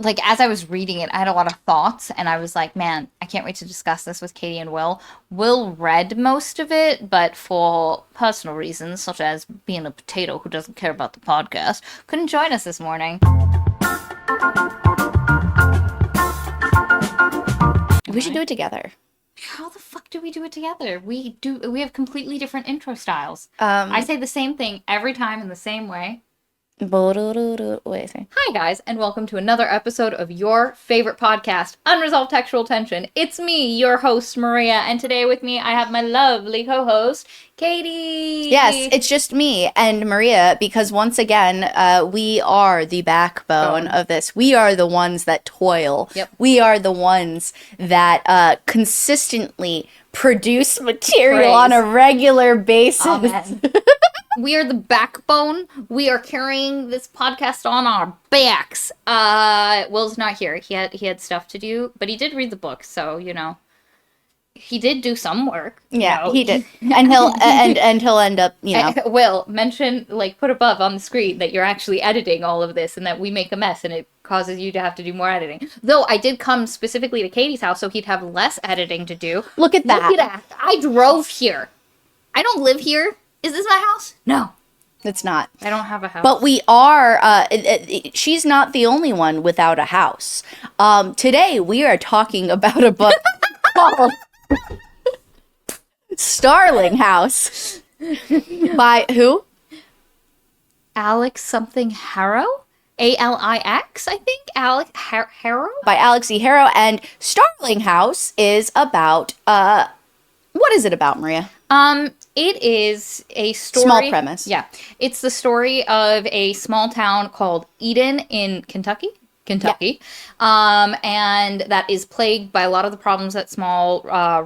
like, as I was reading it, I had a lot of thoughts, and I was like, man, I can't wait to discuss this with Katie and Will. Will read most of it, but for personal reasons, such as being a potato who doesn't care about the podcast, couldn't join us this morning. We should do it together. How the fuck do we do it together? We have completely different intro styles. I say the same thing every time in the same way. Wait, Hi guys, and welcome to another episode of your favorite podcast, Unresolved Textual Tension. It's me, your host, Maria, and today with me I have my lovely co-host, Katie. Yes, it's just me and Maria, because once again, we are the backbone of this. We are the ones that toil. Yep. We are the ones that consistently produce material on a regular basis. Amen. We are the backbone. We are carrying this podcast on our backs. Will's not here. He had stuff to do, but he did read the book, so he did do some work. Yeah, he did, and he'll end up, Will, mention, put above on the screen that you're actually editing all of this, and that we make a mess, and it causes you to have to do more editing. Though I did come specifically to Katie's house, so he'd have less editing to do. Look at that. I drove here. I don't live here. Is this my house? No. It's not. I don't have a house. But we are, she's not the only one without a house. Today we are talking about a book called Starling House. By who? Alix something Harrow? Alix, I think? Alix Harrow? By Alix E. Harrow. And Starling House is about, what is it about, Maria? It is a story. Small premise. Yeah. It's the story of a small town called Eden in Kentucky. Yeah. And that is plagued by a lot of the problems that small,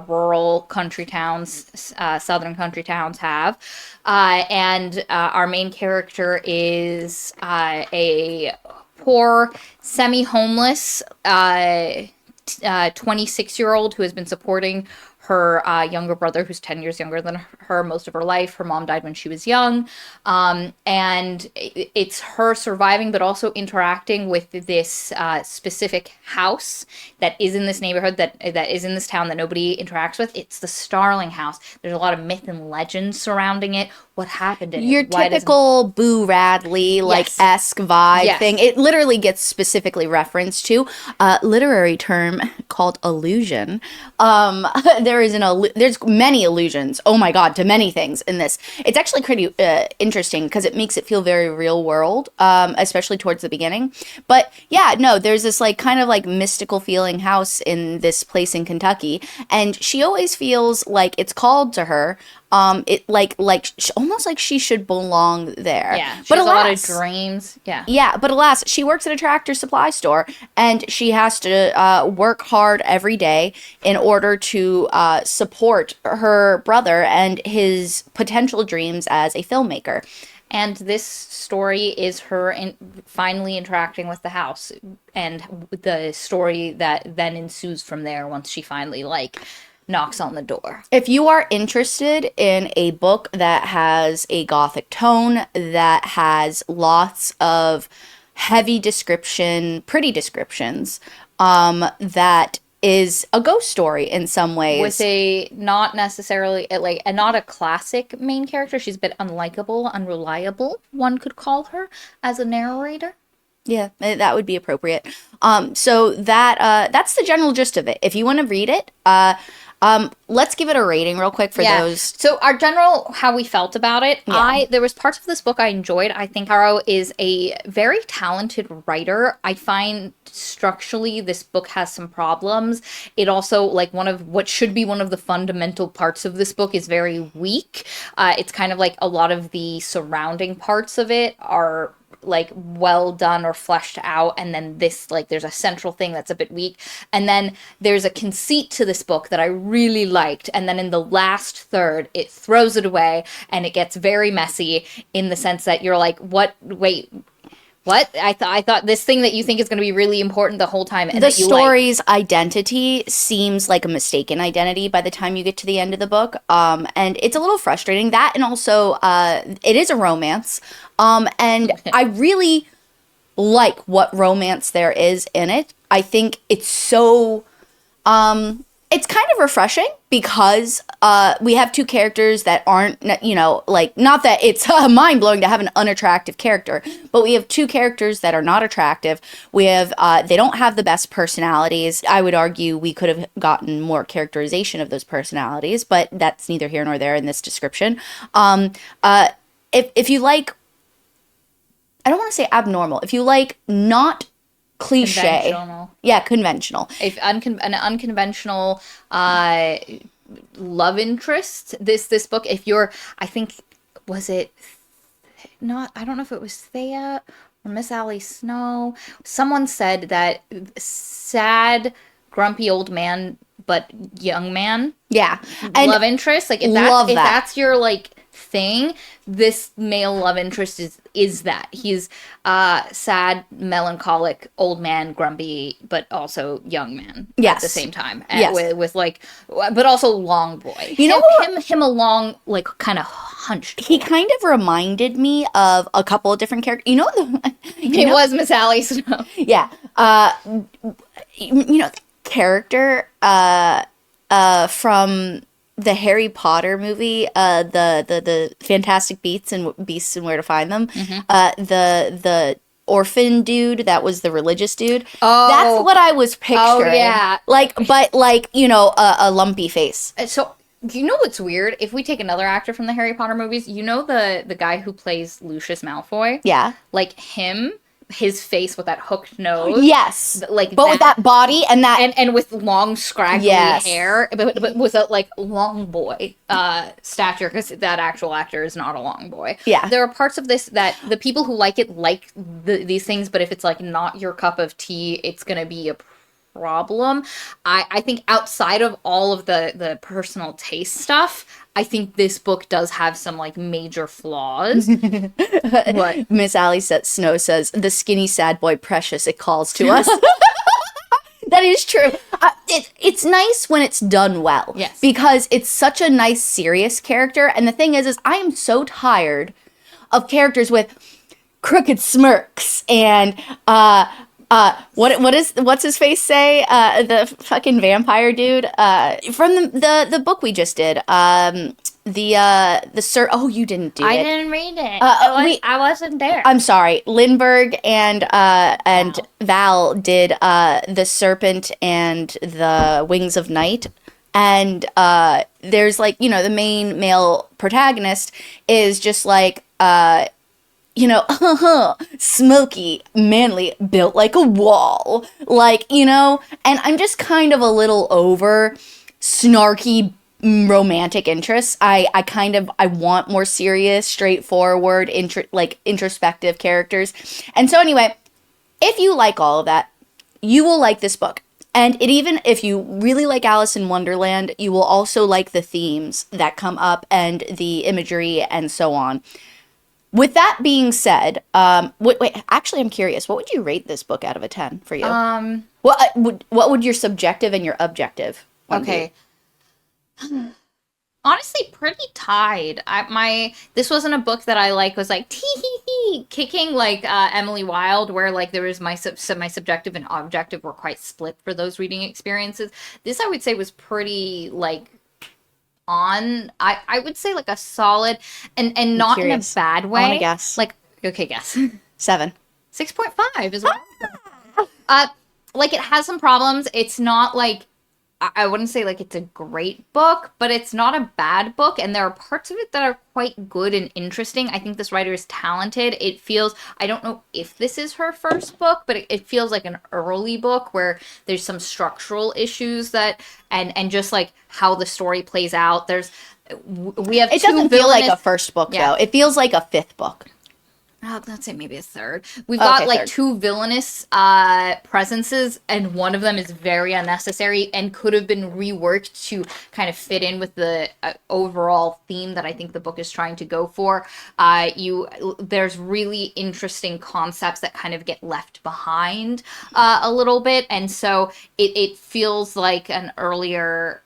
rural country towns, southern country towns have. And our main character is a poor, semi-homeless 26-year-old who has been supporting her younger brother, who's 10 years younger than her most of her life. Her mom died when she was young. And it's her surviving, but also interacting with this specific house that is in this neighborhood, that is in this town that nobody interacts with. It's the Starling House. There's a lot of myth and legend surrounding it. What happened in Your it? typical Boo Radley, esque vibe thing. It literally gets specifically referenced to a literary term called illusion. There's many allusions, oh my god, to many things in this. It's actually pretty interesting because it makes it feel very real world, especially towards the beginning. But yeah, no, there's this kind of mystical feeling house in this place in Kentucky, and she always feels like it's called to her. Almost like she should belong there. Yeah, she has a lot of dreams. Yeah, but alas, she works at a tractor supply store, and she has to work hard every day in order to support her brother and his potential dreams as a filmmaker. And this story is her finally interacting with the house, and the story that then ensues from there once she finally knocks on the door. If you are interested in a book that has a gothic tone, that has lots of heavy description, pretty descriptions, that is a ghost story in some ways. With a not necessarily, not a classic main character. She's a bit unlikable, unreliable, one could call her, as a narrator. Yeah, that would be appropriate. So that's the general gist of it. If you want to read it, let's give it a rating real quick for those. So our general, how we felt about it, there was parts of this book I enjoyed. I think Harrow is a very talented writer. I find structurally this book has some problems. It also, one of what should be one of the fundamental parts of this book is very weak. It's kind of a lot of the surrounding parts of it are well done or fleshed out, and then this there's a central thing that's a bit weak, and then there's a conceit to this book that I really liked, and then in the last third it throws it away and it gets very messy in the sense that you're what I thought this thing that you think is going to be really important the whole time, and the story's identity seems like a mistaken identity by the time you get to the end of the book, and it's a little frustrating. That, and also it is a romance, and I really like what romance there is in it. I think it's so it's kind of refreshing because we have two characters that aren't, like, not that it's mind-blowing to have an unattractive character, but we have two characters that are not attractive. We have, they don't have the best personalities. I would argue we could have gotten more characterization of those personalities, but that's neither here nor there in this description. If you like, I don't want to say abnormal, if you like not cliche. Conventional. Yeah, conventional. If an unconventional love interest, this book, if you're, I think, was it not, I don't know if it was Thea or Miss Allie Snow. Someone said that sad, grumpy old man, but young man. Yeah. And love interest. Like, if that's your, like, thing, this male love interest is that he's sad, melancholic, old man, grumpy, but also young man at the same time. And with like, but also long boy. You know, him a long, like, kind of hunched. He kind of reminded me of a couple of different characters. It was Miss Allie Snow. Yeah. The character from the Harry Potter movie, the Fantastic Beasts and Where to Find Them, the orphan dude that was the religious dude. Oh, that's what I was picturing. Oh, yeah, a lumpy face. So you know what's weird? If we take another actor from the Harry Potter movies, the guy who plays Lucius Malfoy. Yeah, like him. His face with that hooked nose. Yes. But with that body and that... And with long, scraggly hair. But with a, like, long boy stature, because that actual actor is not a long boy. Yeah. There are parts of this that the people who like it like these things, but if it's, like, not your cup of tea, it's going to be a problem. I think outside of all of the personal taste stuff, I think this book does have some, like, major flaws. What? Miss Allie Snow says, the skinny sad boy precious, it calls to us. That is true. It's nice when it's done well. Yes. Because it's such a nice, serious character. And the thing is I am so tired of characters with crooked smirks and, what's his face say? The fucking vampire dude. From the book we just did. Oh, you didn't do it. I didn't read it. I wasn't there. I'm sorry. Lindbergh and Val did The Serpent and the Wings of Night. And there's, like, the main male protagonist is just like smoky, manly, built like a wall. Like, and I'm just kind of a little over snarky romantic interests. I want more serious, straightforward, introspective characters. And so anyway, if you like all of that, you will like this book. And even if you really like Alice in Wonderland, you will also like the themes that come up and the imagery and so on. With that being said, actually, I'm curious. What would you rate this book out of a 10 for you? What would your subjective and your objective be? Honestly, pretty tied. This wasn't a book that I was like tee kicking like Emily Wilde, where like there was my subjective and objective were quite split for those reading experiences. This I would say was pretty like on. I would say like a solid and not in a bad way. I want to guess. Like, okay, guess. 7. 6.5 is what. Like it has some problems. It's not like. I wouldn't say, like, it's a great book, but it's not a bad book, and there are parts of it that are quite good and interesting. I think this writer is talented. It feels, I don't know if this is her first book, but it feels like an early book where there's some structural issues that, and just, like, how the story plays out. We have It doesn't feel like a first book, though. It feels like a fifth book. Let's say maybe a third. We've got like two villainous presences, and one of them is very unnecessary and could have been reworked to kind of fit in with the overall theme that I think the book is trying to go for. There's really interesting concepts that kind of get left behind a little bit, and so it feels like an earlier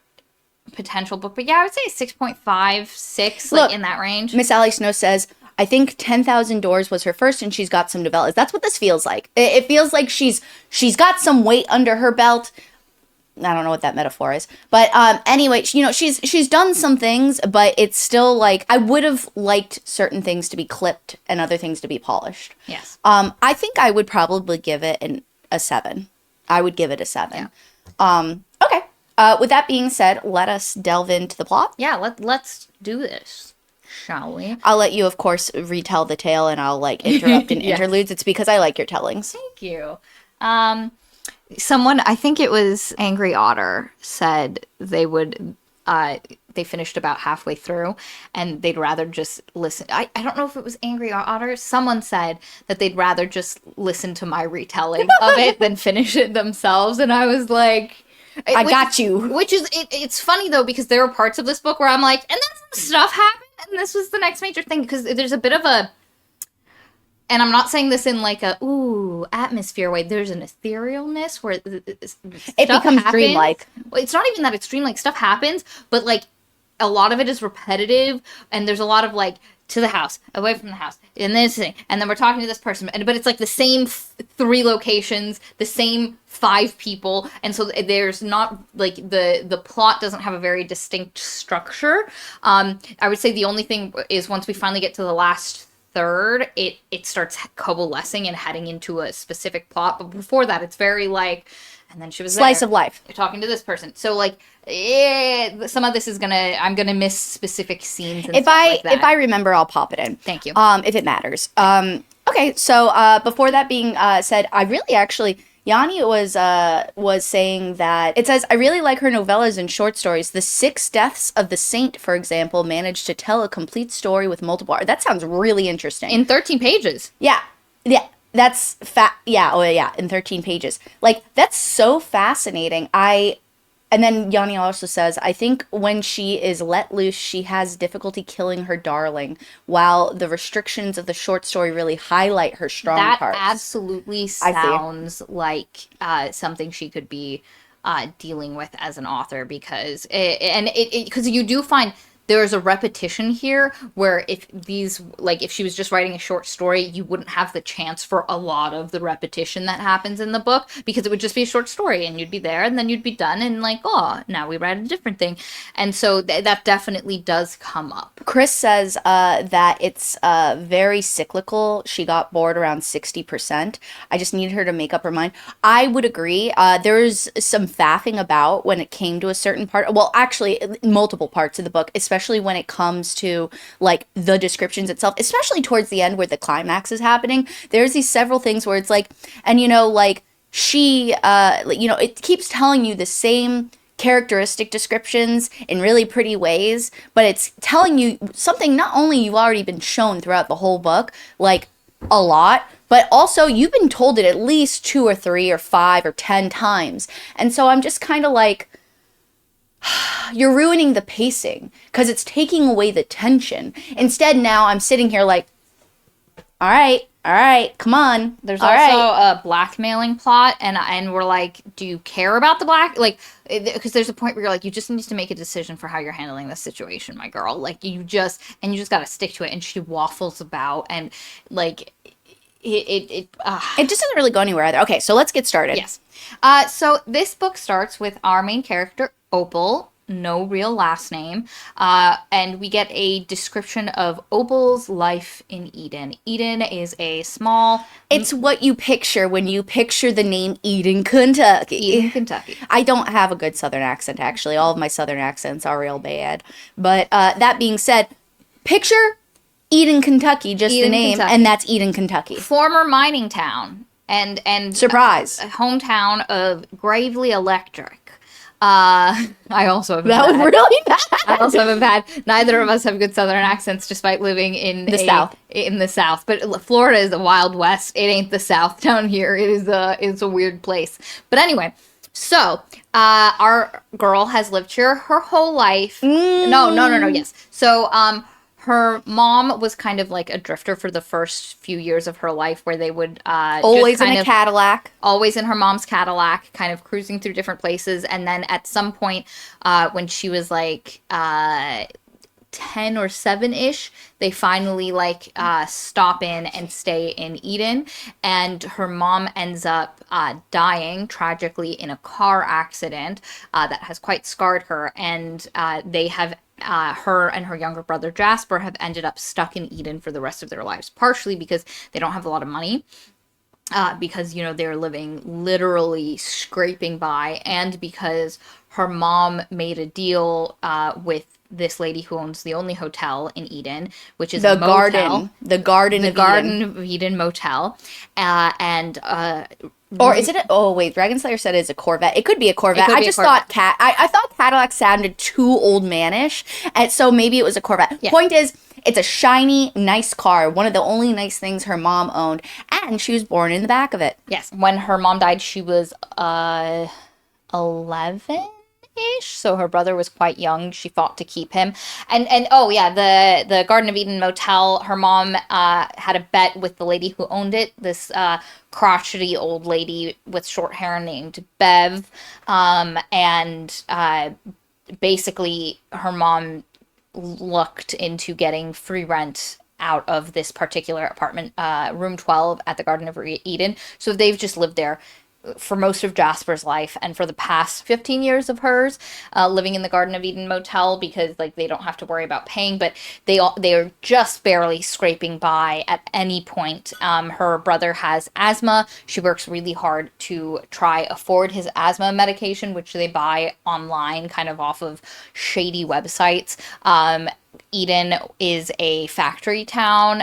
potential book. But yeah, I would say 6.5, 6, like in that range. Miss Allie Snow says, I think 10,000 Doors was her first, and she's got some novellas. That's what this feels like. It feels like she's got some weight under her belt. I don't know what that metaphor is, but anyway, you know, she's done some things, but it's still like I would have liked certain things to be clipped and other things to be polished. Yes. I think I would probably give it a 7. I would give it a 7. Yeah. Okay. With that being said, let us delve into the plot. Yeah. Let's do this, shall we? I'll let you, of course, retell the tale, and I'll like interrupt in Yes. interludes. It's because I like your tellings. Thank you. Someone, I think it was Angry Otter, said they would, they finished about halfway through and they'd rather just listen. I don't know if it was Angry Otter. Someone said that they'd rather just listen to my retelling of it than finish it themselves. And I was like, I got you. Which is, it's funny though, because there are parts of this book where I'm like, and then some stuff happened and this was the next major thing. Because there's a bit of a, and I'm not saying this in like a atmosphere way. There's an etherealness where It becomes dreamlike. Well, it's not even that it's dreamlike. Stuff happens, but like a lot of it is repetitive, and there's a lot of like to the house, away from the house, and this thing, and then we're talking to this person, but it's like the same 3 locations, the same 5 people, and so there's not like the plot doesn't have a very distinct structure. I would say the only thing is once we finally get to the last third, it starts coalescing and heading into a specific plot. But before that, it's very like, and then she was slice of life. You're talking to this person, so like, some of this is I'm gonna miss specific scenes. And if stuff like that. If I remember, I'll pop it in. Thank you. If it matters. Okay. So before that being said, I really actually. Yanni was saying that it says, I really like her novellas and short stories. The 6 Deaths of the Saint, for example, managed to tell a complete story with multiple. That sounds really interesting. In 13 pages. Yeah. That's in 13 pages. Like, that's so fascinating. And then Yanni also says, I think when she is let loose, she has difficulty killing her darling, while the restrictions of the short story really highlight her strong parts. That absolutely sounds like something she could be dealing with as an author, because because you do find there's a repetition here where if she was just writing a short story, you wouldn't have the chance for a lot of the repetition that happens in the book, because it would just be a short story and you'd be there and then you'd be done and like, oh, now we write a different thing. And so that definitely does come up. Chris says that it's very cyclical. She got bored around 60%. I just needed her to make up her mind. I would agree. There's some faffing about when it came to a certain part. Well, actually, multiple parts of the book, especially when it comes to like the descriptions itself, especially towards the end where the climax is happening. There's these several things where it's like, and you know, like she, it keeps telling you the same characteristic descriptions in really pretty ways, but it's telling you something not only you've already been shown throughout the whole book, like a lot, but also you've been told it at least 2 or 3 or 5 or 10 times. And so I'm just kind of like, you're ruining the pacing because it's taking away the tension. Instead, now I'm sitting here like, all right, come on. There's also a blackmailing plot, and we're like, do you care about the black? Like, because there's a point where you're like, you just need to make a decision for how you're handling this situation, my girl. Like, you just got to stick to it. And she waffles about, and like, it just doesn't really go anywhere either. Okay, so let's get started. Yes. So this book starts with our main character, Opal, no real last name, and we get a description of Opal's life in Eden. Eden is a small... It's what you picture when you picture the name Eden, Kentucky. Eden, Kentucky. I don't have a good Southern accent, actually. All of my Southern accents are real bad. But that being said, picture Eden, Kentucky, just Eden, the name, Kentucky. And that's Eden, Kentucky. Former mining town. And surprise, hometown of Gravely Electric. I also have that was really bad. I also haven't had. Neither of us have good Southern accents, despite living in the South. In the South, but Florida is the Wild West. It ain't the South down here. It's a weird place. But anyway, so our girl has lived here her whole life. No. Yes. So her mom was kind of like a drifter for the first few years of her life, where they would always in a Cadillac. Always in her mom's Cadillac, kind of cruising through different places. And then at some point, when she was like 10 or 7-ish, they finally like stop in and stay in Eden, and her mom ends up dying tragically in a car accident that has quite scarred her, and they have her and her younger brother Jasper have ended up stuck in Eden for the rest of their lives, partially because they don't have a lot of money, because they're living literally scraping by, and because her mom made a deal with this lady who owns the only hotel in Eden, which is a motel. The Garden of Garden Eden. of Eden motel, and Or is it oh wait, Dragonslayer said it's a Corvette. It could be a Corvette. could I be a just Corvette. thought I thought Cadillac sounded too old manish, and so maybe it was a Corvette. Yeah. Point is, it's a shiny, nice car, one of the only nice things her mom owned, and she was born in the back of it. Yes, when her mom died, she was 11 ish, so her brother was quite young. She fought to keep him, and oh yeah, the Garden of Eden motel, her mom had a bet with the lady who owned it, this crotchety old lady with short hair named Bev, and basically her mom looked into getting free rent out of this particular apartment, room 12 at the Garden of Eden. So they've just lived there for most of Jasper's life, and for the past 15 years of hers, living in the Garden of Eden motel, because like they don't have to worry about paying, but they are just barely scraping by at any point. Her brother has asthma. She works really hard to try afford his asthma medication, which they buy online, kind of off of shady websites. Eden is a factory town,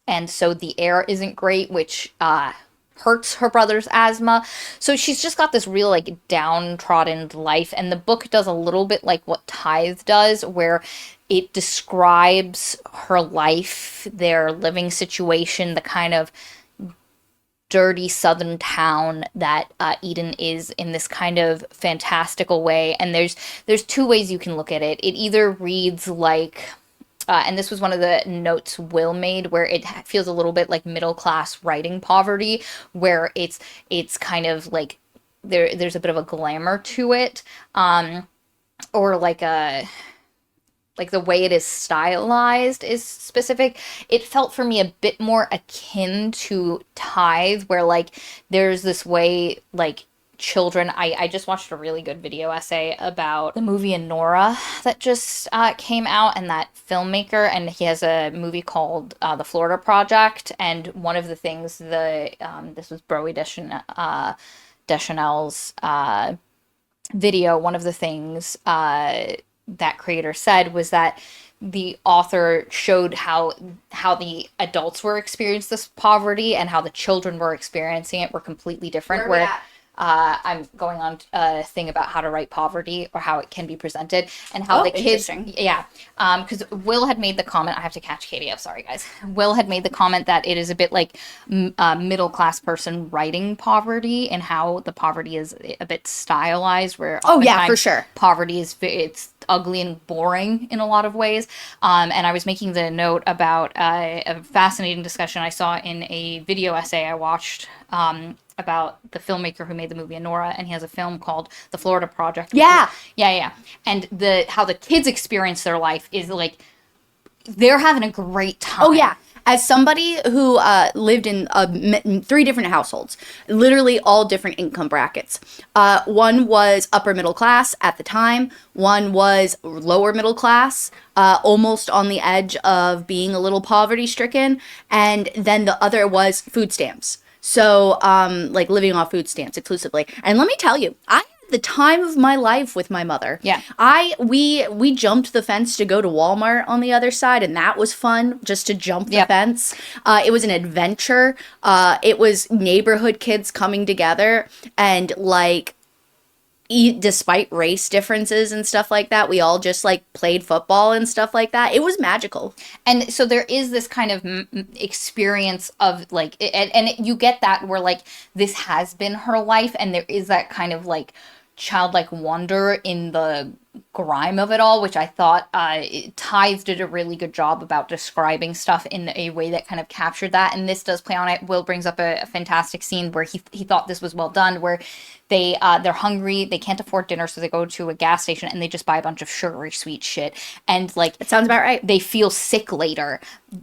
and so the air isn't great, which hurts her brother's asthma. So she's just got this real like downtrodden life, and the book does a little bit like what Tithe does, where it describes her life, their living situation, the kind of dirty southern town that Eden is, in this kind of fantastical way. And there's two ways you can look at it. It either reads like and this was one of the notes Will made, where it feels a little bit like middle class writing poverty, where it's kind of like there's a bit of a glamour to it, or like the way it is stylized is specific. It felt for me a bit more akin to Tithe, where like there's this way like children. I just watched a really good video essay about the movie Nora that just came out, and that filmmaker, and he has a movie called The Florida Project, and one of the things this was Broe Deschanel's video, one of the things that creator said was that the author showed how the adults were experiencing this poverty and how the children were experiencing it were completely different. Where I'm going on a thing about how to write poverty, or how it can be presented, and how the kids, because Will had made the comment. I have to catch Katie up. Sorry, guys. Will had made the comment that it is a bit like a middle class person writing poverty, and how the poverty is a bit stylized. Where For sure, poverty is it's ugly and boring in a lot of ways. And I was making the note about a fascinating discussion I saw in a video essay I watched about the filmmaker who made the movie Nora, and he has a film called The Florida Project. Yeah. And how the kids experience their life is like they're having a great time. Oh yeah. As somebody who lived in 3 different households, literally all different income brackets. One was upper middle class at the time. One was lower middle class, almost on the edge of being a little poverty stricken. And then the other was food stamps. So, like living off food stamps exclusively. And let me tell you, I had the time of my life with my mother. Yeah. We jumped the fence to go to Walmart on the other side, and that was fun, just to jump the fence. It was an adventure. It was neighborhood kids coming together, and like, despite race differences and stuff like that, we all just like played football and stuff like that. It was magical. And so there is this kind of experience of like, and you get that where like this has been her life, and there is that kind of like childlike wonder in the grime of it all, which I thought Ties did a really good job about describing stuff in a way that kind of captured that. And this does play on it. Will brings up a fantastic scene where he thought this was well done, where they're hungry, they can't afford dinner, so they go to a gas station and they just buy a bunch of sugary sweet shit. And like It sounds about right. they feel sick later.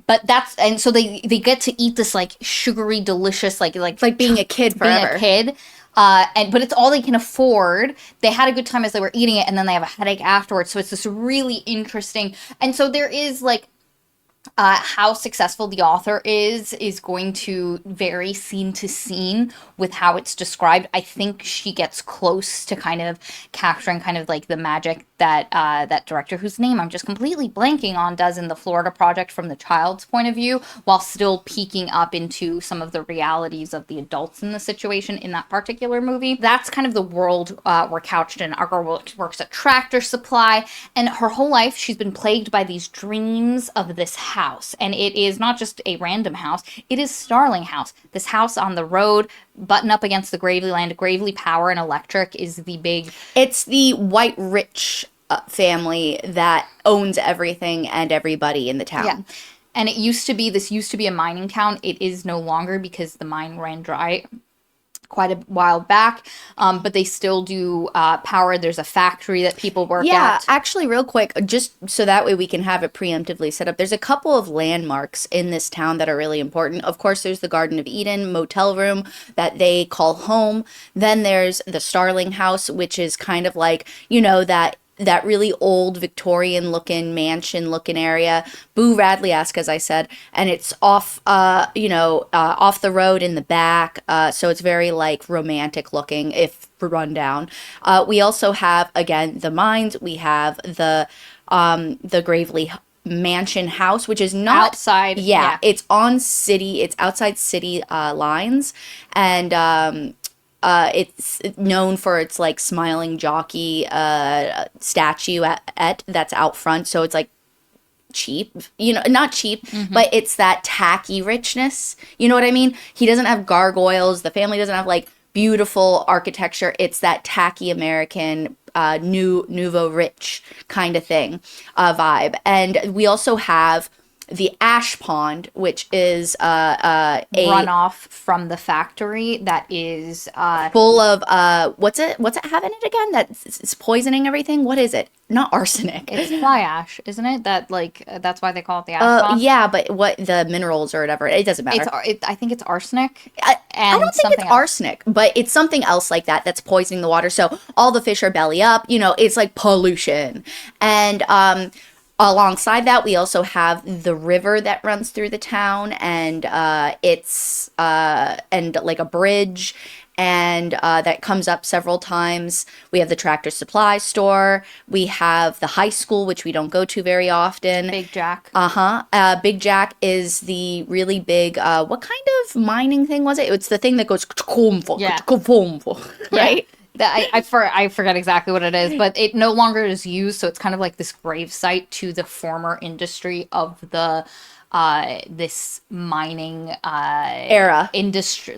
But so they get to eat this like sugary, delicious, Like being a kid forever. being a kid. But it's all they can afford. They had a good time as they were eating it, and then they have a headache afterwards. So it's this really interesting. And so there is like how successful the author is going to vary scene to scene with how it's described. I think she gets close to kind of capturing kind of like the magic that that director, whose name I'm just completely blanking on, does in the Florida Project from the child's point of view, while still peeking up into some of the realities of the adults in the situation in that particular movie. That's kind of the world we're couched in. Our girl works at Tractor Supply, and her whole life she's been plagued by these dreams of this house. And it is not just a random house, it is Starling House. This house on the road, button up against the Gravely land. Gravely Power and Electric is the big... It's the white rich family that owns everything and everybody in the town. Yeah. And this used to be a mining town. It is no longer because the mine ran dry quite a while back, but they still do power. There's a factory that people work at. Yeah, actually, real quick, just so that way we can have it preemptively set up, there's a couple of landmarks in this town that are really important. Of course, there's the Garden of Eden motel room that they call home. Then there's the Starling House, which is kind of like, that really old Victorian looking mansion looking area, Boo Radley-esque, as I said, and it's off off the road in the back, so it's very like romantic looking if run down. We also have, again, the mines. We have the Gravely mansion house, which is not outside. Yeah, it's outside city lines, and it's known for its like smiling jockey statue that's out front, so it's like cheap, not cheap, but it's that tacky richness. You know what I mean? He doesn't have gargoyles. The family doesn't have like beautiful architecture. It's that tacky American nouveau rich kind of thing vibe. And we also have the ash pond, which is a runoff from the factory that is full of what's it have in it again? That's poisoning everything. What is it? Not arsenic. It's fly ash, isn't it? That's why they call it the ash pond. Yeah, but what the minerals or whatever, it doesn't matter. I think it's arsenic. I don't think it's arsenic, but it's something else like that that's poisoning the water. So all the fish are belly up. It's like pollution. And alongside that, we also have the river that runs through the town, and it's and like a bridge, and that comes up several times. We have the Tractor Supply store. We have the high school, which we don't go to very often. Big Jack. Big Jack is the really big, what kind of mining thing was it? It's the thing that goes, yeah. Right? I forget exactly what it is, but it no longer is used, so it's kind of like this grave site to the former industry of the this mining era industry,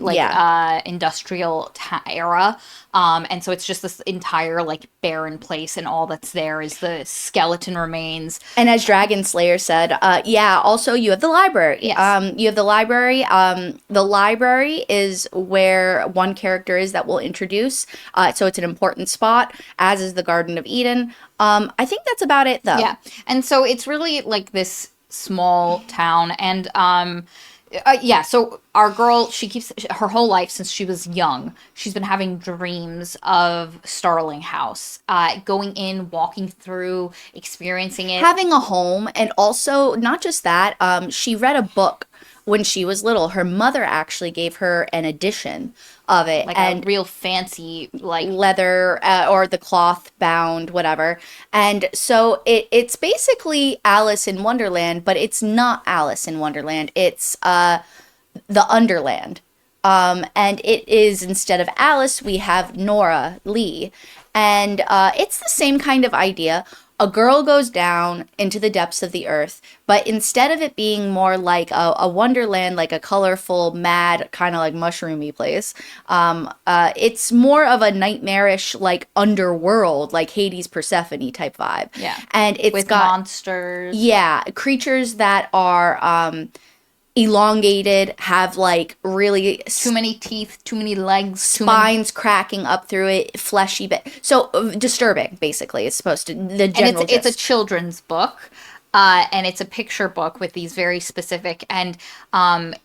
industrial era, and so it's just this entire like barren place, and all that's there is the skeleton remains. And as Dragon Slayer said, also you have the library. Yes. You have the library. The library is where one character is that we'll introduce, so it's an important spot, as is the Garden of Eden. I think that's about it, though. Yeah, and so it's really like this small town, and so our girl, she keeps her whole life since she was young, she's been having dreams of Starling House, going in, walking through, experiencing it, having a home. And also, not just that, she read a book when she was little. Her mother actually gave her an edition of it, like and a real fancy like leather or the cloth bound, whatever. And so it's basically Alice in Wonderland, but it's not Alice in Wonderland. It's the Underland. And it is, instead of Alice, we have Nora Lee. And it's the same kind of idea. a girl goes down into the depths of the earth, but instead of it being more like a wonderland, like a colorful, mad, kind of like mushroomy place, it's more of a nightmarish, like underworld, like Hades Persephone type vibe. Yeah. And it's With got, monsters. yeah, creatures that are elongated, have like really Too many teeth, too many legs, too many. spines cracking up through it, fleshy bit. So disturbing, basically. It's supposed to the And general it's a gist. children's book. And it's a picture book with these very specific, and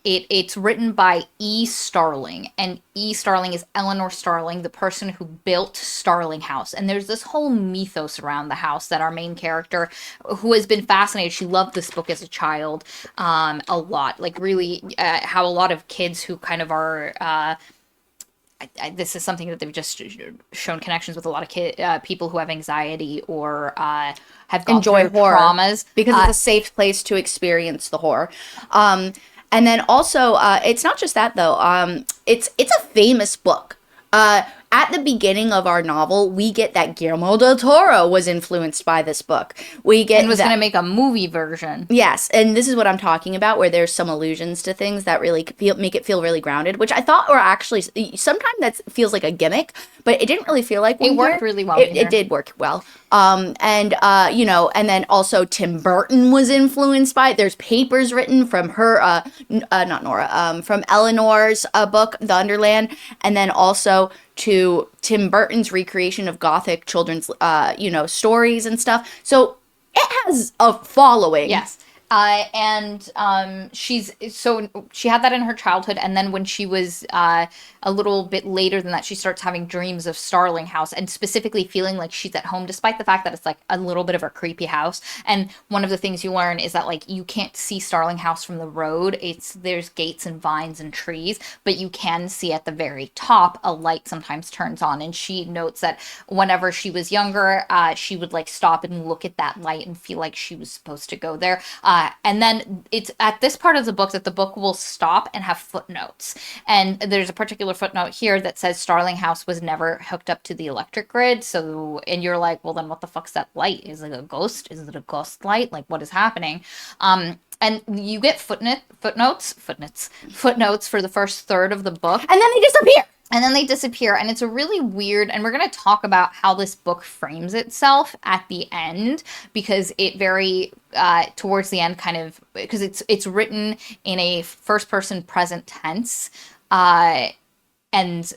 it's written by E. Starling, and E. Starling is Eleanor Starling, the person who built Starling House. And there's this whole mythos around the house that our main character, who has been fascinated, she loved this book as a child, a lot, like really, how a lot of kids who kind of are. This is something that they've just shown connections with a lot of people who have anxiety or have gone Enjoy through horror traumas. because it's a safe place to experience the horror. And then also, it's not just that though. It's a famous book. At the beginning of our novel, we get that Guillermo del Toro was influenced by this book. We get And was that, going to make a movie version. yes, and this is what I'm talking about, where there's some allusions to things that really make it feel really grounded, which I thought were actually sometimes that feels like a gimmick, but it didn't really feel like one It worked here. really well It here. did work well. And you know, and then also Tim Burton was influenced by it. There's papers written from her, not Nora, from Eleanor's book, The Underland, and then also to Tim Burton's recreation of gothic children's, you know, stories and stuff. So it has a following. Yes. And she had that in her childhood, and then when she was a little bit later than that, she starts having dreams of Starling House, and specifically feeling like she's at home, despite the fact that it's like a little bit of a creepy house. And one of the things you learn is that like you can't see Starling House from the road. There's gates and vines and trees, but you can see at the very top a light sometimes turns on. And she notes that whenever she was younger, she would like stop and look at that light and feel like she was supposed to go there. And then it's at this part of the book that the book will stop and have footnotes. And there's a particular footnote here that says Starling House was never hooked up to the electric grid. So, and you're like, well, then what the fuck's that light? Is it a ghost? Is it a ghost light? Like, what is happening? And you get footnotes for the first third of the book. And then they disappear. And then they disappear, and it's a really weird, and we're going to talk about how this book frames itself at the end, because it very, towards the end kind of, because it's written in a first-person present tense, and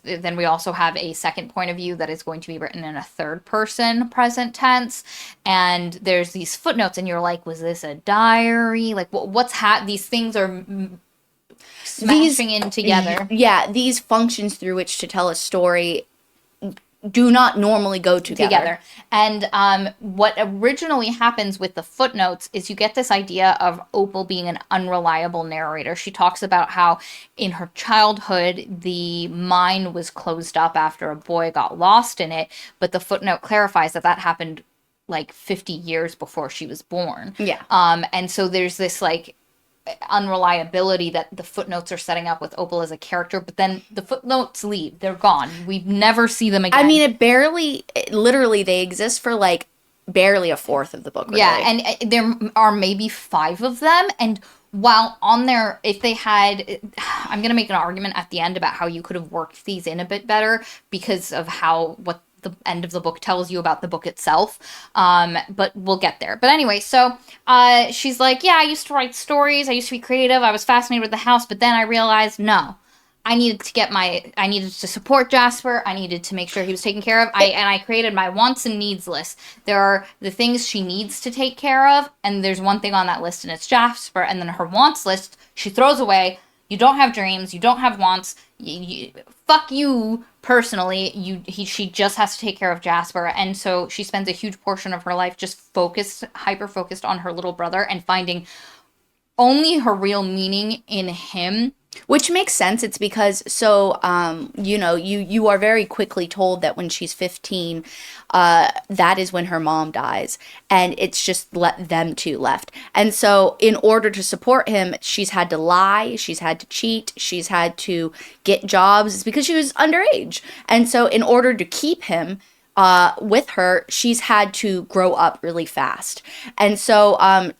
then we also have a second point of view that is going to be written in a third-person present tense, and there's these footnotes, and you're like, was this a diary? Like, these things are smashing in together. Yeah, these functions through which to tell a story do not normally go together. And what originally happens with the footnotes is you get this idea of Opal being an unreliable narrator. She talks about how in her childhood, the mine was closed up after a boy got lost in it, but the footnote clarifies that that happened like 50 years before she was born. Yeah. And so there's this like unreliability that the footnotes are setting up with Opal as a character, but then the footnotes leave. They're gone. We never see them again. I mean, literally, they exist for like barely a fourth of the book. Really. Yeah, and there are maybe 5 of them, and while on there, if they had, I'm going to make an argument at the end about how you could have worked these in a bit better because of what the end of the book tells you about the book itself, but we'll get there. But anyway, so she's like, yeah, I used to write stories, I used to be creative, I was fascinated with the house, but then I realized, no, I needed to support Jasper, I needed to make sure he was taken care of, and I created my wants and needs list. There are the things she needs to take care of, and there's one thing on that list, and it's Jasper, and then her wants list, she throws away. You don't have dreams, you don't have wants, fuck you personally, she just has to take care of Jasper, and so she spends a huge portion of her life just hyper-focused on her little brother and finding only her real meaning in him. Which makes sense. It's because, you know, you are very quickly told that when she's 15, that is when her mom dies. And it's just them two left. And so in order to support him, she's had to lie, she's had to cheat, she's had to get jobs. It's because she was underage. And so in order to keep him, with her, she's had to grow up really fast. And so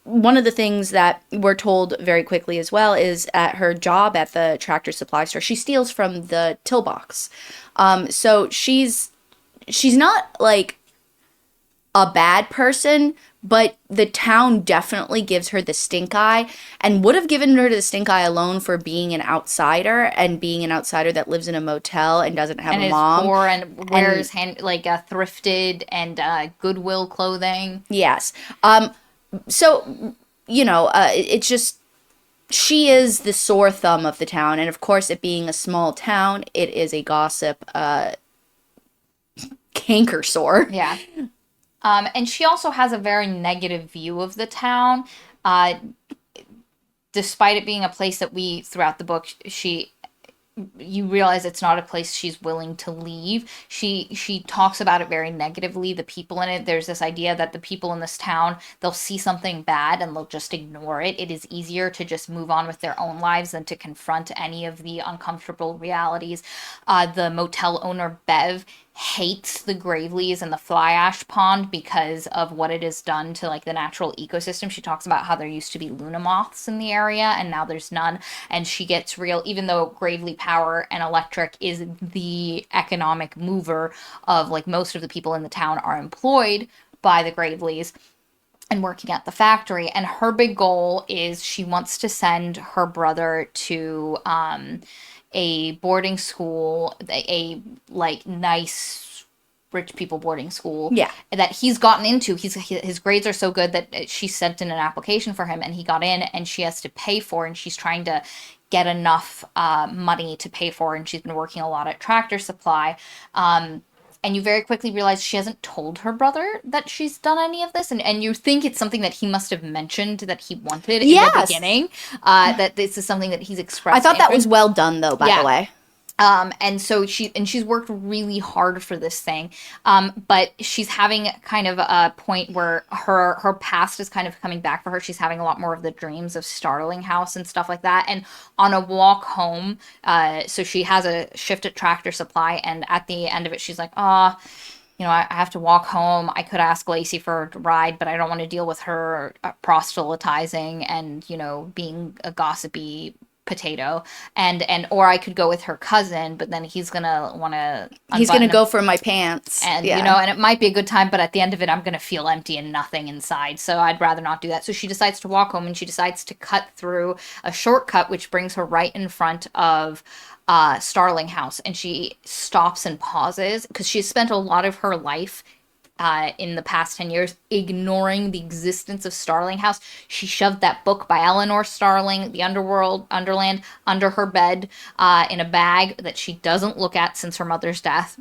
one of the things that we're told very quickly as well is at her job at the Tractor Supply store, she steals from the till box. So she's not like a bad person, but the town definitely gives her the stink eye and would have given her the stink eye alone for being an outsider and being an outsider that lives in a motel and doesn't have And a is mom. poor and wears thrifted and Goodwill clothing. Yes. So, it's just, she is the sore thumb of the town. And of course, it being a small town, it is a gossip canker sore. Yeah. And she also has a very negative view of the town. Despite it being a place that throughout the book, you realize it's not a place she's willing to leave. She talks about it very negatively, the people in it. There's this idea that the people in this town, they'll see something bad and they'll just ignore it. It is easier to just move on with their own lives than to confront any of the uncomfortable realities. The motel owner, Bev, hates the Graveleys and the fly ash pond because of what it has done to like the natural ecosystem. She talks about how there used to be Luna moths in the area and now there's none. And she gets real, even though Gravely Power and Electric is the economic mover of like most of the people in the town are employed by the Graveleys and working at the factory. And her big goal is she wants to send her brother to a boarding school, a like nice rich people boarding school that he's gotten into. His grades are so good that she sent in an application for him and he got in and she has to pay for, and she's trying to get enough money to pay for, and she's been working a lot at Tractor Supply. And you very quickly realize she hasn't told her brother that she's done any of this. And you think it's something that he must have mentioned that he wanted in the beginning. That this is something that he's expressed. I thought that was well done, though, by the way. And so she's worked really hard for this thing. But she's having kind of a point where her past is kind of coming back for her. She's having a lot more of the dreams of Starling House and stuff like that. And on a walk home, so she has a shift at Tractor Supply, and at the end of it, she's like, I have to walk home. I could ask Lacey for a ride, but I don't want to deal with her proselytizing and, being a gossipy potato, or I could go with her cousin, but then he's gonna go for my pants, and and it might be a good time, but at the end of it I'm gonna feel empty and nothing inside, so I'd rather not do that. So she decides to walk home, and she decides to cut through a shortcut which brings her right in front of Starling House, and she stops and pauses because she has spent a lot of her life in the past 10 years, ignoring the existence of Starling House. She shoved that book by Eleanor Starling, The Underland, under her bed in a bag that she doesn't look at since her mother's death.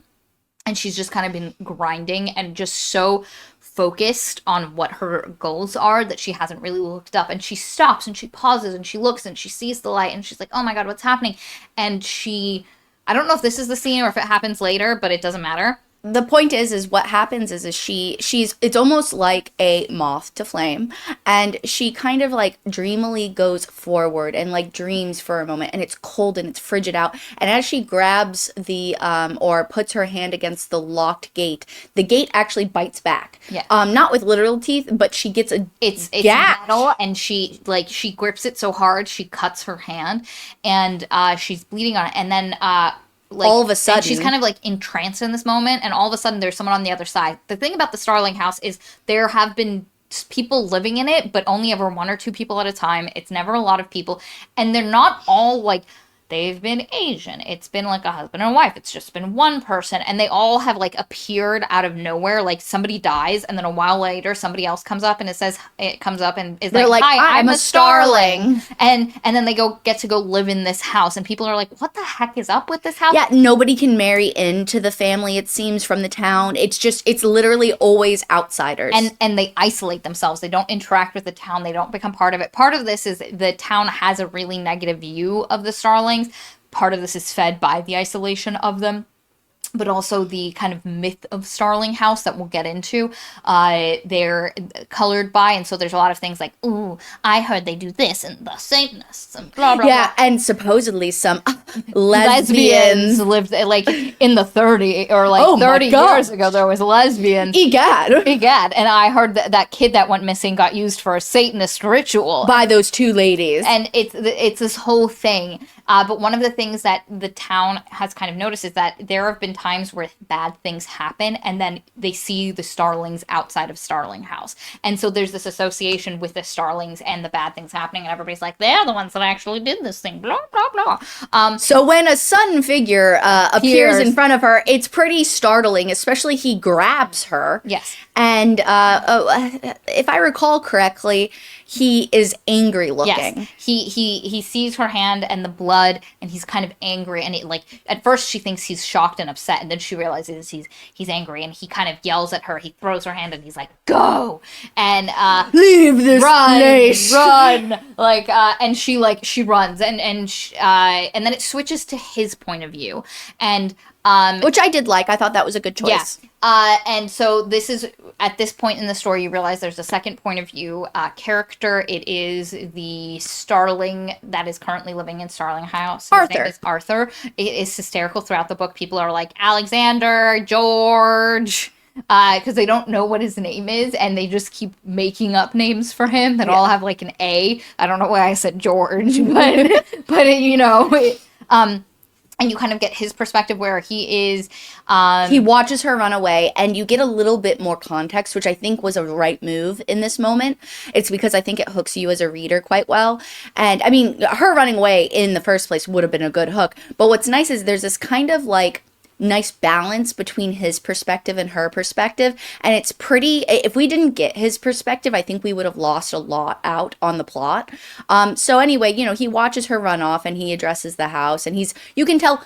And she's just kind of been grinding and just so focused on what her goals are that she hasn't really looked up. And she stops and she pauses and she looks and she sees the light and she's like, oh my God, what's happening? And I don't know if this is the scene or if it happens later, but it doesn't matter. The point is what happens is it's almost like a moth to flame, and she kind of like dreamily goes forward and like dreams for a moment, and it's cold and it's frigid out, and as she grabs or puts her hand against the locked gate, the gate actually bites back. Not with literal teeth, but she gets it's metal, and she grips it so hard she cuts her hand, and she's bleeding on it, and then all of a sudden she's kind of like entranced in this moment, and all of a sudden there's someone on the other side. The thing about the Starling House is there have been people living in it, but only ever one or two people at a time. It's never a lot of people, and they're not all like they've been Asian. It's been like a husband and wife. It's just been one person, and they all have like appeared out of nowhere. Like somebody dies, and then a while later somebody else comes up and comes up and is like, "Hi, I'm a Starling," and then they get to go live in this house, and people are like, "What the heck is up with this house?" Yeah, nobody can marry into the family. It seems from the town. It's literally always outsiders, and they isolate themselves. They don't interact with the town. They don't become part of it. Part of this is the town has a really negative view of the Starlings. Part of this is fed by the isolation of them. but also the kind of myth of Starling House that we'll get into, they're colored by. And so there's a lot of things like, ooh, I heard they do this and the Satanists and blah, blah, Yeah, blah. and supposedly some lesbians. lived, like, in the 30, or like Oh my 30 God. years ago, there was lesbians. Egad. Egad. And I heard that kid that went missing got used for a Satanist ritual. By those two ladies. And it's this whole thing. But one of the things that the town has kind of noticed is that there have been times where bad things happen, and then they see the Starlings outside of Starling House. And so there's this association with the Starlings and the bad things happening, and everybody's like, they're the ones that actually did this thing, blah, blah, blah. So when a sun figure appears in front of her, it's pretty startling, especially he grabs her. Yes. And if I recall correctly, he is angry looking. Yes. He sees her hand and the blood, and he's kind of angry, and it, like, at first she thinks he's shocked and upset, and then she realizes he's angry, and he kind of yells at her. He throws her hand and he's like, go, and leave this place, run, like, and she runs, and then it switches to his point of view, and which I did like. I thought that was a good choice. Yeah. And so this is, at this point in the story, you realize there's a second point of view character. It is the Starling that is currently living in Starling House. His name is Arthur. It is hysterical throughout the book. People are like, Alexander, George, because they don't know what his name is, and they just keep making up names for him that all have like an A. I don't know why I said George, but you know, and you kind of get his perspective where he is... he watches her run away, and you get a little bit more context, which I think was a right move in this moment. It's because I think it hooks you as a reader quite well. And, I mean, her running away in the first place would have been a good hook. But what's nice is there's this kind of, like, nice balance between his perspective and her perspective, and it's pretty... If we didn't get his perspective, I think we would have lost a lot out on the plot. So anyway, you know, he watches her run off, and he addresses the house, and he's, you can tell,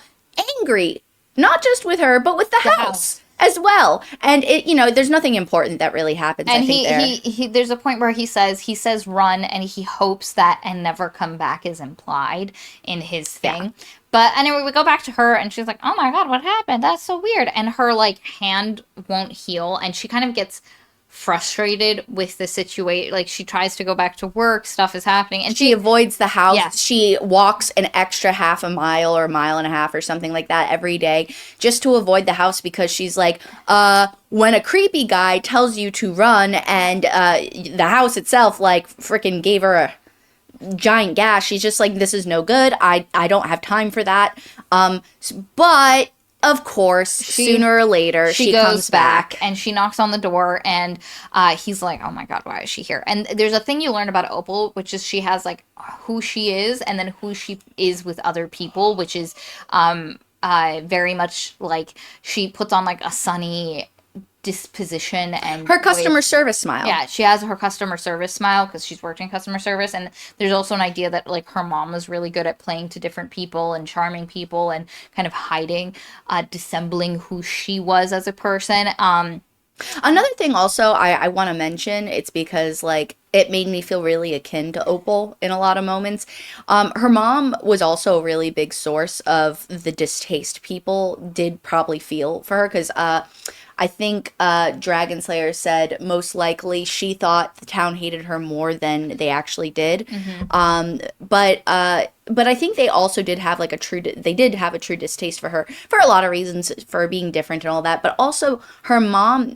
angry, not just with her, but with the house as well. And it, you know, there's nothing important that really happens. And I think he there's a point where he says run, and he hopes that and never come back is implied in his thing. Yeah. But anyway, we go back to her, and she's like, oh my God, what happened? That's so weird. And her, like, hand won't heal, and she kind of gets frustrated with the situation. Like, she tries to go back to work, stuff is happening, and she avoids the house. Yes. She walks an extra half a mile or a mile and a half or something like that every day just to avoid the house, because she's like, when a creepy guy tells you to run, and the house itself, like, freaking gave her a giant gash, she's just like, this is no good. I don't have time for that. But of course, sooner or later, she comes back. And she knocks on the door, and he's like, oh my God, why is she here? And there's a thing you learn about Opal, which is she has, like, who she is, and then who she is with other people, which is very much, like, she puts on, like, a sunny disposition, and her customer service smile. Yeah, she has her customer service smile because she's worked in customer service. And there's also an idea that, like, her mom was really good at playing to different people and charming people and kind of hiding, dissembling who she was as a person. Another thing also I want to mention, it's because, like, it made me feel really akin to Opal in a lot of moments. Her mom was also a really big source of the distaste people did probably feel for her, because I think Dragon Slayer said most likely she thought the town hated her more than they actually did. Mm-hmm. But I think they also did have, like, they did have a true distaste for her for a lot of reasons, for being different and all that. But also her mom,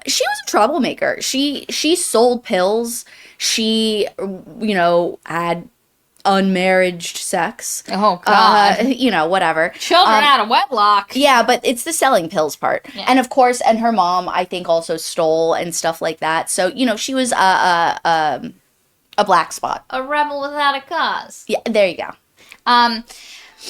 she was a troublemaker. She sold pills. She, you know, had unmarried sex. Oh, God. You know, whatever. Children out of wedlock. Yeah, but it's the selling pills part. Yeah. And of course, and her mom, I think, also stole and stuff like that. So, you know, she was a black spot. A rebel without a cause. Yeah, there you go.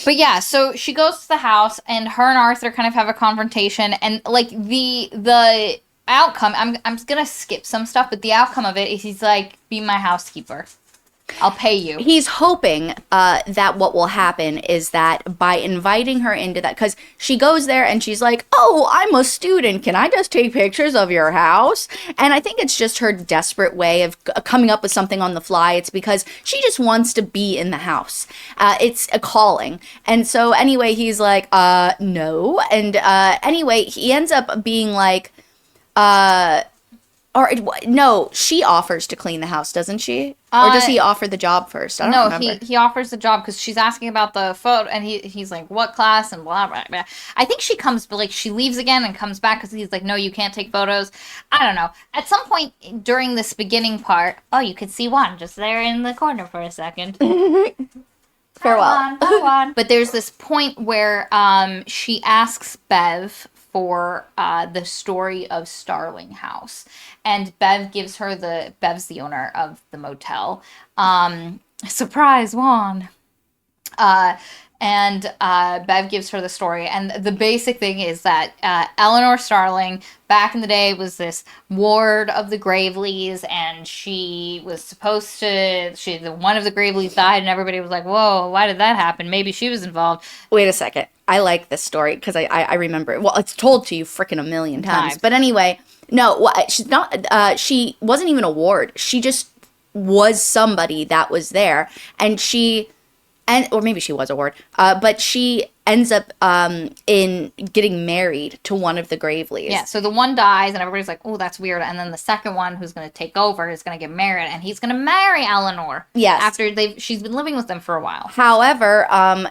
But yeah, so she goes to the house, and her and Arthur kind of have a confrontation, and, like, the outcome, I'm gonna skip some stuff, but the outcome of it is he's like, be my housekeeper. I'll pay you. He's hoping that what will happen is that by inviting her into that, because she goes there and she's like, oh, I'm a student. Can I just take pictures of your house? And I think it's just her desperate way of coming up with something on the fly. It's because she just wants to be in the house. It's a calling. And so anyway, he's like, no. And anyway, he ends up being like, no, she offers to clean the house, doesn't she? Or does he offer the job first? I don't remember. No, he offers the job because she's asking about the photo, and he's like, what class, and blah, blah, blah. I think she comes, but like, she leaves again and comes back because he's like, no, you can't take photos. I don't know. At some point during this beginning part, oh, you could see one just there in the corner for a second. Farewell. But there's this point where she asks Bev for the story of Starling House. And Bev's the owner of the motel. Surprise, Juan. And Bev gives her the story. And the basic thing is that Eleanor Starling, back in the day, was this ward of the Graveleys, and she was supposed to... one of the Graveleys died, and everybody was like, whoa, why did that happen? Maybe she was involved. Wait a second. I like this story, because I remember it. Well, it's told to you freaking a million times. But anyway, no, she's not... she wasn't even a ward. She just was somebody that was there, and or maybe she was a ward, but she ends up in getting married to one of the Graveleys. Yeah, so the one dies, and everybody's like, oh, that's weird. And then the second one, who's going to take over, is going to get married, and he's going to marry Eleanor. Yes. After she's been living with them for a while. However,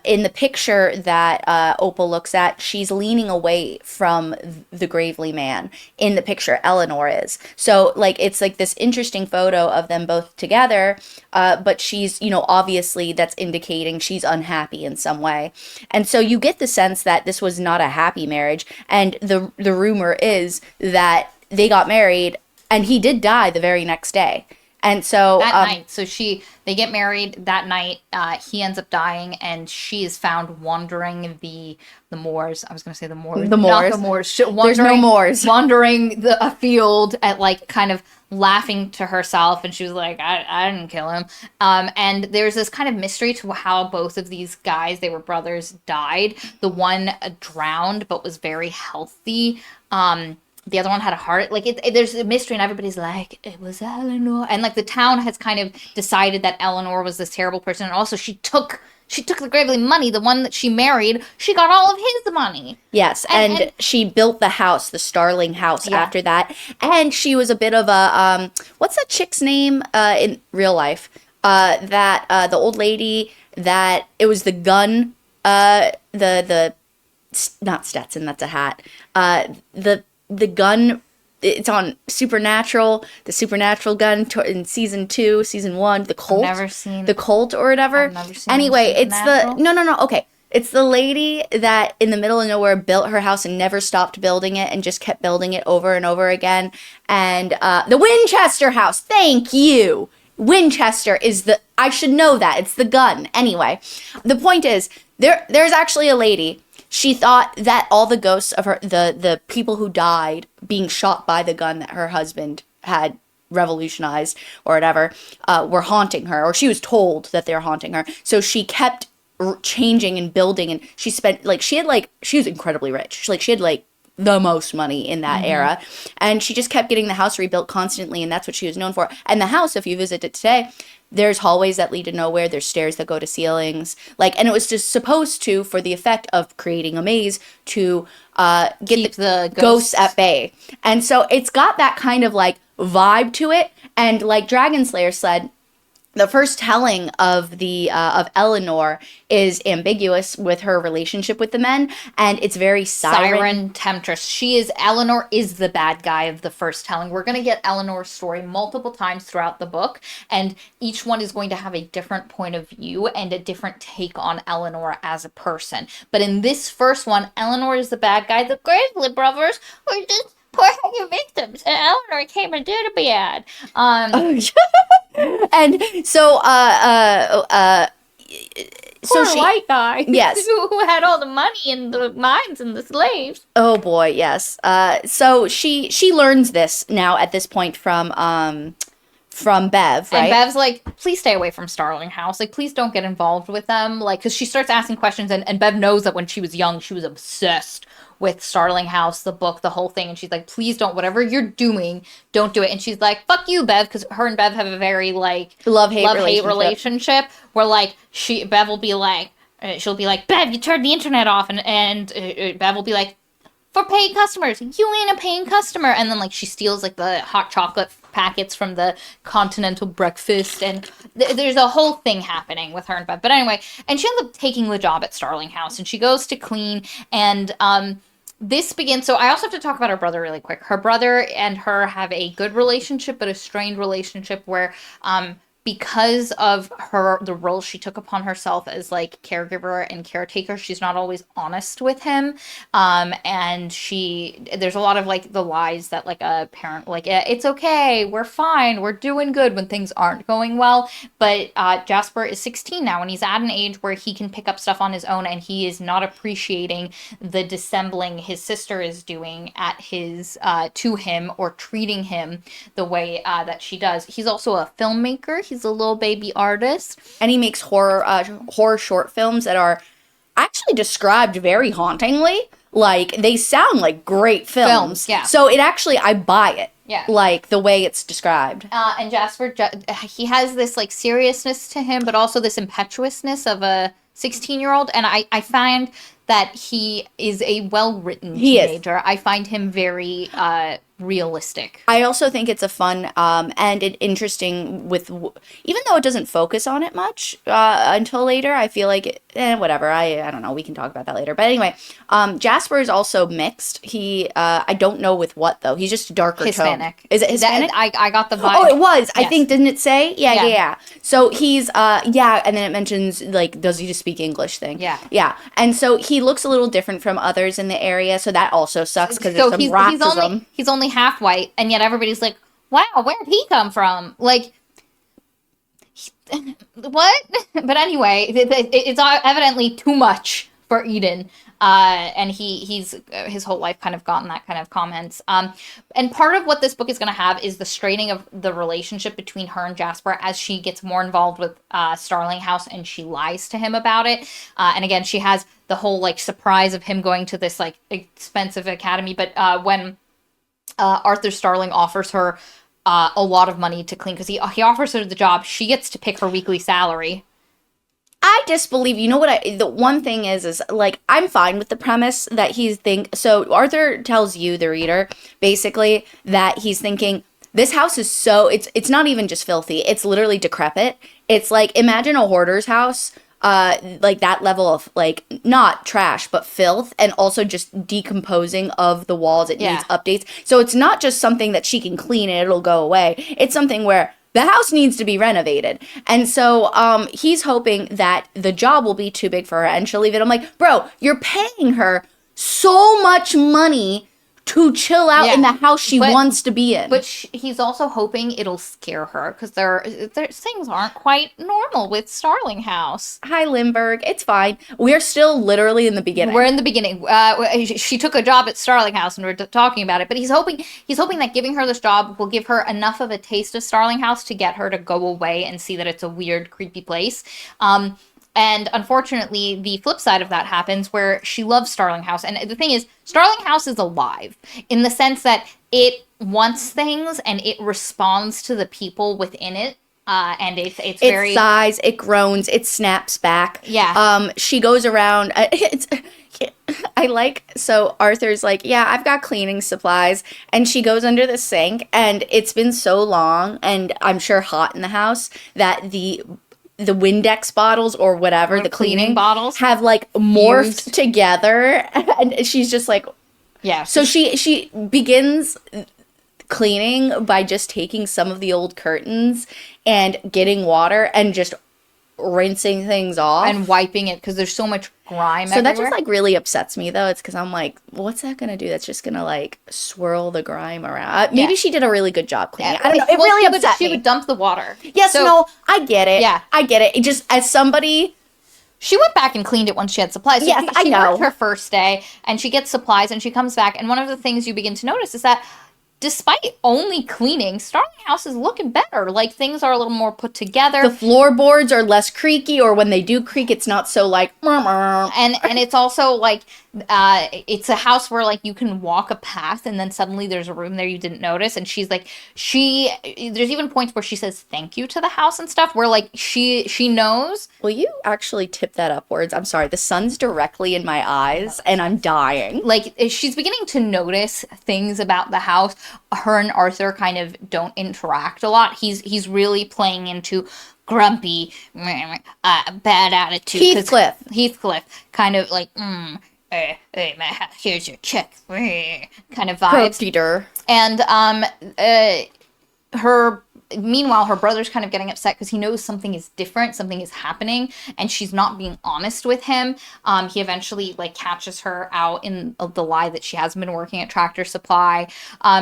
in the picture that Opal looks at, she's leaning away from the Gravely man. In the picture, Eleanor is. So, like, it's like this interesting photo of them both together, but she's, obviously that's indicating she's unhappy in some way. And so you get the sense that this was not a happy marriage, and the rumor is that they got married, and he did die the very next day. And so that night, so they get married that night. He ends up dying, and she is found wandering the moors. I was going to say the moors. The moors. Not the moors. There's no moors. Wandering a field at like kind of laughing to herself, and she was like, I didn't kill him. And there's this kind of mystery to how both of these guys, they were brothers, died. The one drowned but was very healthy. The other one had a heart. Like, there's a mystery, and everybody's like, it was Eleanor. And, like, the town has kind of decided that Eleanor was this terrible person. And also, she took the Gravely money. The one that she married, she got all of his money. Yes, and she built the house, the Starling House, after that. And she was a bit of a, what's that chick's name in real life? The old lady that, it was the gun, not Stetson, that's a hat. The gun, it's on Supernatural, the Supernatural gun in season 1, the Colt. I've never seen the Colt or whatever. I've never seen anyway, it's no, okay. It's the lady that in the middle of nowhere built her house and never stopped building it and just kept building it over and over again. And the Winchester house, thank you. Winchester is I should know that. It's the gun. Anyway, the point is, there's actually a lady. She thought that all the ghosts of the people who died being shot by the gun that her husband had revolutionized or whatever, were haunting her, or she was told that they were haunting her. So she kept changing and building, and she was incredibly rich. She had the most money in that era, and she just kept getting the house rebuilt constantly, and that's what she was known for. And the house, if you visit it today, there's hallways that lead to nowhere, there's stairs that go to ceilings, and it was just supposed to, for the effect of creating a maze, to get the ghosts at bay. And so it's got that kind of vibe to it, and like Dragon Slayer said, the first telling of of Eleanor is ambiguous with her relationship with the men, and it's very siren temptress. Eleanor is the bad guy of the first telling. We're going to get Eleanor's story multiple times throughout the book, and each one is going to have a different point of view and a different take on Eleanor as a person. But in this first one, Eleanor is the bad guy. The Gravely brothers were just poor victims, and Eleanor came and did a bad. And so, poor white guy. Yes. Who had all the money and the mines and the slaves. Oh boy, yes. So she learns this now at this point from from Bev, right? And Bev's like, please stay away from Starling House. Like, please don't get involved with them. Like, because she starts asking questions, and Bev knows that when she was young, she was obsessed with Starling House, the book, the whole thing. And she's like, please don't, whatever you're doing, don't do it. And she's like, fuck you, Bev, because her and Bev have a very, like, love-hate relationship where, like, Bev will be like, she'll be like, Bev, you turned the internet off. And Bev will be like, for paying customers, you ain't a paying customer. And then, like, she steals, like, the hot chocolate packets from the continental breakfast, and there's a whole thing happening with her and Bev. But anyway, and she ends up taking the job at Starling House, and she goes to clean, and this begins. So I also have to talk about her brother really quick. Her brother and her have a good relationship, but a strained relationship where because of the role she took upon herself as, like, caregiver and caretaker, she's not always honest with him. And there's a lot of, like, the lies that, like, a parent, like, it's okay, we're fine, we're doing good when things aren't going well. But Jasper is 16 now, and he's at an age where he can pick up stuff on his own, and he is not appreciating the dissembling his sister is doing at to him, or treating him the way that she does. He's also a filmmaker. He's a little baby artist. And he makes horror short films that are actually described very hauntingly. Like, they sound like great films. Yeah. So it actually, I buy it. Yeah. Like, the way it's described. And Jasper, he has this, like, seriousness to him, but also this impetuousness of a 16-year-old. And I find that he is a well-written teenager. I find him very realistic. I also think it's a fun and an interesting even though it doesn't focus on it much until later. I feel like whatever. I don't know. We can talk about that later. But anyway, Jasper is also mixed. He I don't know with what though. He's just darker Hispanic. Tone. Is it Hispanic? I got the vibe. Oh, it was. Yes. I think, didn't it say? Yeah. So he's and then it mentions, like, does he just speak English thing? Yeah. And so he looks a little different from others in the area, so that also sucks because there's some racism. He's only half white, and yet everybody's like, wow, where'd he come from? Like, what? But anyway, it's evidently too much for Eden. And he's his whole life kind of gotten that kind of comments. And part of what this book is going to have is the straining of the relationship between her and Jasper as she gets more involved with Starling House, and she lies to him about it. And again, she has the whole, like, surprise of him going to this, like, expensive academy. But when Arthur Starling offers her a lot of money to clean, because he offers her the job, she gets to pick her weekly salary. I disbelieve. You know what? The one thing is like, I'm fine with the premise that so Arthur tells you, the reader, basically that he's thinking, this house is it's not even just filthy. It's literally decrepit. It's like, imagine a hoarder's house, like that level of, like, not trash, but filth, and also just decomposing of the walls. It needs updates. So it's not just something that she can clean and it'll go away. It's something where the house needs to be renovated. And so he's hoping that the job will be too big for her and she'll leave it. I'm like, bro, you're paying her so much money to chill out in the house she wants to be in. But he's also hoping it'll scare her, because things aren't quite normal with Starling House. Hi, Lindbergh. It's fine. We're still literally in the beginning. We're in the beginning. She took a job at Starling House, and we're talking about it. But he's hoping that giving her this job will give her enough of a taste of Starling House to get her to go away and see that it's a weird, creepy place. And unfortunately, the flip side of that happens where she loves Starling House. And the thing is, Starling House is alive in the sense that it wants things and it responds to the people within it. And it's very... It sighs, it groans, it snaps back. Yeah. She goes around... So Arthur's like, yeah, I've got cleaning supplies. And she goes under the sink, and it's been so long, and I'm sure hot in the house, that the Windex bottles or whatever, the cleaning bottles, have, like, morphed together. And she's just like... Yeah. So she begins cleaning by just taking some of the old curtains and getting water and just rinsing things off. And wiping it, because there's so much grime everywhere. That just, like, really upsets me, though. It's because I'm like, what's that going to do? That's just going to, like, swirl the grime around. Maybe she did a really good job cleaning. I don't know. It really upset me. She would dump the water. Yes, no, I get it. Yeah. I get it. It just, as somebody... She went back and cleaned it once she had supplies. So yes, I know. She worked her first day, and she gets supplies, and she comes back, and one of the things you begin to notice is that despite only cleaning, Starling House is looking better. Like, things are a little more put together. The floorboards are less creaky, or when they do creak, it's not so like. And it's also like it's a house where like you can walk a path and then suddenly there's a room there you didn't notice, and she's like there's even points where she says thank you to the house and stuff, where like she knows. Will you actually tip that upwards? I'm sorry, the sun's directly in my eyes and I'm dying. Like, she's beginning to notice things about the house. Her and Arthur kind of don't interact a lot. He's really playing into grumpy, bad attitude. Heathcliff, kind of like, hey, here's your check, kind of vibes. Peter. And meanwhile, her brother's kind of getting upset because he knows something is different, something is happening, and she's not being honest with him. He eventually like catches her out in the lie that she hasn't been working at Tractor Supply.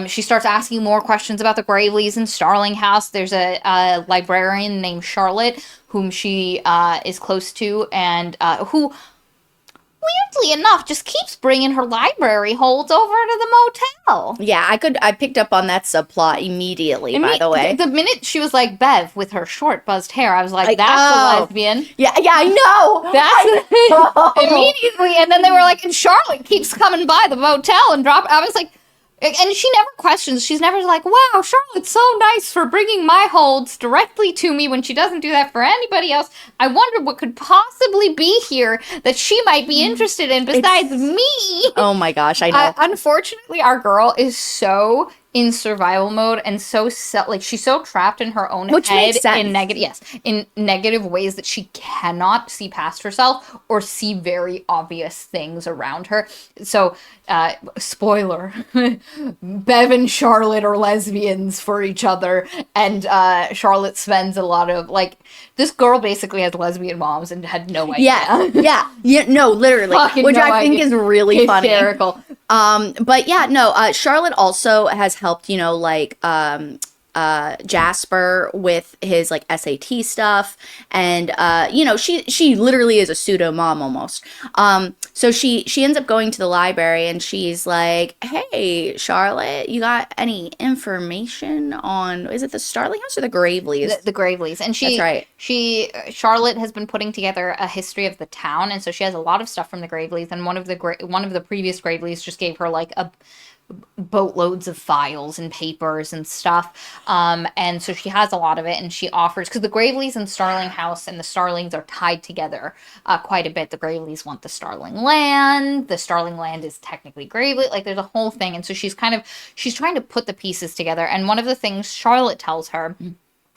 She starts asking more questions about the Graveleys and Starling House. There's a librarian named Charlotte whom she is close to, and who, weirdly enough, just keeps bringing her library holds over to the motel. Yeah, I picked up on that subplot immediately, by the way. The minute she was like Bev with her short buzzed hair, I was like, that's a lesbian. Yeah, I know. That's immediately. And then they were like, and Charlotte keeps coming by the motel and I was like, and she never questions. She's never like, wow, Charlotte's so nice for bringing my holds directly to me when she doesn't do that for anybody else. I wonder what could possibly be here that she might be interested in besides me. Oh my gosh, I know. Unfortunately, our girl is so in survival mode and so like she's so trapped in her own head in negative ways that she cannot see past herself or see very obvious things around her. So spoiler, Bev and Charlotte are lesbians for each other, and Charlotte spends a lot of like, this girl basically has lesbian moms and had no idea. Yeah, no, literally, which I think is really funny. Hysterical. But yeah, no, Charlotte also has helped, like, Jasper with his like SAT stuff, and she literally is a pseudo mom almost. So she ends up going to the library and she's like, hey Charlotte, you got any information on, is it the Starling House or the Graveleys? The Graveleys. And that's right. Charlotte has been putting together a history of the town, and so she has a lot of stuff from the Graveleys, and one of the previous Graveleys just gave her like a boatloads of files and papers and stuff, and so she has a lot of it, and she offers, because the Graveleys and Starling House and the Starlings are tied together quite a bit. The Graveleys want the Starling land, the Starling land is technically Gravely, like there's a whole thing, and so she's trying to put the pieces together. And one of the things Charlotte tells her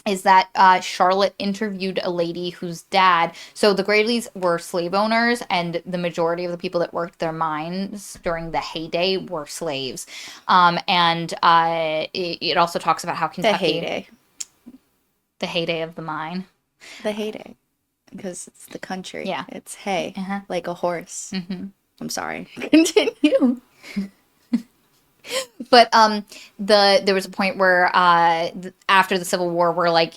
is that Charlotte interviewed a lady whose dad, so the Graveleys were slave owners, and the majority of the people that worked their mines during the heyday were slaves. And it also talks about how Kentucky... The heyday of the mine. The heyday. Because it's the country. Yeah. It's hay. Like a horse. Mm-hmm. I'm sorry. Continue. But there was a point where after the Civil War where like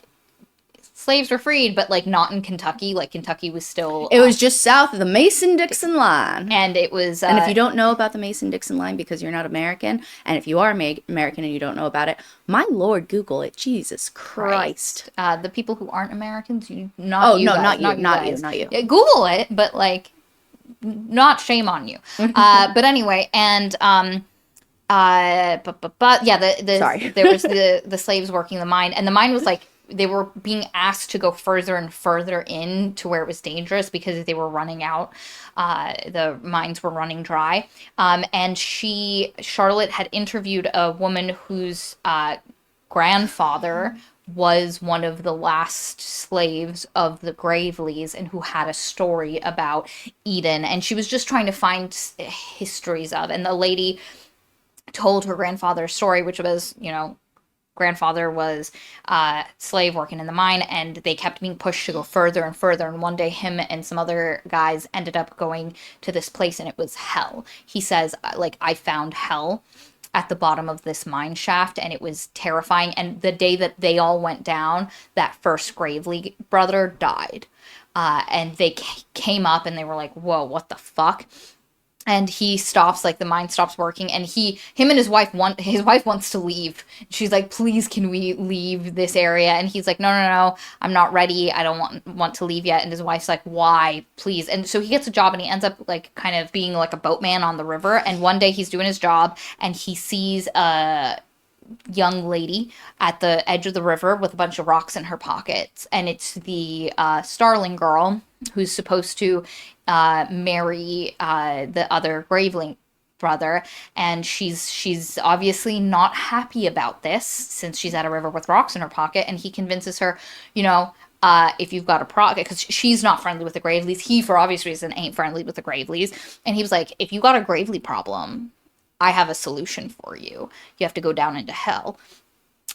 slaves were freed, but like not in Kentucky. Like Kentucky was still it was just south of the Mason-Dixon line, and it was. And if you don't know about the Mason-Dixon line because you're not American, and if you are American and you don't know about it, my Lord, Google it. Jesus Christ! The people who aren't Americans, not you. Yeah, Google it, but like, not shame on you. But anyway, and but yeah, sorry. There was the slaves working the mine, and the mine was like, they were being asked to go further and further in to where it was dangerous because they were running out. The mines were running dry. And Charlotte had interviewed a woman whose grandfather was one of the last slaves of the Graveleys and who had a story about Eden. And she was just trying to find histories of, and the lady told her grandfather's story, which was, grandfather was slave working in the mine, and they kept being pushed to go further and further, and one day him and some other guys ended up going to this place, and it was hell. He says, like, I found hell at the bottom of this mine shaft, and it was terrifying. And the day that they all went down, that first Gravely brother died, and they came up and they were like, whoa, what the fuck? and he stops, like the mine stops working, and him and his wife wants to leave. She's like, please, can we leave this area? And he's like, no, I'm not ready, I don't want to leave yet. And his wife's like, why, please? And so he gets a job, and he ends up like kind of being like a boatman on the river. And one day he's doing his job, and he sees a young lady at the edge of the river with a bunch of rocks in her pockets, and it's the Starling girl who's supposed to marry the other Graveling brother, and she's obviously not happy about this since she's at a river with rocks in her pocket. And he convinces her, if you've got a problem, because she's not friendly with the Graveleys. He, for obvious reason, ain't friendly with the Graveleys. And he was like, if you got a Graveley problem, I have a solution for you. You have to go down into hell.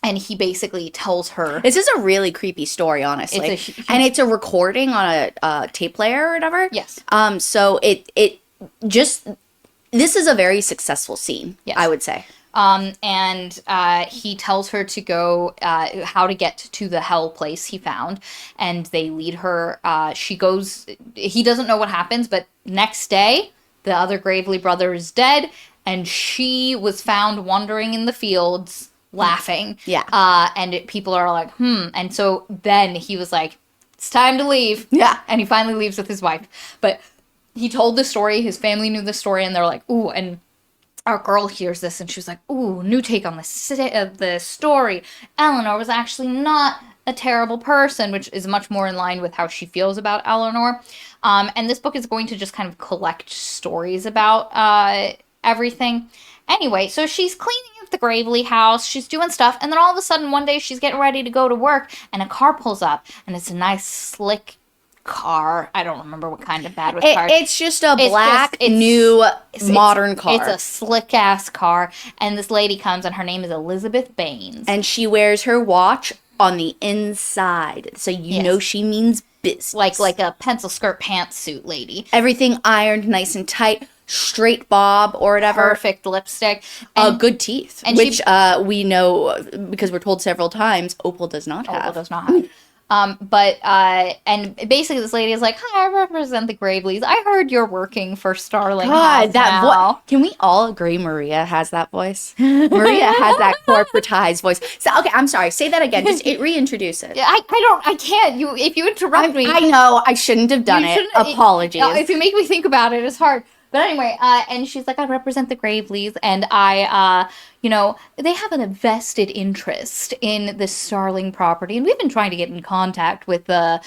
And he basically tells her... This is a really creepy story, honestly. And it's a recording on a tape player or whatever. Yes. So it just... This is a very successful scene, yes. I would say. And he tells her to go, how to get to the hell place he found. And they lead her. She goes... He doesn't know what happens, but next day, the other Gravely brother is dead. And she was found wandering in the fields... laughing. Yeah. And people are like, And so then he was like, it's time to leave. Yeah. And he finally leaves with his wife. But he told the story. His family knew the story. And they're like, ooh. And our girl hears this. And she was like, ooh, new take on the story. Eleanor was actually not a terrible person, which is much more in line with how she feels about Eleanor. And this book is going to just kind of collect stories about everything. Anyway, so she's cleaning up the Gravely house, she's doing stuff, and then all of a sudden one day she's getting ready to go to work, and a car pulls up, and it's a nice, slick car. I don't remember what kind of bad with cars. It's just a new modern car. It's a slick-ass car, and this lady comes, and her name is Elizabeth Baines. And she wears her watch on the inside, so you know she means business. Like a pencil skirt pantsuit lady. Everything ironed nice and tight. Straight bob or whatever. Perfect lipstick. Good teeth. And which we know, because we're told several times, Opal does not have. Opal does not have. And basically this lady is like, hi, I represent the Graveleys. I heard you're working for Starling House now. Can we all agree Maria has that voice? Maria has that corporatized voice. So, okay, I'm sorry. Say that again. Just reintroduce it. I can't. If you interrupt me. I know. I shouldn't have done it. Apologies. If you make me think about it, it's hard. But anyway, and she's like, I represent the Graveleys, and they have a vested interest in the Starling property, and we've been trying to get in contact with Mr.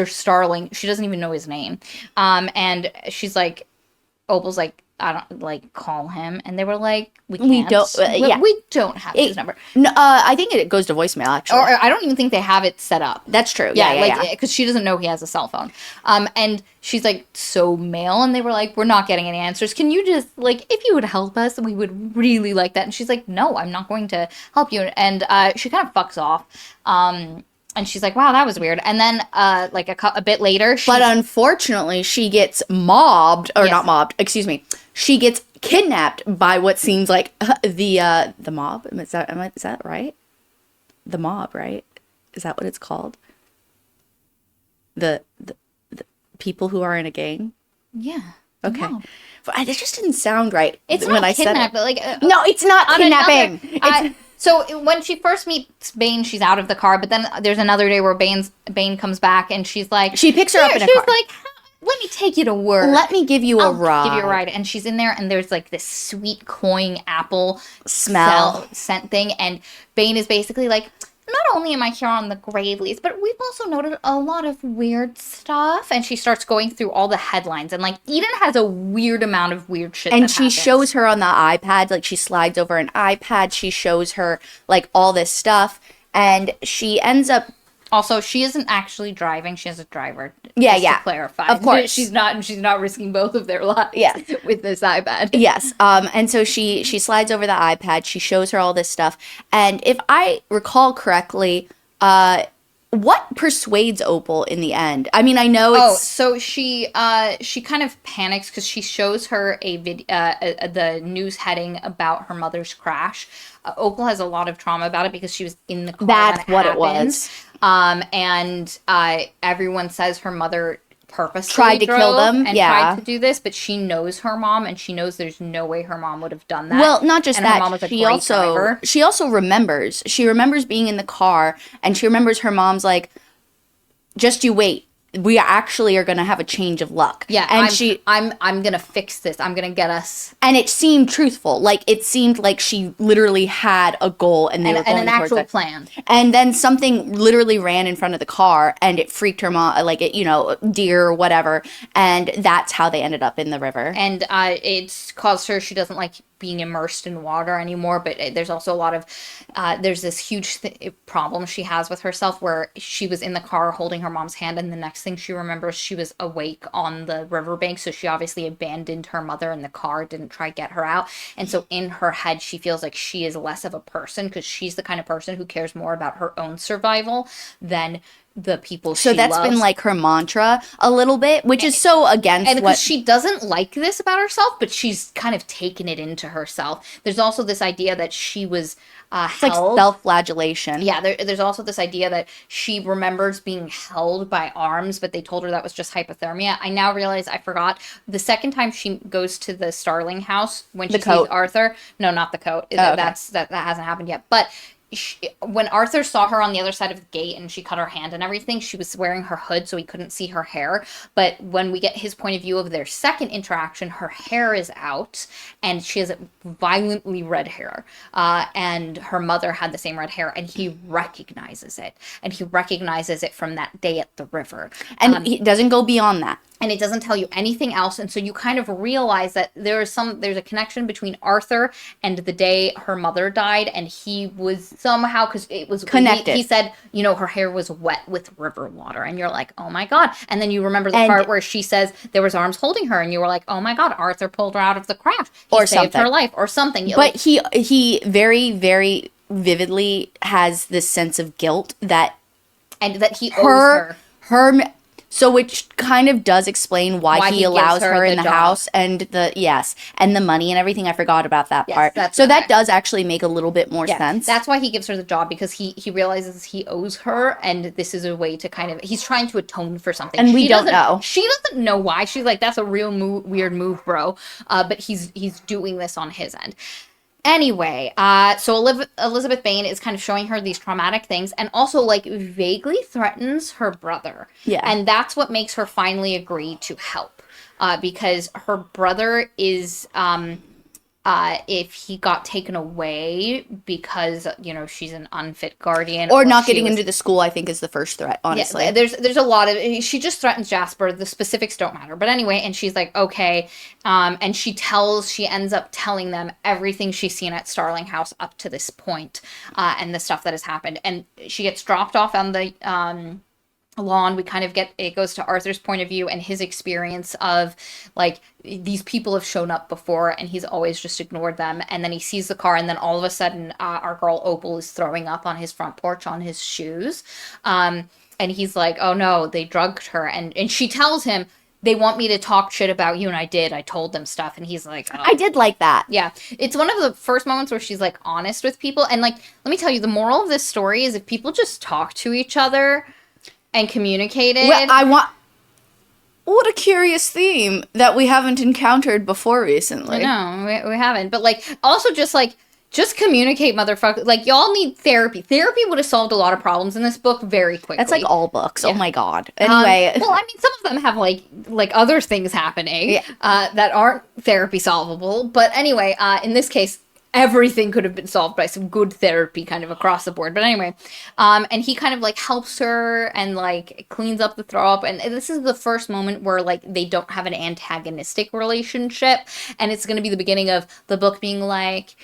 Starling. She doesn't even know his name. And she's like, Opal's like, I don't call him, and they were like, we can't. We don't have his number. No, I think it goes to voicemail actually, or I don't even think they have it set up. That's true. Because she doesn't know he has a cell phone. And she's like, so mail, and they were like, we're not getting any answers. Can you just if you would help us, we would really like that. And she's like, no, I'm not going to help you. And she kind of fucks off. And she's like, wow, that was weird. And then, a bit later... But unfortunately, she gets mobbed, or not mobbed, excuse me. She gets kidnapped by what seems like the mob. Is that right? The mob, right? Is that what it's called? The people who are in a gang? Yeah. Okay. It just didn't sound right. It's when I said it. No, it's not kidnapping. So when she first meets Bane, she's out of the car, but then there's another day where Bane comes back, and she's like... She picks her up in a car. She's like, let me take you to work. Let me give you a ride. Give you a ride. And she's in there, and there's this sweet, cloying apple scent thing, and Bane is basically like... Not only am I here on the Graveleys, but we've also noted a lot of weird stuff. And she starts going through all the headlines. And, Eden has a weird amount of weird shit and she shows her on the iPad. She slides over an iPad. She shows her, all this stuff. And she ends up... Also, she isn't actually driving. She has a driver. To clarify. Of course. She's not risking both of their lives with this iPad. Yes. And so she slides over the iPad. She shows her all this stuff. And if I recall correctly, what persuades Opal in the end? I mean, I know it's... Oh, so she kind of panics because she shows her the news heading about her mother's crash. Opal has a lot of trauma about it because she was in the car. That's what it was. And everyone says her mother purposely tried to kill drove them. and tried to do this, but she knows her mom, and she knows there's no way her mom would have done that. Well, not just and her that. mom was a great driver. She also remembers. She remembers being in the car, and she remembers her mom's like, "Just you wait. We actually are going to have a change of luck." Yeah, and I'm gonna fix this. I'm gonna get us. And it seemed truthful. Like, it seemed like she literally had a goal, and they were going an towards actual it. plan. And then something literally ran in front of the car, and it freaked her mom, like, it, deer or whatever. And that's how they ended up in the river. And it's caused her, she doesn't like being immersed in water anymore, but there's also a lot of, there's this huge problem she has with herself where she was in the car holding her mom's hand, and the next thing she remembers, she was awake on the riverbank, so she obviously abandoned her mother in the car, didn't try to get her out, and so in her head, she feels like she is less of a person, because she's the kind of person who cares more about her own survival than the people she loves. So that's been like her mantra a little bit, which is so against and what she doesn't like this about herself, but she's kind of taken it into herself. There's also this idea that she was it's held. like self-flagellation. Yeah, there's also this idea that she remembers being held by arms, but they told her that was just hypothermia. I now realize I forgot. The second time she goes to the Starling House, when she sees Arthur. No, not the coat. Okay. That hasn't happened yet. But when Arthur saw her on the other side of the gate and she cut her hand and everything, she was wearing her hood, so he couldn't see her hair. But when we get his point of view of their second interaction, her hair is out and she has violently red hair. And her mother had the same red hair, and he recognizes it. And he recognizes it from that day at the river. And he doesn't go beyond that. And it doesn't tell you anything else, and so you kind of realize that there's a connection between Arthur and the day her mother died, and he was somehow, because it was connected. He said, her hair was wet with river water, and you're like, oh my god. And then you remember the part where she says there was arms holding her, and you were like, oh my god, Arthur pulled her out of the craft, he saved her life, or something. But he very, very vividly has this sense of guilt that he owes her. So which kind of does explain why he allows her in the house, and and the money and everything. I forgot about that part. So that does actually make a little bit more sense. That's why he gives her the job, because he realizes he owes her, and this is a way to kind of, he's trying to atone for something. And we don't know. She doesn't know why. She's like, that's a real weird move, bro. But he's doing this on his end. Anyway, so Elizabeth Bain is kind of showing her these traumatic things, and also like vaguely threatens her brother. Yeah. And that's what makes her finally agree to help. Because her brother is, if he got taken away because, she's an unfit guardian. Or not getting into the school, I think, is the first threat, honestly. Yeah, there's a lot of, she just threatens Jasper. The specifics don't matter. But anyway, and she's like, okay. And she ends up telling them everything she's seen at Starling House up to this point, and the stuff that has happened. And she gets dropped off on the, lawn. We kind of it goes to Arthur's point of view and his experience of like, these people have shown up before and he's always just ignored them, and then he sees the car, and then all of a sudden our girl Opal is throwing up on his front porch on his shoes, and he's like, oh no, they drugged her, and she tells him, they want me to talk shit about you, and I told them stuff, and he's like, oh. I did like that. Yeah, it's one of the first moments where she's like honest with people, and like, let me tell you, the moral of this story is if people just talk to each other and communicated. Well, what a curious theme that we haven't encountered before recently. No, we haven't. But like, also just communicate, motherfucker. Like, y'all need therapy. Therapy would have solved a lot of problems in this book very quickly. That's like all books. Yeah. Oh my god. Anyway. Well, I mean, some of them have like other things happening that aren't therapy solvable. But anyway, in this case, everything could have been solved by some good therapy kind of across the board. But anyway, and he kind of like helps her and like cleans up the throw up. And this is the first moment where like they don't have an antagonistic relationship. And it's going to be the beginning of the book being like,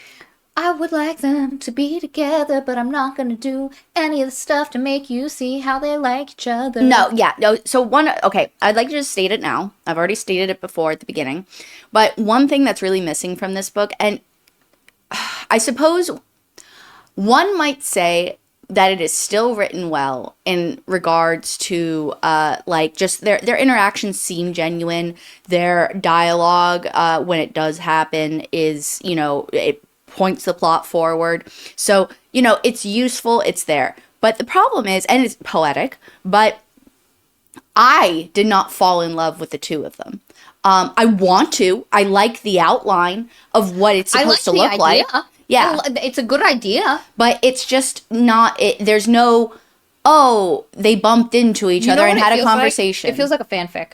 I would like them to be together, but I'm not going to do any of the stuff to make you see how they like each other. No. So I'd like to just state it now. I've already stated it before at the beginning. But one thing that's really missing from this book, and I suppose one might say that it is still written well in regards to like just their interactions seem genuine. Their dialogue when it does happen is, it points the plot forward. So, it's useful, it's there. But the problem is, and it's poetic, but I did not fall in love with the two of them. I want to. I like the outline of what it's supposed to look like. Yeah. It's a good idea. But it's just not, there's no, oh, they bumped into each other and had a conversation. It feels like a fanfic.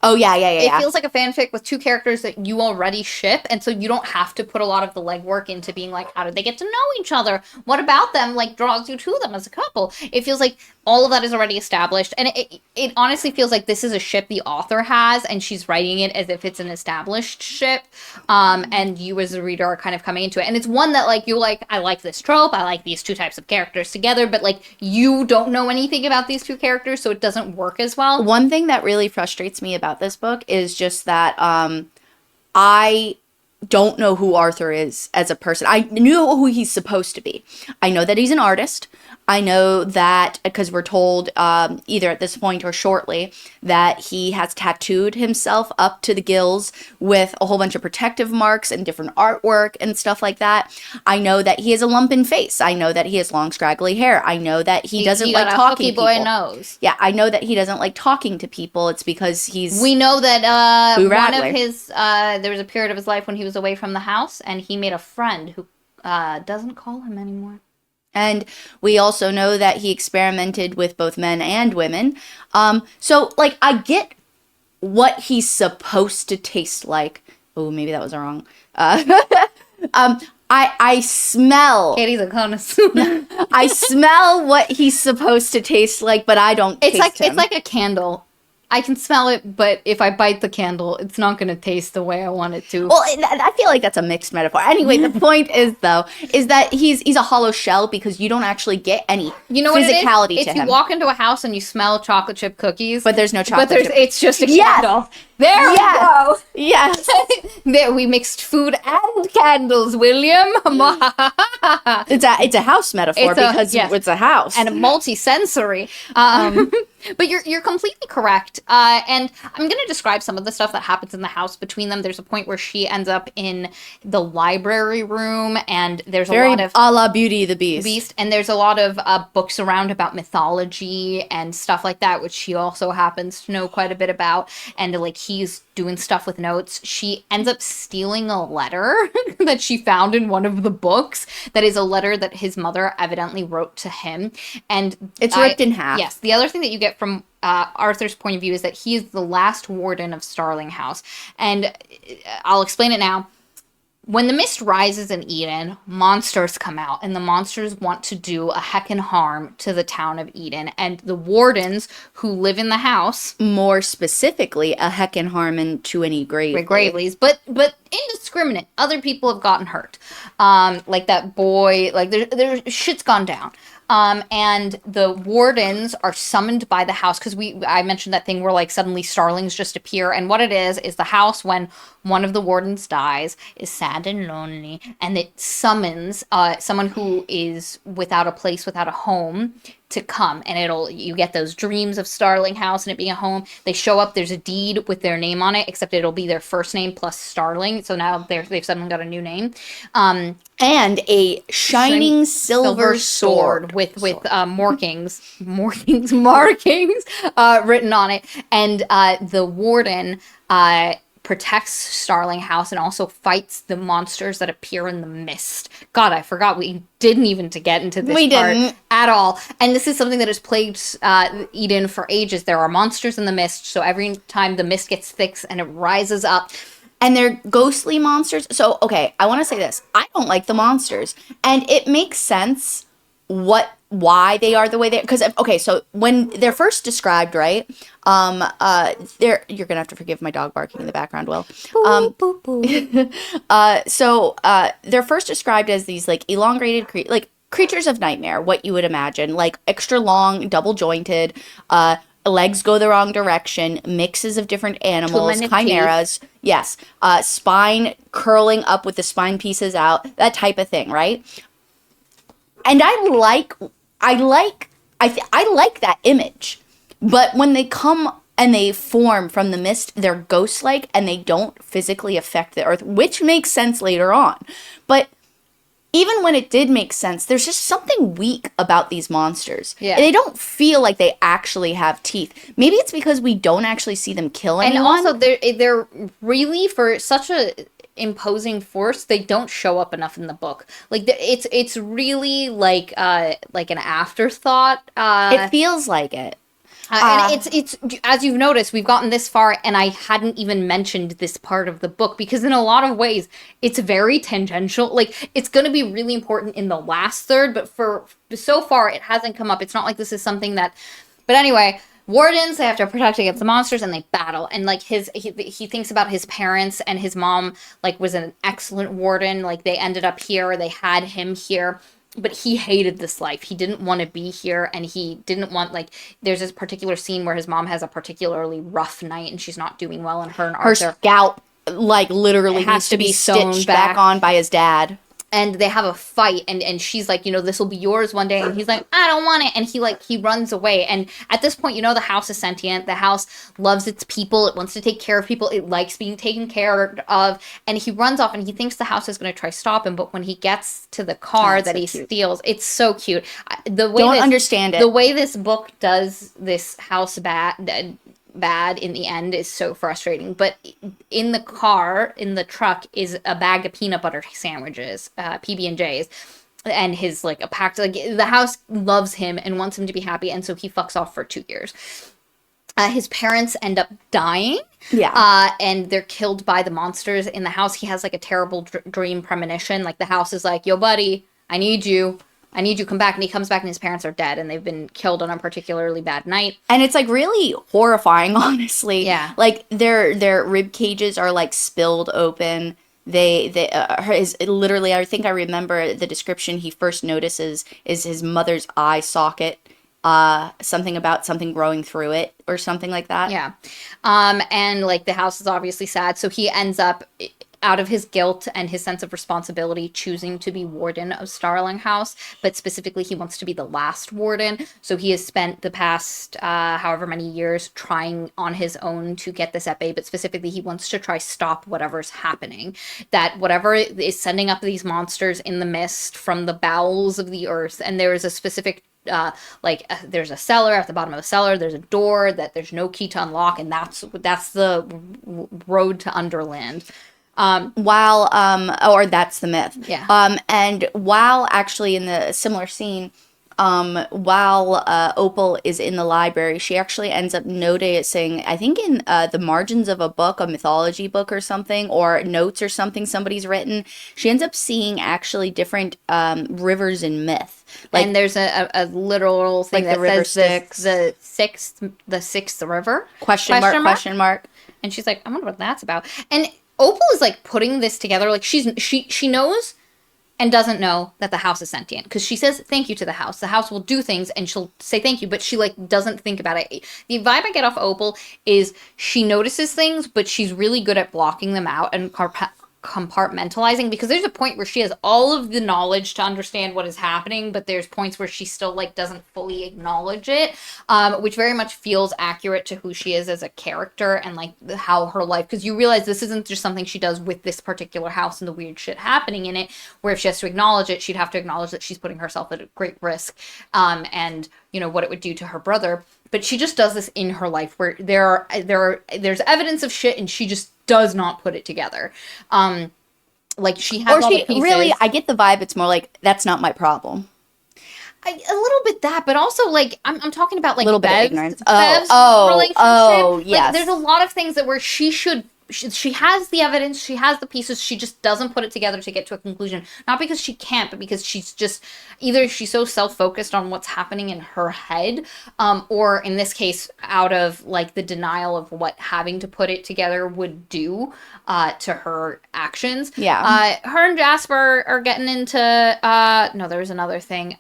Oh, yeah. It feels like a fanfic with two characters that you already ship, and so you don't have to put a lot of the legwork into being like, how did they get to know each other? What about them, like, draws you to them as a couple? It feels like all of that is already established, and it honestly feels like this is a ship the author has, and she's writing it as if it's an established ship, and you as a reader are kind of coming into it. And it's one that, like, you're like, I like this trope, I like these two types of characters together, but, like, you don't know anything about these two characters, so it doesn't work as well. One thing that really frustrates me about this book is just that I don't know who Arthur is as a person. I knew who he's supposed to be. I know that he's an artist. I know that because we're told either at this point or shortly that he has tattooed himself up to the gills with a whole bunch of protective marks and different artwork and stuff like that. I know that he has a lumpen face. I know that he has long scraggly hair. I know that he doesn't like talking to people. Boy nose. Yeah, I know that he doesn't like talking to people. It's because he's... We know that one of his... there was a period of his life when he was away from the house, and he made a friend who doesn't call him anymore. And we also know that he experimented with both men and women. So, like, I get what he's supposed to taste like. Oh, maybe that was wrong. I smell... Katie's a connoisseur. I smell what he's supposed to taste like, but I don't taste him. It's like a candle. I can smell it, but if I bite the candle, it's not going to taste the way I want it to. Well, I feel like that's a mixed metaphor. Anyway, the point is, though, is that he's a hollow shell because you don't actually get any physicality to him. If you walk into a house and you smell chocolate chip cookies. But there's no chocolate chip. It's just a candle. There we go. Yes. There, we mixed food and candles, William. It's a house metaphor because it's a house. And a multi-sensory. But you're completely correct. And I'm going to describe some of the stuff that happens in the house between them. There's a point where she ends up in the library room, and there's a lot of... a la Beauty the Beast. And there's a lot of books around about mythology and stuff like that, which she also happens to know quite a bit about. And, like, he's doing stuff with notes. She ends up stealing a letter that she found in one of the books that is a letter that his mother evidently wrote to him. And it's ripped in half. Yes. The other thing that you get from Arthur's point of view is that he is the last warden of Starling House. And I'll explain it now. When the mist rises in Eden, monsters come out, and the monsters want to do a heckin' harm to the town of Eden. And the wardens who live in the house... More specifically, a heckin' harm to any Graveleys. But indiscriminate. Other people have gotten hurt. Like that boy, like there's shit's gone down. And the wardens are summoned by the house because I mentioned that thing where like suddenly starlings just appear, and what it is the house, when one of the wardens dies, is sad and lonely, and it summons someone who is without a place, without a home, to come, and you get those dreams of Starling House and it being a home. They show up, there's a deed with their name on it, except it'll be their first name plus Starling, so now they've suddenly got a new name. And a shining silver sword with markings written on it. And the warden protects Starling House and also fights the monsters that appear in the mist. God, I forgot we didn't even get into this part at all. And this is something that has plagued Eden for ages. There are monsters in the mist, so every time the mist gets thick and it rises up. And they're ghostly monsters. So, okay, I want to say this. I don't like the monsters. And it makes sense why they are the way they are. Because, okay, so when they're first described, right? You're going to have to forgive my dog barking in the background, Will. So they're first described as these, like, elongated, creatures of nightmare, what you would imagine. Like, extra long, double jointed, legs go the wrong direction, mixes of different animals, chimeras, teeth. Yes, spine curling up with the spine pieces out, that type of thing, right? And I like that image, but when they come and they form from the mist, they're ghost-like and they don't physically affect the earth, which makes sense later on. But even when it did make sense, there's just something weak about these monsters. Yeah. They don't feel like they actually have teeth. Maybe it's because we don't actually see them kill anyone. And also, they're really, for such a imposing force, they don't show up enough in the book. Like, it's really like an afterthought. It feels like it. And it's as you've noticed, we've gotten this far, and I hadn't even mentioned this part of the book because in a lot of ways, it's very tangential. Like, it's going to be really important in the last third, but for so far, it hasn't come up. It's not like this is something that. But anyway, wardens, they have to protect against the monsters, and they battle. And like he thinks about his parents, and his mom like was an excellent warden. Like, they ended up here, they had him here. But he hated this life. He didn't want to be here, and he didn't want, like, there's this particular scene where his mom has a particularly rough night, and she's not doing well, and her and Arthur... Her scalp, like, literally needs to be sewn stitched back on by his dad. And they have a fight, and she's like, this will be yours one day, and he's like, I don't want it, and he runs away. And at this point, the house is sentient, the house loves its people, it wants to take care of people, it likes being taken care of, and he runs off, and he thinks the house is going to try to stop him, but when he gets to the car that he steals, it's so cute. Understand it. The way this book does this house bad in the end is so frustrating, but in the truck is a bag of peanut butter sandwiches, PB&Js, and his like a packed, like, the house loves him and wants him to be happy, and so he fucks off for 2 years. His parents end up dying, and they're killed by the monsters in the house. He has like a terrible dream premonition, like the house is like, yo buddy, I need you, come back. And he comes back and his parents are dead and they've been killed on a particularly bad night. And it's like really horrifying, honestly. Yeah. Like their rib cages are like spilled open. Literally, I think I remember the description he first notices is his mother's eye socket. Something about something growing through it or something like that. Yeah. And like the house is obviously sad. So he ends up, out of his guilt and his sense of responsibility, choosing to be warden of Starling House, but specifically he wants to be the last warden. So he has spent the past however many years trying on his own to get this at bay, but specifically he wants to try stop whatever's happening. That whatever is sending up these monsters in the mist from the bowels of the earth, and there is a specific there's a cellar at the bottom of the cellar, there's a door that there's no key to unlock, and that's the road to Underland. Or that's the myth. Yeah. And while actually in the similar scene, while Opal is in the library, she actually ends up noticing, I think in the margins of a book, a mythology book or something, or notes or something somebody's written, she ends up seeing actually different rivers in myth. Like, and there's a literal thing like that says the sixth river? Question mark. And she's like, I wonder what that's about. And Opal is like putting this together, like she knows and doesn't know that the house is sentient, because she says thank you to the house. The house will do things and she'll say thank you, but she like doesn't think about it. The vibe I get off Opal is she notices things, but she's really good at blocking them out and compartmentalizing, because there's a point where she has all of the knowledge to understand what is happening, but there's points where she still like doesn't fully acknowledge it, which very much feels accurate to who she is as a character and like how her life, because you realize this isn't just something she does with this particular house and the weird shit happening in it, where if she has to acknowledge it, she'd have to acknowledge that she's putting herself at a great risk, and what it would do to her brother. But she just does this in her life where there's evidence of shit and she just does not put it together. Like she has all the pieces. Really, I get the vibe. It's more like, that's not my problem. A little bit that, but also like I'm talking about like a little bit of ignorance. Relationship. Yes. Like, there's a lot of things that where she has the evidence, she has the pieces, she just doesn't put it together to get to a conclusion. Not because she can't, but because she's just, either she's so self-focused on what's happening in her head, or in this case, out of like the denial of what having to put it together would do to her actions. Yeah. Her and Jasper are getting into, no, there was another thing.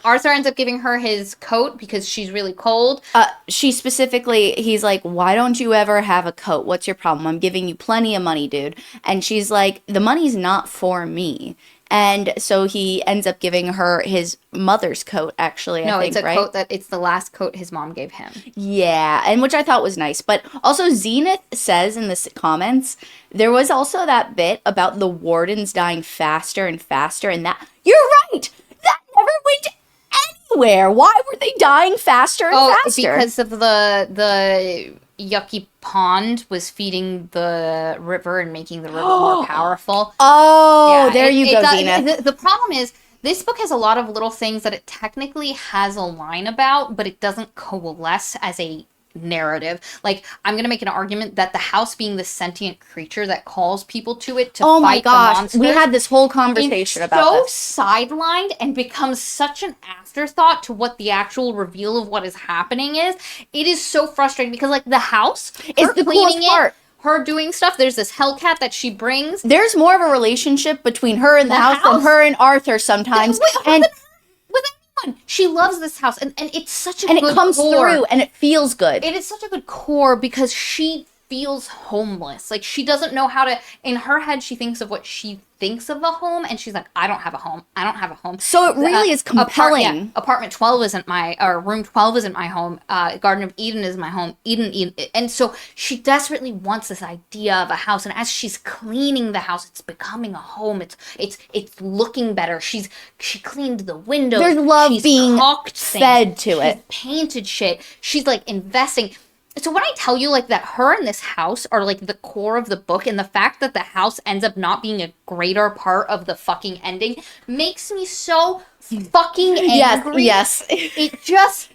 Arthur ends up giving her his coat because she's really cold. He's like, why don't you ever have a coat? What's your problem? I'm giving you plenty of money, dude. And she's like, the money's not for me. And so he ends up giving her his mother's coat, actually, No, I think, it's a right? coat it's the last coat his mom gave him. Yeah, and which I thought was nice. But also Zenith says in the comments, there was also that bit about the wardens dying faster and faster, and that, you're right! That never went anywhere! Why were they dying faster and faster? Because of the yucky pond was feeding the river and making the river more powerful. Oh, yeah, there you go, Zenith. The problem is, this book has a lot of little things that it technically has a line about, but it doesn't coalesce as a narrative. Like, I'm going to make an argument that the house being the sentient creature that calls people to it to fight the monsters. We had this whole conversation about this. So sidelined and becomes such an afterthought to what the actual reveal of what is happening is. It is so frustrating because, like, the house is the coolest part. Her doing stuff. There's this Hellcat that she brings. There's more of a relationship between her and the house than her and Arthur sometimes. With anyone. She loves this house. And it's such a good core. And it comes through and it feels good. It is such a good core because she feels homeless. Like, she doesn't know how to, in her head, she thinks of what she thinks of a home, and she's like, I don't have a home. I don't have a home. So it really is compelling. Apartment 12 isn't or room 12 isn't my home. Garden of Eden is my home. Eden. And so she desperately wants this idea of a house, and as she's cleaning the house, it's becoming a home. It's looking better. She cleaned the windows. There's love being fed to it. She's painted shit. She's, like, investing. So when I tell you, like, that her and this house are, like, the core of the book, and the fact that the house ends up not being a greater part of the fucking ending makes me so fucking angry. Yes. It just...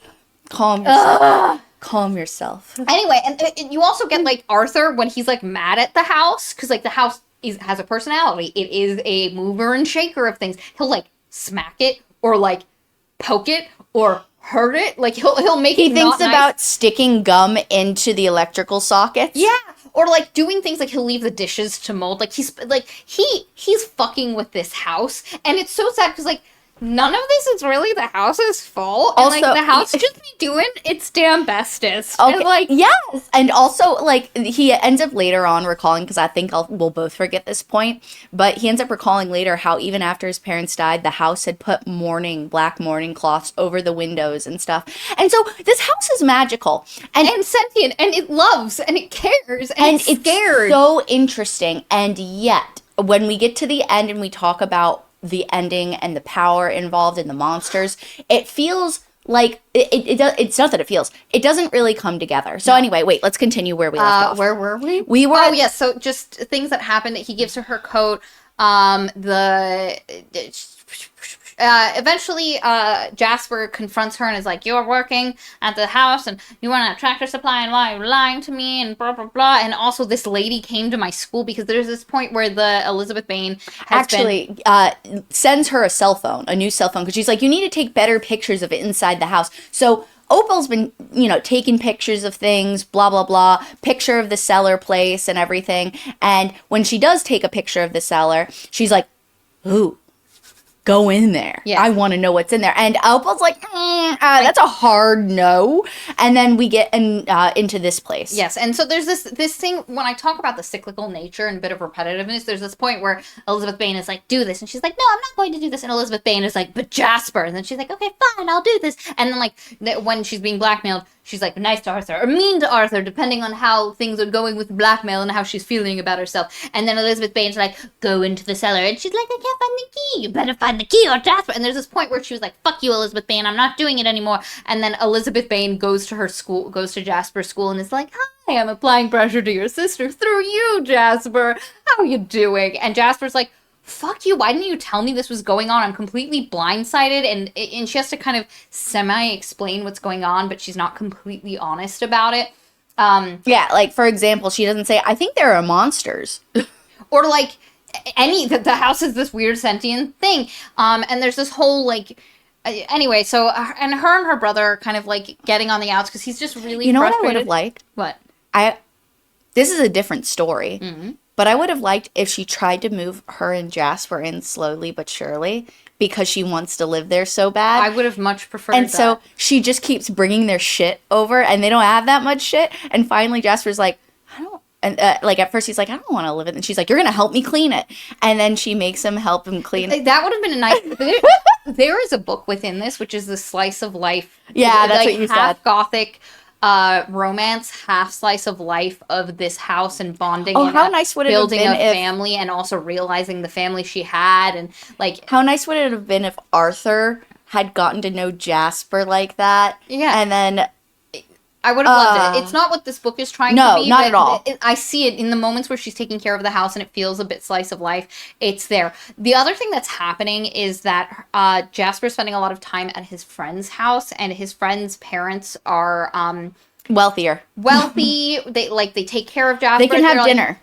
Calm yourself. Calm yourself. Anyway, and you also get, like, Arthur when he's, like, mad at the house, because, like, the house has a personality. It is a mover and shaker of things. He'll, like, smack it, or, like, poke it, or hurt it. Like, he'll make it He thinks about sticking gum into the electrical sockets. Yeah. Or, like, doing things like he'll leave the dishes to mold. Like, he's fucking with this house. And it's so sad because, like, none of this is really the house's fault. And, also, like, the house just be doing its damn bestest. Okay, and, like, yes. And also, like, he ends up later on recalling, because I think we'll both forget this point, but he ends up recalling later how even after his parents died, the house had put black mourning cloths over the windows and stuff. And so this house is magical. And sentient, and it loves, and it cares, and it's scared. It's so interesting. And yet, when we get to the end and we talk about the ending and the power involved in the monsters, it feels like it's not that it feels, it doesn't really come together. So anyway, wait, let's continue where we left off. Where were we? We were yes, so just things that happened. He gives her coat. Eventually, Jasper confronts her and is like, you're working at the house and you want a tractor supply and why you're lying to me and blah, blah, blah. And also this lady came to my school because there's this point where the Elizabeth Bain sends her a new cell phone, because she's like, you need to take better pictures of it inside the house. So Opal's been, taking pictures of things, blah, blah, blah, picture of the cellar place and everything. And when she does take a picture of the cellar, she's like, ooh, go in there. Yeah. I want to know what's in there. And Opal's like, that's a hard no. And then we get into this place. Yes. And so there's this thing, when I talk about the cyclical nature and a bit of repetitiveness, there's this point where Elizabeth Bain is like, do this. And she's like, no, I'm not going to do this. And Elizabeth Bain is like, but Jasper. And then she's like, okay, fine, I'll do this. And then, like, when she's being blackmailed, she's like nice to Arthur or mean to Arthur, depending on how things are going with blackmail and how she's feeling about herself. And then Elizabeth Bain's like, go into the cellar. And she's like, I can't find the key. You better find the key or Jasper. And there's this point where she was like, fuck you, Elizabeth Bain. I'm not doing it anymore. And then Elizabeth Bain goes to Jasper's school and is like, hi, I'm applying pressure to your sister through you, Jasper. How you doing? And Jasper's like, fuck you, why didn't you tell me this was going on? I'm completely blindsided. And she has to kind of semi-explain what's going on, but she's not completely honest about it. Yeah, like, for example, she doesn't say, I think there are monsters. Or, like, the house is this weird sentient thing. And there's this whole, like, anyway, so, and her brother are kind of, like, getting on the outs because he's just really frustrated. What I would have liked? What? This is a different story. Mm-hmm. But I would have liked if she tried to move her and Jasper in slowly but surely, because she wants to live there so bad. I would have much preferred that. And so she just keeps bringing their shit over, and they don't have that much shit. And finally Jasper's like, And like at first he's like, I don't want to live it. And she's like, you're gonna help me clean it. And then she makes him help him clean it. That would have been a nice. There is a book within this, which is the slice of life. Yeah, that's what you half said. gothic romance, half slice of life of this house and bonding. Oh, and how nice would it have building been a if family and also realizing the family she had and like how nice would it have been if Arthur had gotten to know Jasper like that? Yeah. And then I would have loved it. It's not what this book is trying no, to be. not at all. I see it in the moments where she's taking care of the house and it feels a bit slice of life. It's there. The other thing that's happening is that Jasper's spending a lot of time at his friend's house, and his friend's parents are wealthier. wealthy. They take care of Jasper. They can have dinner.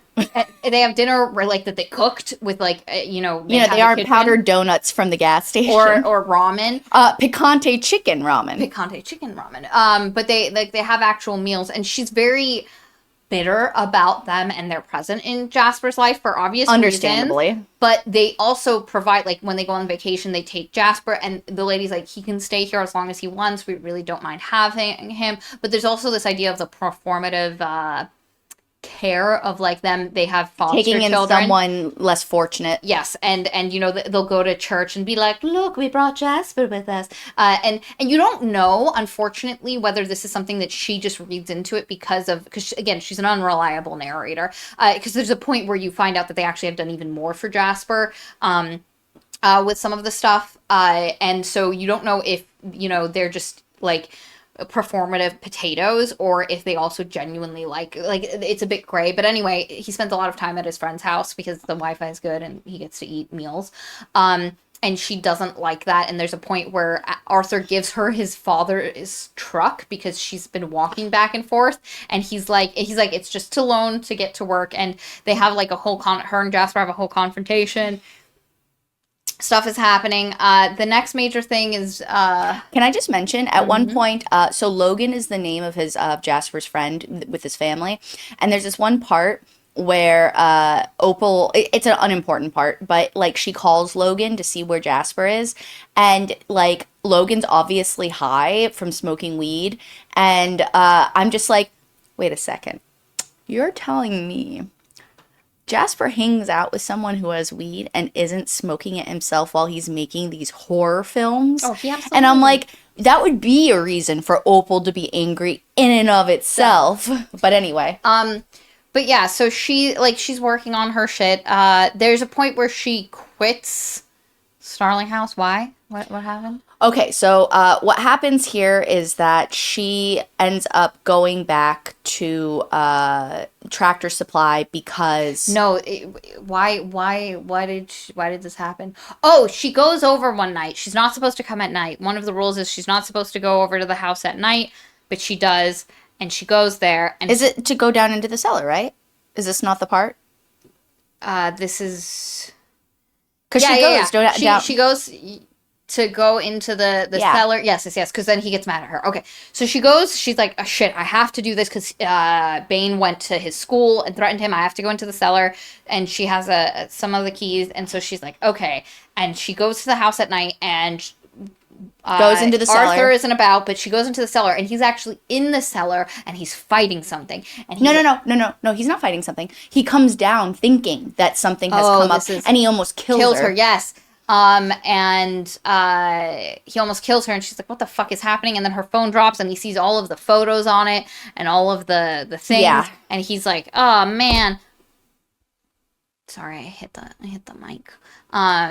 They have dinner where that they cooked with they They aren't powdered donuts from the gas station or ramen. Picante chicken ramen. But they have actual meals, and she's very bitter about them and their present in Jasper's life for obvious Understandably. reasons. But they also provide, when they go on vacation, they take Jasper, and the lady's like, he can stay here as long as he wants. We really don't mind having him. But there's also this idea of the performative care of them. They have foster taking in children. someone less fortunate. Yes, and they'll go to church and be like, look, we brought Jasper with us, and you don't know, unfortunately, whether this is something that she just reads into it because again, she's an unreliable narrator, because there's a point where you find out that they actually have done even more for Jasper with some of the stuff, and so you don't know if they're just performative potatoes or if they also genuinely like it's a bit gray. But anyway, he spends a lot of time at his friend's house because the Wi-Fi is good and he gets to eat meals, and she doesn't like that. And there's a point where Arthur gives her his father's truck because she's been walking back and forth, and he's like it's just to loan to get to work. And they have a whole her and Jasper have a whole confrontation. Stuff is happening. The next major thing is can I just mention at one point, so Logan is the name of his Jasper's friend with his family, and there's this one part where Opal, it's an unimportant part, but she calls Logan to see where Jasper is, and Logan's obviously high from smoking weed, and I'm just like, wait a second, you're telling me Jasper hangs out with someone who has weed and isn't smoking it himself while he's making these horror films? Oh, he absolutely. And I'm like, that would be a reason for Opal to be angry in and of itself. But anyway. But yeah, so she's working on her shit. There's a point where she quits Starling House. Why? What happened? Okay, so what happens here is that she ends up going back to Tractor Supply because why did this happen? Oh, she goes over one night. She's not supposed to come at night. One of the rules is she's not supposed to go over to the house at night, but she does, and she goes there. And is it to go down into the cellar, right? Is this not the part? This is because she goes to go into the cellar. Yes, because then he gets mad at her. Okay, so she goes, she's like, oh, shit, I have to do this because Bane went to his school and threatened him. I have to go into the cellar, and she has some of the keys, and so she's like, okay, and she goes to the house at night and goes into the cellar. Arthur isn't about, but she goes into the cellar, and he's actually in the cellar, and he's fighting something. And No, he's not fighting something. He comes down thinking that something has come up, and he almost kills her. Yes. And he almost kills her, and she's like, what the fuck is happening? And then her phone drops, and he sees all of the photos on it and all of the things. Yeah. And he's like, oh man. Sorry, I hit the mic.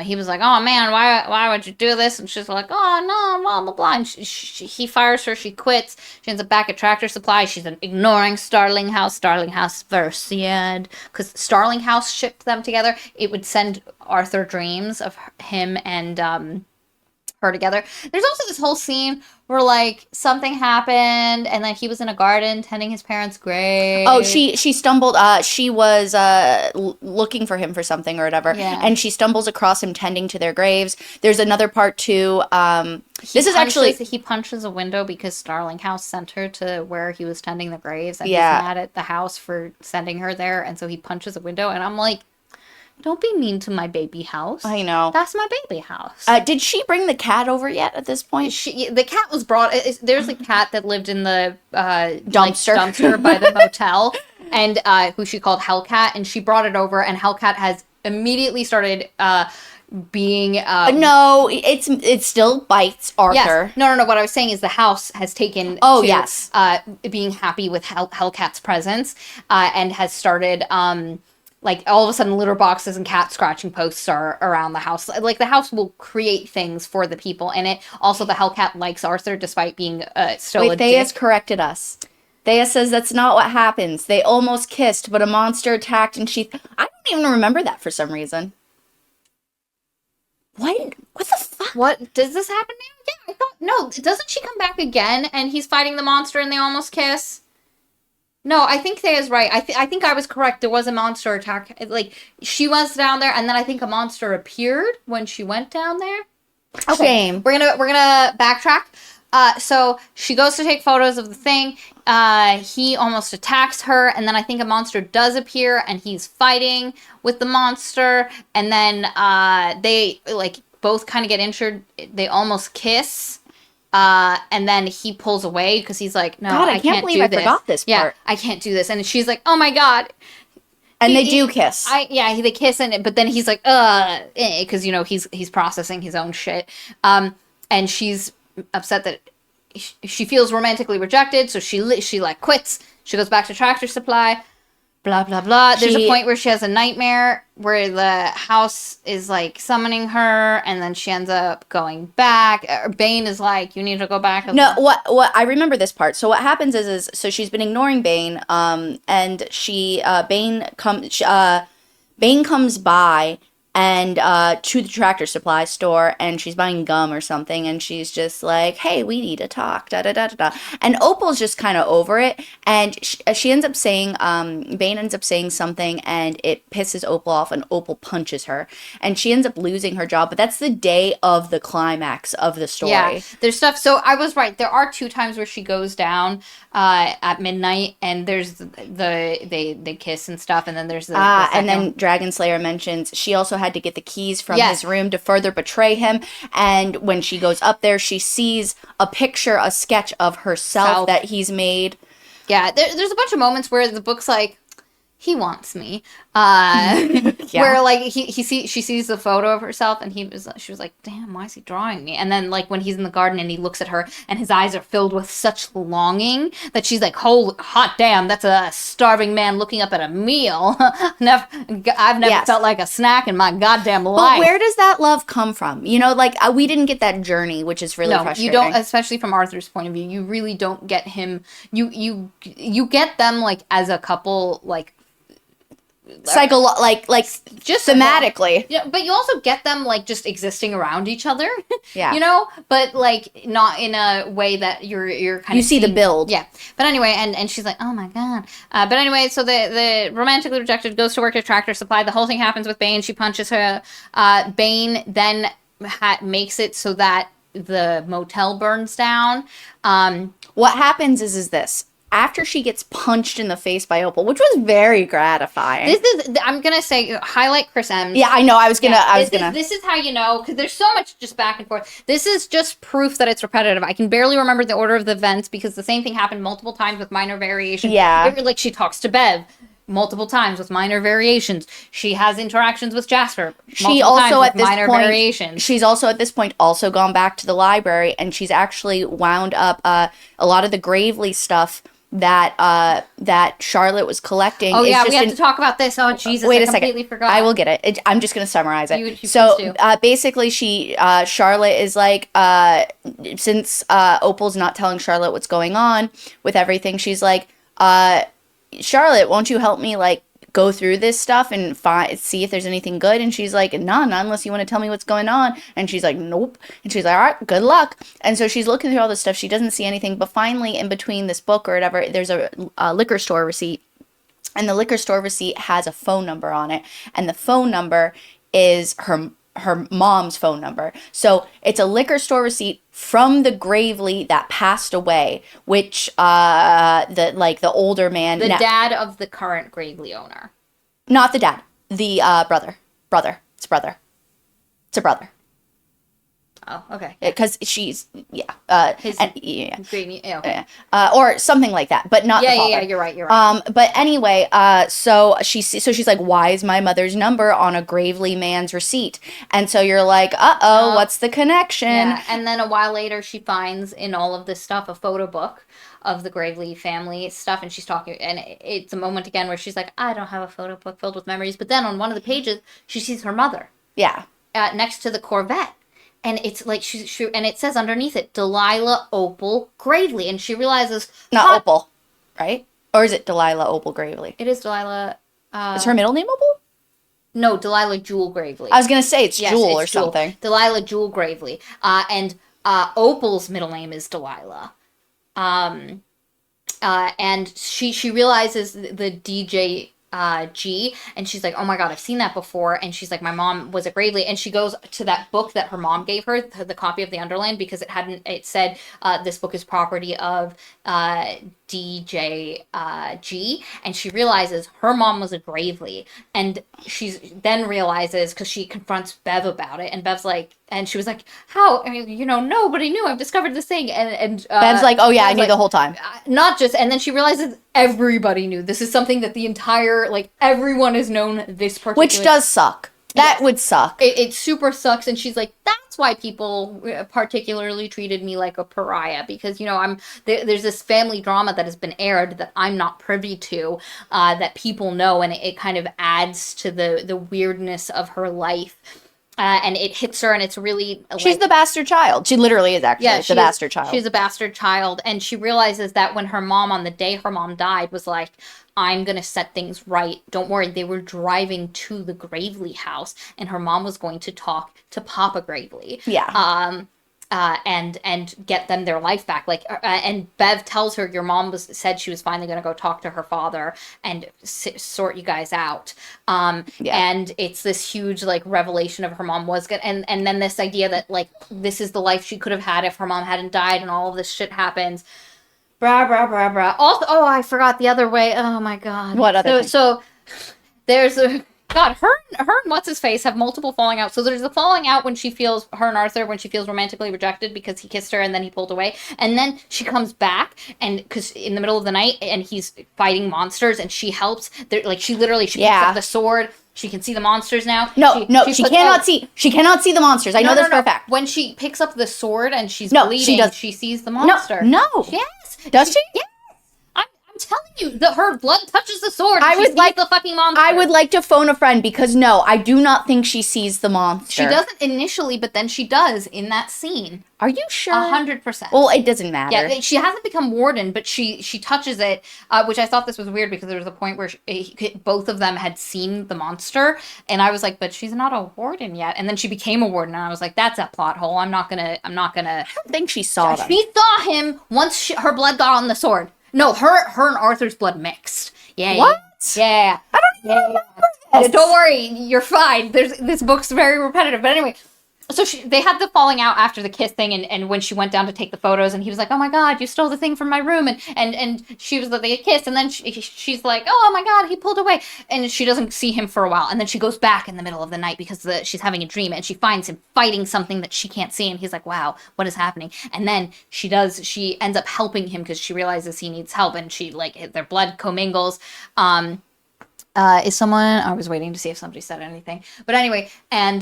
He was like, oh man, why would you do this? And she's like, oh no, blah blah blah. And he fires her, she quits. She ends up back at Tractor Supply. She's ignoring Starling House. Starling House Versiad, because Starling House shipped them together. It would send Arthur dreams of him and her together. There's also this whole scene where something happened, and then he was in a garden tending his parents' grave. Oh, she stumbled. She was looking for him for something or whatever, and she stumbles across him tending to their graves. There's another part too. He punches a window because Starling House sent her to where he was tending the graves, and he's mad at the house for sending her there, and so he punches a window, and I'm like, don't be mean to my baby house. I know. That's my baby house. Did she bring the cat over yet at this point? The cat was brought. There's a cat that lived in the dumpster by the motel. and who she called Hellcat, and she brought it over, and Hellcat has immediately started being No, it still bites Arthur. Yes. No. What I was saying is the house has taken to yes. Being happy with Hellcat's presence, and has started like all of a sudden litter boxes and cat scratching posts are around the house. Like the house will create things for the people in it. Also, the Hellcat likes Arthur despite being still a Thea's dick. corrected us. Thea says that's not what happens. They almost kissed, but a monster attacked and she... I don't even remember that for some reason. What? What the fuck? What? Does this happen now? Yeah, I thought... No, doesn't she come back again and he's fighting the monster and they almost kiss? No, I think Thea's right. I think I was correct. There was a monster attack. Like, she was down there, and then I think a monster appeared when she went down there. Okay, Shame. we're gonna backtrack. So she goes to take photos of the thing. He almost attacks her, and then I think a monster does appear, and he's fighting with the monster, and then they like both kind of get injured. They almost kiss. And then he pulls away because he's like, no, God, I can't believe I forgot this part. I can't do this. And she's like, oh my God. And they do kiss. They kiss, but then he's like, because, he's processing his own shit. And she's upset that she feels romantically rejected. So she like quits. She goes back to Tractor Supply. Blah, blah, blah. There's a point where she has a nightmare where the house is, like, summoning her, and then she ends up going back. Bane is like, you need to go back. No, what I remember this part. So what happens is so she's been ignoring Bane, and Bane comes by and to the Tractor Supply store, and she's buying gum or something, and she's just like, hey, we need to talk, da da da da da. And Opal's just kind of over it, and she ends up saying, Bane ends up saying something, and it pisses Opal off, and Opal punches her, and she ends up losing her job. But that's the day of the climax of the story. Yeah, there's stuff. So I was right. There are 2 times where she goes down at midnight, and there's they kiss and stuff, and then there's the and then Dragon Slayer mentions she also had to get the keys from his room to further betray him, and when she goes up there, she sees a sketch of herself that he's made. Yeah, there's a bunch of moments where the book's like, he wants me. Where like she sees the photo of herself, and she was like, damn, why is he drawing me? And then like when he's in the garden and he looks at her and his eyes are filled with such longing that she's like, holy hot damn, that's a starving man looking up at a meal. I've never felt like a snack in my goddamn life. But where does that love come from? Like we didn't get that journey, which is really frustrating. You don't, especially from Arthur's point of view. You really don't get him. You get them like as a couple, like just thematically. Yeah, but you also get them like just existing around each other. Yeah. But like not in a way that you're kind of you see the build. Yeah. But anyway, and she's like, oh my God. But anyway, so the romantically rejected goes to work at Tractor Supply. The whole thing happens with Bane. She punches her. Bane then makes it so that the motel burns down. What happens is this. After she gets punched in the face by Opal, which was very gratifying. I'm going to say, highlight Chris M. Yeah, I know. This is how you know, because there's so much just back and forth. This is just proof that it's repetitive. I can barely remember the order of the events because the same thing happened multiple times with minor variations. Yeah. Like she talks to Bev multiple times with minor variations. She has interactions with Jasper. She's also at this point also gone back to the library, and she's actually wound up a lot of the Gravely stuff that Charlotte was collecting. Oh yeah, we have to talk about this. Oh Jesus, wait I a second. completely forgot. I will get it. I'm just going to summarize it. You so basically, Charlotte is like, since Opal's not telling Charlotte what's going on with everything, she's like, Charlotte, won't you help me like go through this stuff and see if there's anything good? And she's like, not unless you want to tell me what's going on. And she's like, nope. And she's like, all right, good luck. And so she's looking through all this stuff. She doesn't see anything. But finally, in between this book or whatever, there's a liquor store receipt. And the liquor store receipt has a phone number on it. And the phone number is her mom's phone number. So it's a liquor store receipt from the Gravely that passed away, which the older man, dad of the current Gravely owner, not the dad, the brother. It's a brother. Oh, okay. Because she's His yeah. gravy. Yeah, okay. Yeah. Or something like that, but not the Yeah, father. you're right. You're right. But anyway, so she's like, why is my mother's number on a Gravely man's receipt? And so you're like, No. what's the connection? Yeah, and then a while later, she finds in all of this stuff a photo book of the Gravely family stuff, and she's talking, and it's a moment again where she's like, I don't have a photo book filled with memories, but then on one of the pages, she sees her mother. Yeah. Next to the Corvette. And it's like and it says underneath it, Delilah Opal Gravely, and she realizes Not Opal, right? Or is it Delilah Opal Gravely? It is Delilah. Is her middle name Opal? No, Delilah Jewel Gravely. I was gonna say it's Yes, Jewel or it's Jewel. something. Delilah Jewel Gravely. And Opal's middle name is Delilah. And she realizes the DJ G, and she's like, oh my god, I've seen that before. And she's like, my mom was at Gravely, and she goes to that book that her mom gave her, the copy of the Underland, because it said this book is property of DJ G, and she realizes her mom was at Gravely, and she's then realizes, because she confronts Bev about it, and Bev's like, and she was like, how, I mean, nobody knew, I've discovered this thing, and Bev's like, oh yeah, I knew the whole time. Not just, and then she realizes everybody knew. This is something that the entire, like, everyone has known this particular... Which does suck. That would suck. It super sucks, and she's like, that's why people particularly treated me like a pariah, because, there's this family drama that has been aired that I'm not privy to, that people know, and it kind of adds to the weirdness of her life. And it hits her, and it's really... She's the bastard child. She literally is actually the bastard child. She's a bastard child, and she realizes that when her mom, on the day her mom died, was like, I'm going to set things right. Don't worry. They were driving to the Gravely house, and her mom was going to talk to Papa Gravely. Yeah. And get them their life back. Like, and Bev tells her, your mom said she was finally going to go talk to her father and sort you guys out. And it's this huge, like, revelation of her mom was good. And then this idea that, like, this is the life she could have had if her mom hadn't died, and all of this shit happens. Brah, brah, brah, brah. Also, I forgot the other way. Oh my god. What other thing? So there's a... God, her and what's-his-face have multiple falling out. So there's the falling out when she feels, her and Arthur, when she feels romantically rejected because he kissed her and then he pulled away. And then she comes back, and because in the middle of the night, and he's fighting monsters, and she helps. She picks up the sword. She can see the monsters now. She cannot see. She cannot see the monsters. I know this for a fact. When she picks up the sword and she's bleeding, she sees the monster. No. Yes. Does she? Yes. I'm telling you, her blood touches the sword. I would like the fucking monster. I would like to phone a friend, because no, I do not think she sees the monster. She doesn't initially, but then she does in that scene. Are you sure? 100%. Well, it doesn't matter. Yeah, she hasn't become warden, but she touches it, which I thought this was weird, because there was a point where both of them had seen the monster, and I was like, but she's not a warden yet. And then she became a warden, and I was like, that's a plot hole. I'm not gonna. I don't think she saw them. She saw him once her blood got on the sword. No, her and Arthur's blood mixed. Yeah. What? Yeah. I don't even remember this. Don't worry, you're fine. This book's very repetitive. But anyway, so they had the falling out after the kiss thing, and when she went down to take the photos, and he was like, oh my god, you stole the thing from my room, and she was like, they kissed, and then she's like, oh my god, he pulled away, and she doesn't see him for a while, and then she goes back in the middle of the night because she's having a dream, and she finds him fighting something that she can't see, and he's like, wow, what is happening? And then she ends up helping him because she realizes he needs help, and their blood commingles. Is someone... I was waiting to see if somebody said anything. But anyway, and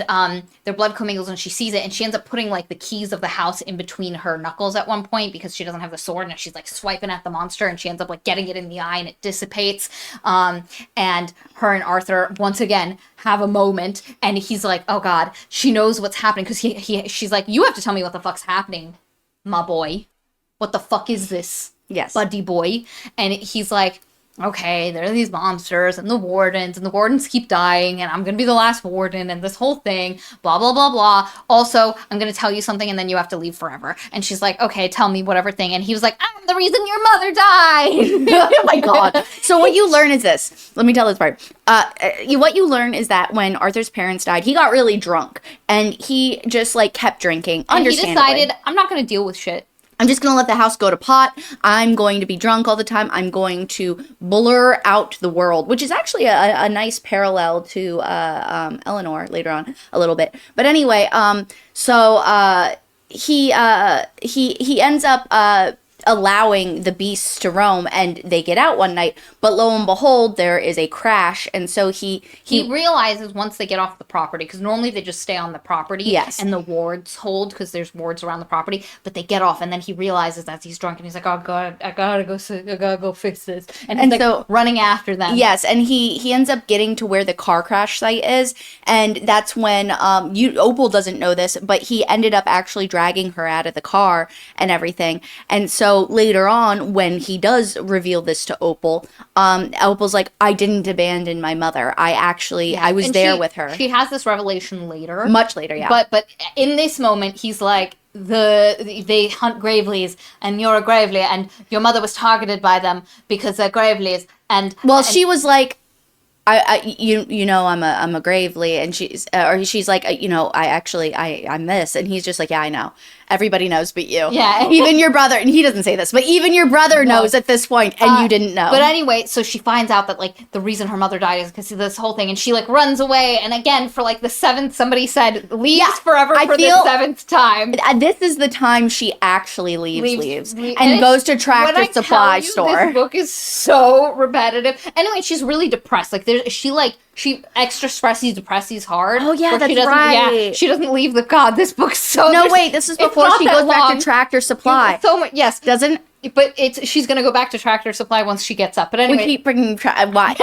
their blood commingles, and she sees it, and she ends up putting, like, the keys of the house in between her knuckles at one point because she doesn't have the sword, and she's, like, swiping at the monster, and she ends up, like, getting it in the eye, and it dissipates. And her and Arthur, once again, have a moment, and he's like, oh, God, she knows what's happening because she's like, you have to tell me what the fuck's happening, my boy. What the fuck is this? Yes. Buddy boy. And he's like... okay, there are these monsters and the wardens keep dying, and I'm gonna be the last warden, and this whole thing, blah, blah, blah, blah. Also, I'm gonna tell you something, and then you have to leave forever. And she's like, okay, tell me whatever thing. And he was like, I'm the reason your mother died. Oh my god. So what you learn is this. Let me tell this part. What you learn is that when Arthur's parents died, he got really drunk, and he just, like, kept drinking, and understandably. he decided, I'm not gonna deal with shit. I'm just going to let the house go to pot. I'm going to be drunk all the time. I'm going to blur out the world, which is actually a nice parallel to Eleanor later on a little bit. But anyway, he ends up allowing the beasts to roam, and they get out one night, but lo and behold, there is a crash, and so he realizes once they get off the property, because normally they just stay on the property, yes, and the wards hold, because there's wards around the property, but they get off, and then he realizes that he's drunk, and he's like, oh god, I gotta go fix this, and he's like so, running after them. Yes, and he ends up getting to where the car crash site is, and that's when Opal doesn't know this, but he ended up actually dragging her out of the car and everything, and so later on, when he does reveal this to Opal, Opal's like, I didn't abandon my mother. I was there with her. She has this revelation later. Much later, yeah. But in this moment, he's like, they hunt Graveleys, and you're a Graveley, and your mother was targeted by them because they're Graveleys, and... Well, she was like, you know, I'm a Gravely, and she's like, I'm this, and he's just like, yeah, I know. Everybody knows but you. Yeah. Even your brother, and he doesn't say this, but even your brother knows at this point, and you didn't know. But anyway, so she finds out that, like, the reason her mother died is because of this whole thing, and she, like, runs away, and again, for, like, the seventh, somebody said, leaves forever for the seventh time. This is the time she actually leaves. And goes to Tractor Supply store. This book is so repetitive. Anyway, she's really depressed. Like, she extra depresses hard. Oh, yeah, that's right. Yeah, she doesn't leave the... God, this book's so... No, wait, this is before she goes back to Tractor Supply. So much, yes. Doesn't... But she's going to go back to Tractor Supply once she gets up. But anyway... We keep bringing... Why?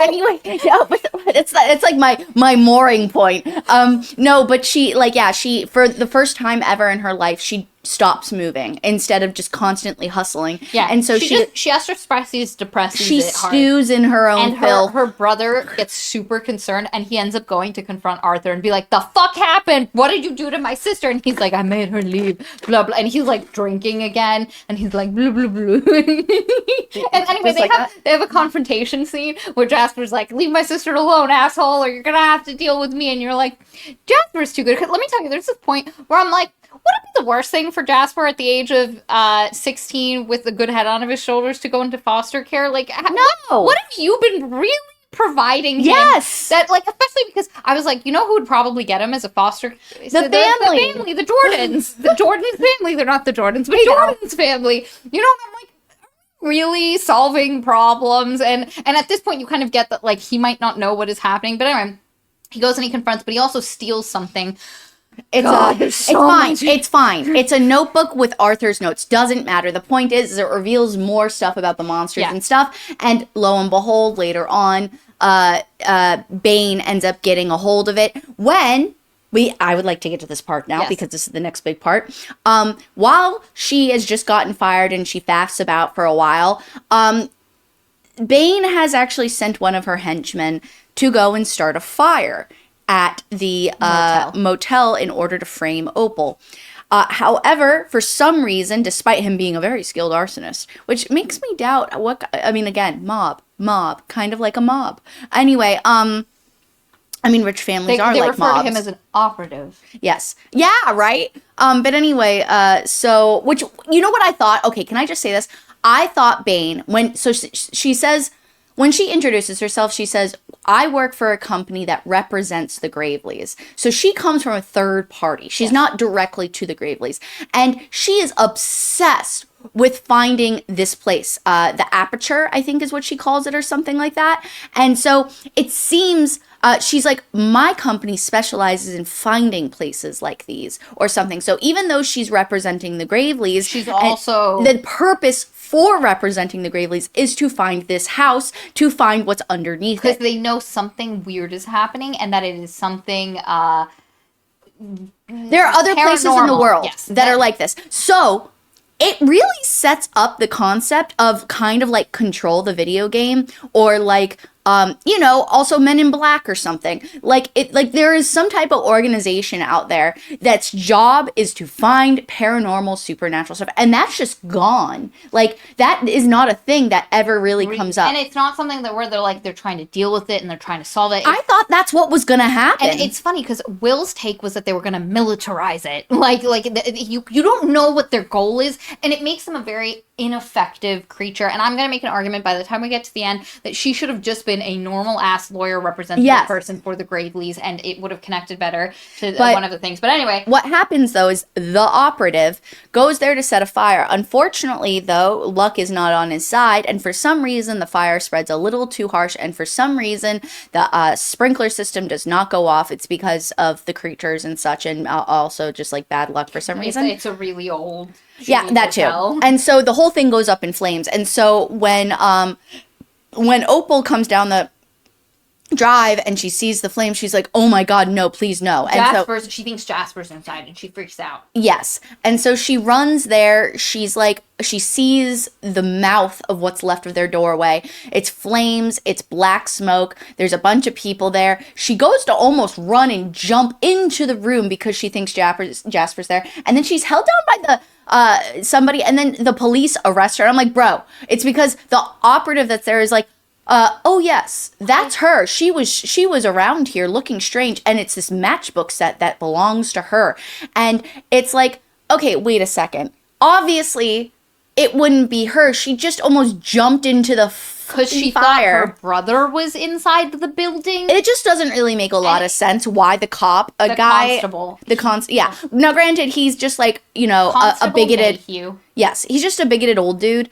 Anyway, no, but it's like my mooring point. No, but she, for the first time ever in her life, she stops moving instead of just constantly hustling. Yeah, and so she depresses she stews in her own filth. Her brother gets super concerned, and he ends up going to confront Arthur and be like, "The fuck happened? What did you do to my sister?" And he's like, "I made her leave." Blah blah. And he's like drinking again, and he's like, "Blah blah blah." And anyway, they have a confrontation scene where Jasper's like, "Leave my sister alone, asshole, or you're gonna have to deal with me." And you're like, Jasper's too good. 'Cause let me tell you, there's this point where I'm like, would it be the worst thing for Jasper at the age of 16 with a good head on of his shoulders to go into foster care? Like, no. What have you been really providing him? Yes. That, like, especially because I was like, you know who would probably get him as a foster? The family. The Jordans. The Jordans family. They're not the Jordans, but Jordan's family. You know, I'm like, really solving problems. And at this point, you kind of get that, like, he might not know what is happening. But anyway, he goes and he confronts, but he also steals something. It's fine. It's fine. It's a notebook with Arthur's notes. Doesn't matter. The point is it reveals more stuff about the monsters and stuff. And lo and behold, later on, Bane ends up getting a hold of it when I would like to get to this part now because this is the next big part. While she has just gotten fired and she faffs about for a while, Bane has actually sent one of her henchmen to go and start a fire at the motel in order to frame Opal. However, for some reason, despite him being a very skilled arsonist, which makes me doubt again, mob, kind of like a mob. Anyway, rich families are like mobs. They refer to him as an operative. Yes. Yeah, right? But anyway, which, you know what I thought? Okay, can I just say this? I thought Bane, she says, when she introduces herself, she says, I work for a company that represents the Graveleys. So she comes from a third party. She's not directly to the Graveleys. And she is obsessed with finding this place. The Aperture, I think is what she calls it, or something like that. And so it seems... she's like, my company specializes in finding places like these or something. So even though she's representing the Graveleys, she's also... The purpose for representing the Graveleys is to find this house, to find what's underneath it. Because they know something weird is happening and that it is something... there are other places in the world that are like this. So... it really sets up the concept of kind of like Control, the video game, or like Also Men in Black or something. Like there is some type of organization out there that's job is to find paranormal supernatural stuff, and that's just gone. Like that is not a thing that ever really comes up. And it's not something that where they're trying to deal with it and they're trying to solve it. I thought that's what was gonna happen. And it's funny because Will's take was that they were gonna militarize it. Like you don't know what their goal is, and it makes them a very ineffective creature. And I'm gonna make an argument by the time we get to the end that she should have just been a normal ass lawyer representative person for the Graveleys, and it would have connected better to one of the things. But anyway, what happens though is the operative goes there to set a fire. Unfortunately, though, luck is not on his side, and for some reason the fire spreads a little too harsh, and for some reason the sprinkler system does not go off. It's because of the creatures and such, and also just like bad luck for some reason. It's a really old that hotel. too. And so the whole thing goes up in flames. And so when Opal comes down the drive and she sees the flame, she's like, oh my god, no, please no. And she thinks Jasper's inside and she freaks out. Yes. And so she runs there. She's like, she sees the mouth of what's left of their doorway. It's flames, it's black smoke, there's a bunch of people there. She goes to almost run and jump into the room because she thinks Jasper's there, and then she's held down by the somebody, and then the police arrest her. I'm like, bro, it's because the operative that's there is like, oh yes, that's her. She was around here looking strange, and it's this matchbook set that belongs to her. And it's like, okay, wait a second. Obviously, it wouldn't be her. She just almost jumped into the because she thought her brother was inside the building. It just doesn't really make a lot of sense why the constable. Now, granted, he's just like, a bigoted. Mayhew. Yes, he's just a bigoted old dude.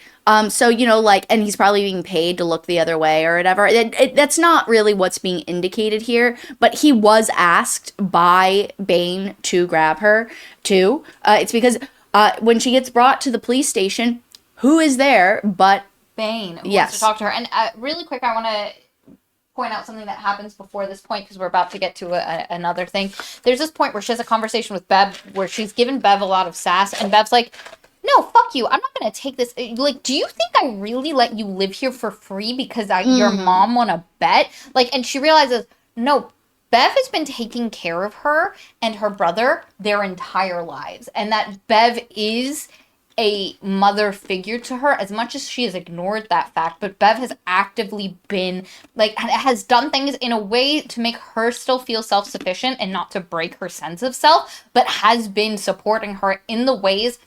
So, and he's probably being paid to look the other way or whatever. That's not really what's being indicated here, but he was asked by Bane to grab her, too. It's because when she gets brought to the police station, who is there but Bane wants to talk to her. And really quick, I want to point out something that happens before this point, because we're about to get to another thing. There's this point where she has a conversation with Bev where she's given Bev a lot of sass, and Bev's like, no, fuck you. I'm not going to take this. Like, do you think I really let you live here for free because your mom won a bet? Like, and she realizes, no, Bev has been taking care of her and her brother their entire lives. And that Bev is a mother figure to her, as much as she has ignored that fact. But Bev has actively been, has done things in a way to make her still feel self-sufficient and not to break her sense of self, but has been supporting her in the ways.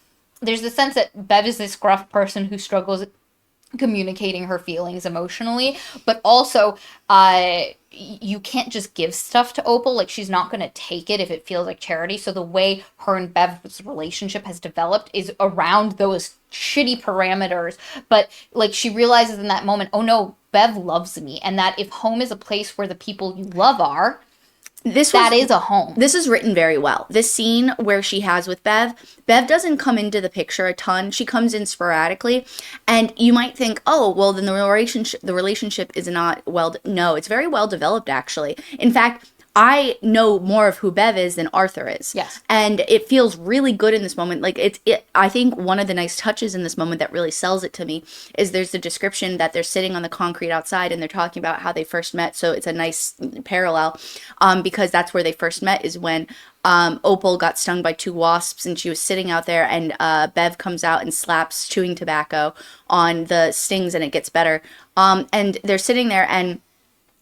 There's the sense that Bev is this gruff person who struggles communicating her feelings emotionally, but also you can't just give stuff to Opal. Like, she's not going to take it if it feels like charity. So the way her and Bev's relationship has developed is around those shitty parameters. But like, she realizes in that moment, oh no, Bev loves me, and that if home is a place where the people you love are, that is a home. This is written very well. This scene where she has with Bev doesn't come into the picture a ton. She comes in sporadically, and you might think, oh, well, then the relationship is not well. No, it's very well developed, actually. In fact, I know more of who Bev is than Arthur is. Yes. And it feels really good in this moment. Like, I think one of the nice touches in this moment that really sells it to me is there's the description that they're sitting on the concrete outside and they're talking about how they first met. So it's a nice parallel, because that's where they first met, is when Opal got stung by 2 wasps and she was sitting out there, and Bev comes out and slaps chewing tobacco on the stings and it gets better. And they're sitting there, and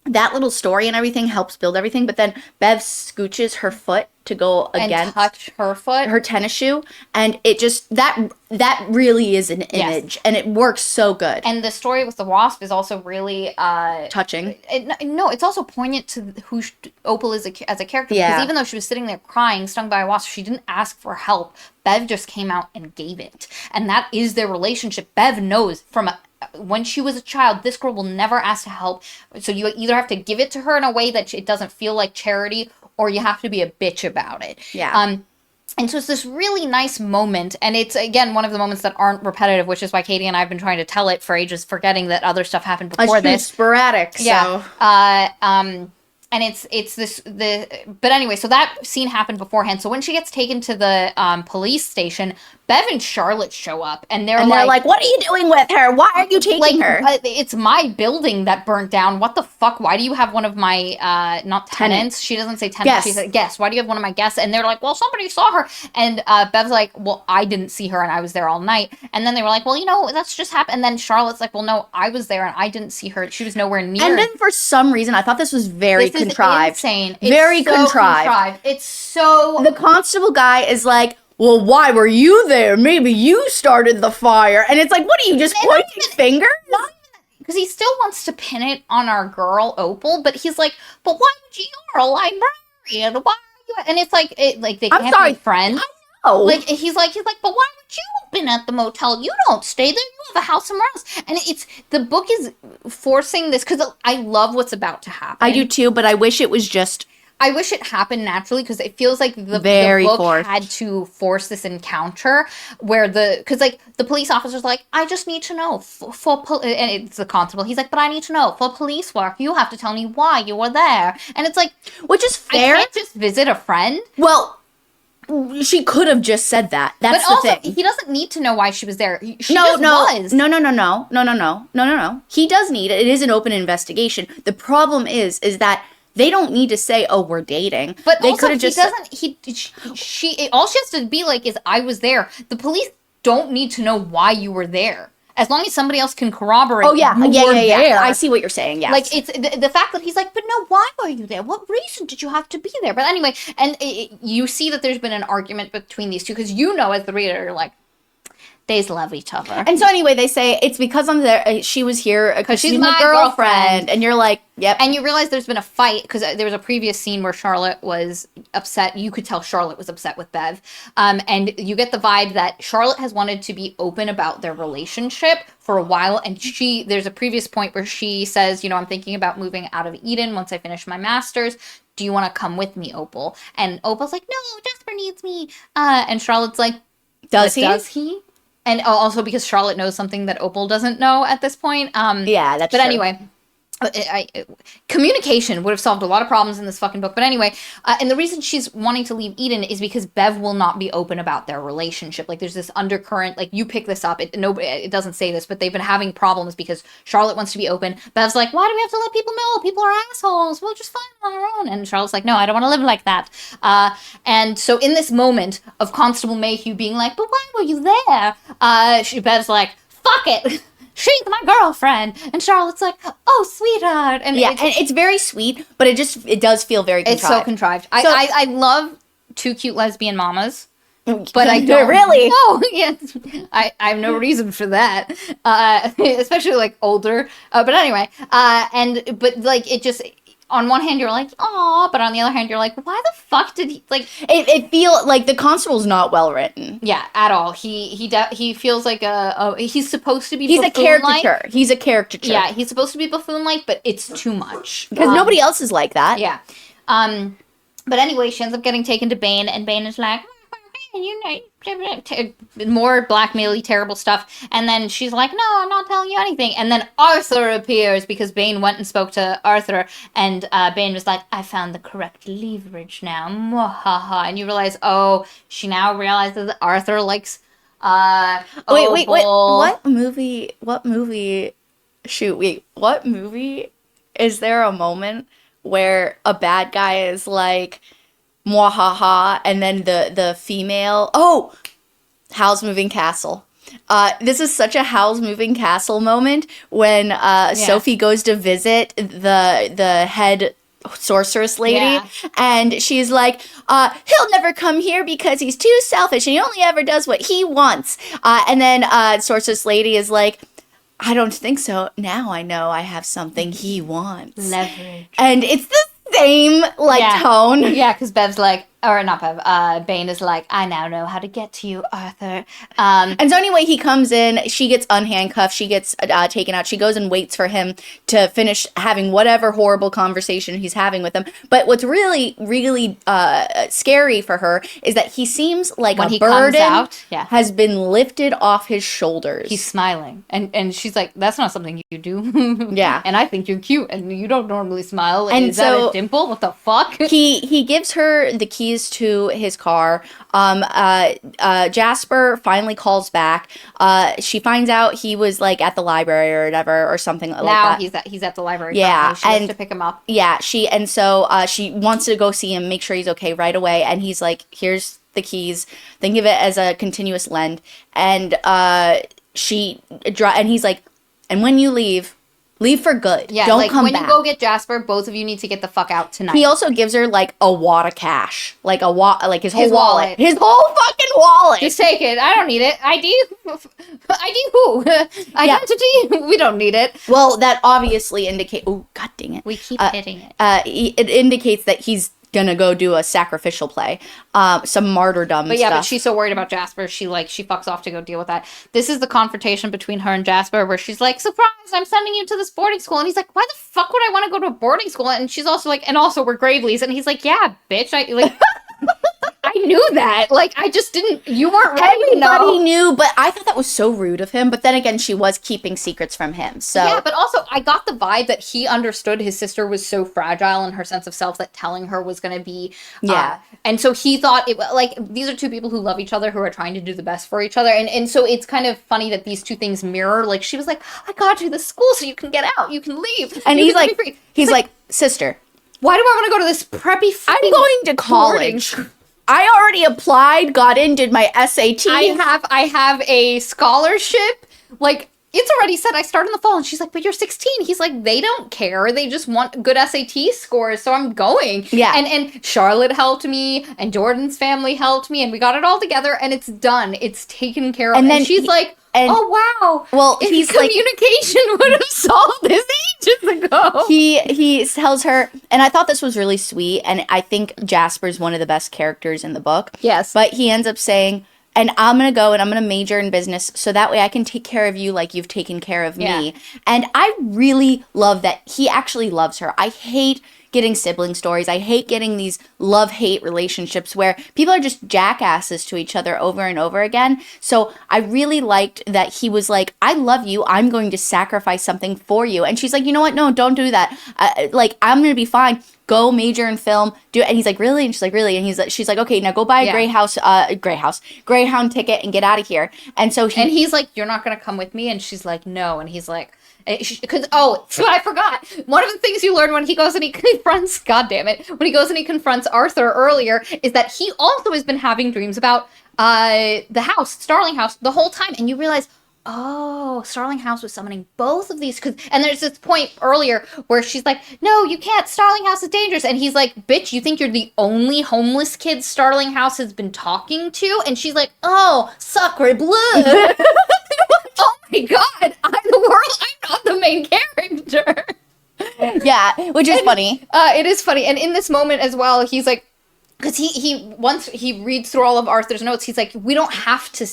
that little story and everything helps build everything, but then Bev scooches her foot to go against touch her foot, her tennis shoe, and it just that really is an image, and it works so good. And the story with the wasp is also really touching. It's also poignant to who Opal is as a character, because even though she was sitting there crying, stung by a wasp, she didn't ask for help. Bev just came out and gave it, and that is their relationship. Bev knows from when she was a child, this girl will never ask to help. So you either have to give it to her in a way that it doesn't feel like charity, or you have to be a bitch about it. Yeah. And so it's this really nice moment, and it's, again, one of the moments that aren't repetitive, which is why Katie and I have been trying to tell it for ages, forgetting that other stuff happened before this. Sporadic, so. Yeah. And but anyway, so that scene happened beforehand. So when she gets taken to the police station, Bev and Charlotte show up, and they're like, what are you doing with her? Why are you taking her? It's my building that burnt down. What the fuck? Why do you have one of my, not tenants? She doesn't say tenants. She said guests. Why do you have one of my guests? And they're like, well, somebody saw her. And Bev's like, well, I didn't see her, and I was there all night. And then they were like, well, you know, that's just happened. And then Charlotte's like, well, no, I was there, and I didn't see her. She was nowhere near. And then for some reason, I thought this was very contrived. This is insane. Very contrived. It's so... The constable guy is like, well, why were you there? Maybe you started the fire. And it's like, what are you, just pointing fingers? Because he still wants to pin it on our girl, Opal, but he's like, but why would you? You're a librarian. Why are you? And it's like, they can't be friends. I know. Like, he's like, but why would you have been at the motel? You don't stay there. You have a house somewhere else. And the book is forcing this, because I love what's about to happen. I do too, but I wish it was just... I wish it happened naturally, because it feels like the book forced. had to force this encounter where because like the police officer's like, I just need to know and it's the constable. He's like, but I need to know for police work. You have to tell me why you were there. And it's like, which is fair. I can't just visit a friend. Well, she could have just said that. That's but also, the thing. He doesn't need to know why she was there. She No. was. No. He does need it. It is an open investigation. The problem is that they don't need to say, "Oh, we're dating." But they also, all she has to be like is, "I was there." The police don't need to know why you were there, as long as somebody else can corroborate. Oh yeah, there. I see what you're saying. Yeah, like it's the fact that he's like, "But no, why were you there? What reason did you have to be there?" But anyway, and you see that there's been an argument between these two, because as the reader, you're like, they love each other. And so anyway, they say it's because I'm there. She was here because she's my girlfriend. And you're like, yep. And you realize there's been a fight, because there was a previous scene where Charlotte was upset. You could tell Charlotte was upset with Bev. And you get the vibe that Charlotte has wanted to be open about their relationship for a while. And there's a previous point where she says, you know, I'm thinking about moving out of Eden once I finish my master's. Do you want to come with me, Opal? And Opal's like, no, Jasper needs me. And Charlotte's like, Does he? And also because Charlotte knows something that Opal doesn't know at this point. Yeah, that's true. But anyway, communication would have solved a lot of problems in this fucking book. But anyway, and the reason she's wanting to leave Eden is because Bev will not be open about their relationship. Like, there's this undercurrent. Like, you pick this up. It doesn't say this, but they've been having problems because Charlotte wants to be open. Bev's like, why do we have to let people know? People are assholes. We'll just find them on our own. And Charlotte's like, no, I don't want to live like that. And so in this moment of Constable Mayhew being like, but why were you there? Bev's like, fuck it. She's my girlfriend. And Charlotte's like, oh, sweetheart. And yeah, and it's very sweet, but it does feel very contrived. It's so contrived. I love two cute lesbian mamas, but I don't. Really? No, yeah, I have no reason for that. Especially like older. But anyway, but like it just, on one hand you're like, aw, but on the other hand you're like, why the fuck did he, like... It feels like the constable's not well written. Yeah, at all. He feels like he's supposed to be He's a caricature. He's a caricature. Yeah, he's supposed to be buffoon-like, but it's too much. Because nobody else is like that. Yeah. But anyway, she ends up getting taken to Bane, and Bane is like, you know, more blackmail-y, terrible stuff. And then she's like, no, I'm not telling you anything. And then Arthur appears, because Bane went and spoke to Arthur, and Bane was like, I found the correct leverage now. Mwahaha. And you realize, she now realizes that Arthur likes wait, what movie is there a moment where a bad guy is like, mwahaha, and then the female, Howl's Moving Castle. This is such a Howl's Moving Castle moment when Sophie goes to visit the head sorceress lady, and she's like, he'll never come here because he's too selfish and he only ever does what he wants. And then sorceress lady is like, I don't think so. Now I know I have something he wants. Leverage. And it's the same tone. Yeah, because Bev's like, or not Bev, Bane is like, I now know how to get to you, Arthur. And so anyway, he comes in, she gets unhandcuffed, she gets taken out, she goes and waits for him to finish having whatever horrible conversation he's having with him. But what's really, really scary for her is that he seems like when a burden has been lifted off his shoulders. He's smiling. And she's like, that's not something you do. Yeah. And I think you're cute, and you don't normally smile. And is so that a dimple? What the fuck? He gives her the keys keys to his car. Jasper finally calls back. She finds out he was like at the library or whatever or something like that. Now he's at the library. Yeah, She has to pick him up. Yeah, she wants to go see him, make sure he's okay right away, and he's like, "Here's the keys. Think of it as a continuous lend." And he's like, "And when you leave for good. Yeah, don't like come when back." you go get Jasper, both of you need to get the fuck out tonight. He also gives her like a wad of cash, like his whole wallet, wallet. his whole fucking wallet. Just take it. I don't need it. ID who? Identity? We don't need it. Well, that obviously indicates. Oh, god dang it! We keep hitting it. It indicates that he's gonna go do a sacrificial play, some martyrdom. But yeah, stuff. but she's so worried about Jasper, she fucks off to go deal with that. This is the confrontation between her and Jasper, where she's like, "Surprise! I'm sending you to this boarding school," and he's like, "Why the fuck would I want to go to a boarding school?" And she's also like, "And also we're Graveleys," and he's like, "Yeah, bitch, I like." I knew that. Like, I just didn't. You weren't ready. Everybody knew, but I thought that was so rude of him. But then again, she was keeping secrets from him. So yeah, but also I got the vibe that he understood his sister was so fragile in her sense of self that telling her was going to be. And so he thought it like these are two people who love each other, who are trying to do the best for each other, and so it's kind of funny that these two things mirror. Like she was like, "I got you the school so you can get out, you can leave," and he's like, "Sister, why do I want to go to this preppy? I'm going to college." I already applied, got in, did my SAT. I have a scholarship. Like, it's already said I start in the fall. And she's like, "But you're 16. He's like, "They don't care. They just want good SAT scores. So I'm going." Yeah. And Charlotte helped me. And Jordan's family helped me. And we got it all together. And it's done. It's taken care of. And then she's like, "Oh, wow. Well, if he's communication would have solved this ages ago." He tells her, and I thought this was really sweet, and I think Jasper's one of the best characters in the book. Yes. But he ends up saying, "And I'm going to go and I'm going to major in business so that way I can take care of you like you've taken care of me." And I really love that he actually loves her. I hate getting sibling stories. I hate getting these love-hate relationships where people are just jackasses to each other over and over again. So I really liked that he was like, "I love you. I'm going to sacrifice something for you." And she's like, "You know what? No, don't do that. I'm going to be fine. Go major in film, do it." And he's like, "Really?" And she's like, "Really?" And she's like, "Okay, now go buy a Greyhound ticket and get out of here." And so he's like, "You're not going to come with me?" And she's like, "No." And he's like, I forgot. One of the things you learn when he goes and he confronts, God damn it, when he goes and he confronts Arthur earlier is that he also has been having dreams about the house, Starling House, the whole time. And you realize, oh, Starling House was summoning both of these. And there's this point earlier where she's like, "No, you can't. Starling House is dangerous." And he's like, "Bitch, you think you're the only homeless kid Starling House has been talking to?" And she's like, "Oh, sacre bleu." Oh my god, I'm not the main character. Yeah, which is funny. It is funny. And in this moment as well, he's like, because once he reads through all of Arthur's notes, he's like, "We don't have to,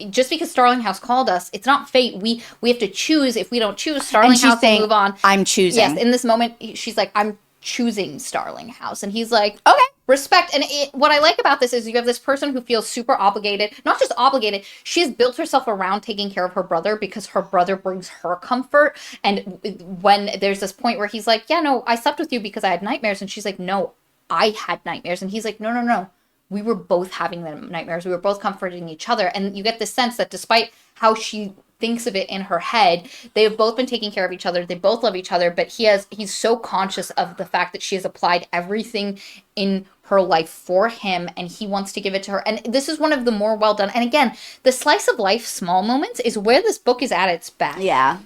just because Starling House called us, it's not fate. We have to choose. If we don't choose, Starling House will move on." "I'm choosing." Yes, in this moment, she's like, "I'm choosing Starling House." And he's like, "Okay, respect." And what I like about this is you have this person who feels super obligated, not just obligated, she has built herself around taking care of her brother because her brother brings her comfort. And when there's this point where he's like, "Yeah, no, I slept with you because I had nightmares." And she's like, "No, I had nightmares." And he's like, No. We were both having the nightmares. We were both comforting each other." And you get the sense that despite how she thinks of it in her head, they have both been taking care of each other. They both love each other, but he's so conscious of the fact that she has applied everything in her life for him, and he wants to give it to her. And this is one of the more well done. And again, the slice of life small moments is where this book is at its best. Yeah.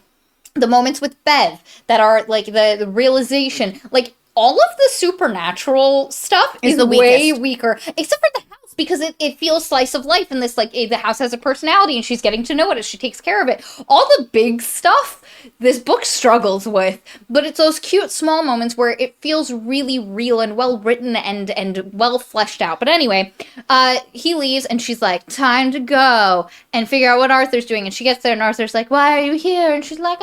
The moments with Bev that are like the realization, like all of the supernatural stuff is way weaker, except for the house, because it feels slice of life, and this, like, the house has a personality, and she's getting to know it as she takes care of it. All the big stuff, this book struggles with, but it's those cute small moments where it feels really real and well written and well fleshed out. But anyway, he leaves, and she's like, "Time to go and figure out what Arthur's doing." And she gets there, and Arthur's like, "Why are you here?" And she's like,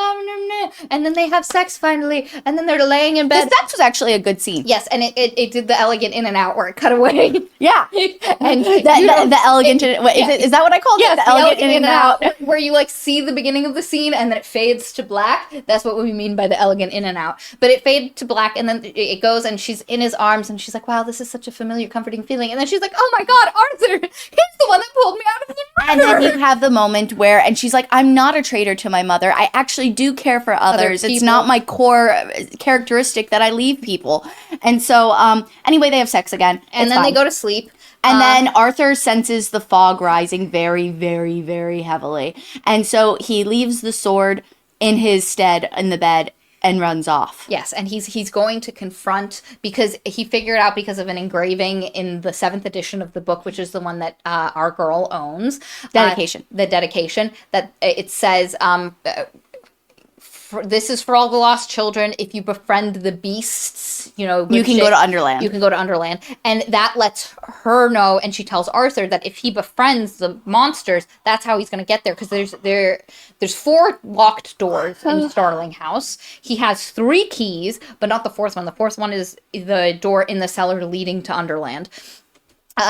and then they have sex finally, and then they're laying in bed. The sex was actually a good scene. Yes, and it did the elegant in and out where it cut away. Yeah. And The elegant, is that what I called it? The elegant in and out. Where you like see the beginning of the scene and then it fades to black. That's what we mean by the elegant in and out. But it fades to black and then it goes and she's in his arms and she's like, wow, this is such a familiar, comforting feeling. And then she's like, oh my God, Arthur, he's the one that pulled me out of the murder. And then you have the moment where, and she's like, I'm not a traitor to my mother. I actually do care for others. It's not my core characteristic that I leave people. And so, anyway, they have sex again. And then they go to sleep. And then Arthur senses the fog rising very, very, very heavily. And so he leaves the sword in his stead in the bed and runs off. Yes, and he's going to confront, because he figured out, because of an engraving in the 7th edition of the book, which is the one that our girl owns. Dedication. The dedication, that it says... this is for all the lost children. If you befriend the beasts, you know, you can go to Underland. You can go to Underland. And that lets her know, and she tells Arthur that if he befriends the monsters, that's how he's going to get there. Because there's 4 locked doors in Starling House. He has 3 keys, but not the 4th one. The 4th one is the door in the cellar leading to Underland.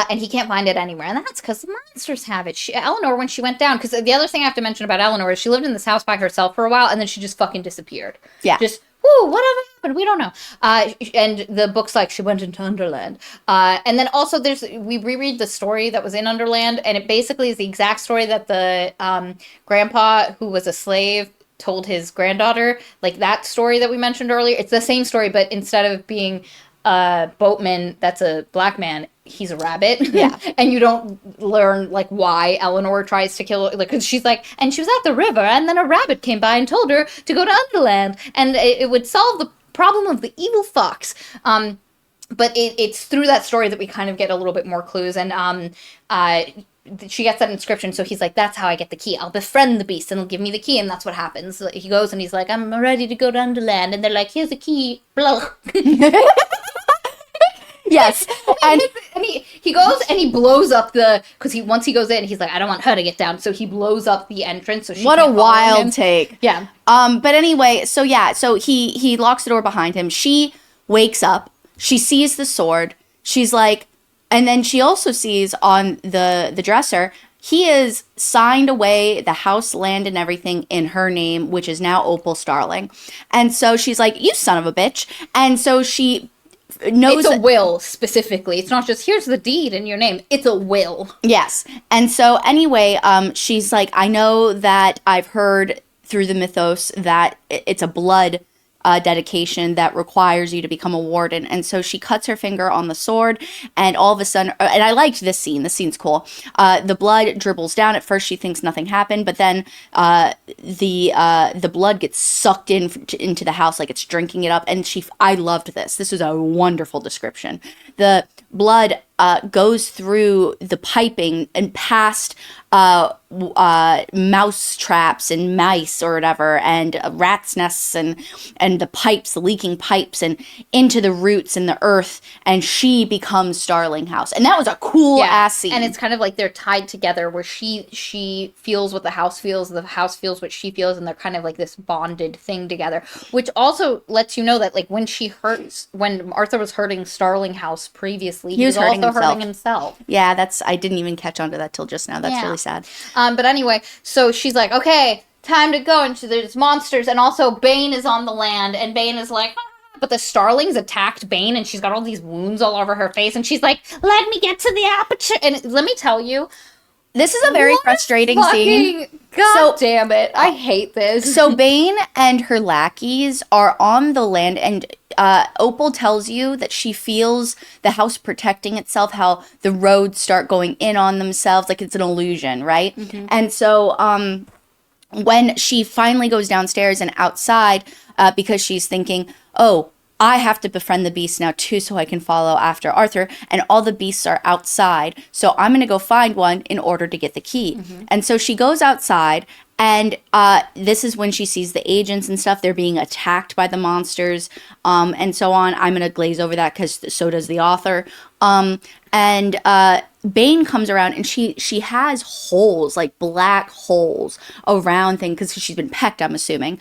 And he can't find it anywhere. And that's because the monsters have it. Eleanor, when she went down, because the other thing I have to mention about Eleanor is she lived in this house by herself for a while, and then she just fucking disappeared. Yeah. Just, whatever happened? We don't know. And the book's like, she went into Underland. And then also we reread the story that was in Underland, and it basically is the exact story that the grandpa, who was a slave, told his granddaughter. Like that story that we mentioned earlier. It's the same story, but instead of being a boatman that's a black man, he's a rabbit. Yeah. And you don't learn like why Eleanor tries to kill, like, because she's like, and she was at the river and then a rabbit came by and told her to go to Underland and it would solve the problem of the evil fox. But it's through that story that we kind of get a little bit more clues. And she gets that inscription, so he's like, that's how I get the key. I'll befriend the beast and he'll give me the key, and that's what happens. He goes and he's like, I'm ready to go to Underland, and they're like, here's the key. Blah. Yes. And he goes and he blows up because once he goes in, he's like, I don't want her to get down, so he blows up the entrance so she what a can't follow him. wild take. Yeah. But anyway, so he locks the door behind him. She wakes up, she sees the sword, she's like, and then she also sees on the dresser, he is signed away the house, land, and everything in her name, which is now Opal Starling. And so she's like, you son of a bitch. And so she knows... It's a will, specifically. It's not just, here's the deed in your name. It's a will. Yes. And so anyway, she's like, I know that I've heard through the mythos that it's a blood dedication that requires you to become a warden. And so she cuts her finger on the sword, and all of a sudden, and I liked this scene. This scene's cool. The blood dribbles down. At first, she thinks nothing happened, but then the blood gets sucked into the house like it's drinking it up. And I loved this. This was a wonderful description. The blood goes through the piping and past mouse traps and mice or whatever, and rats' nests and the pipes, the leaking pipes, and into the roots and the earth, and she becomes Starling House. And that was a cool ass scene. And it's kind of like they're tied together, where she feels what the house feels, the house feels what she feels, and they're kind of like this bonded thing together, which also lets you know that like when Arthur was hurting Starling House previously, he was also hurting himself. Yeah, I didn't even catch on to that till just now. That's really sad. But anyway, so she's like, okay, time to go. And there's monsters. And also Bane is on the land. And Bane is like, ah. But the Starlings attacked Bane. And she's got all these wounds all over her face. And she's like, let me get to the aperture. And let me tell you, this is a very frustrating scene. God damn it. I hate this. So Bane and her lackeys are on the land, and Opal tells you that she feels the house protecting itself, how the roads start going in on themselves, like it's an illusion, right? Mm-hmm. And so when she finally goes downstairs and outside, because she's thinking, oh, I have to befriend the beast now too, so I can follow after Arthur, and all the beasts are outside, so I'm going to go find one in order to get the key. Mm-hmm. And so she goes outside, and this is when she sees the agents and stuff. They're being attacked by the monsters, and so on. I'm going to glaze over that because so does the author. And Bane comes around, and she has holes, like black holes around things, because she's been pecked, I'm assuming,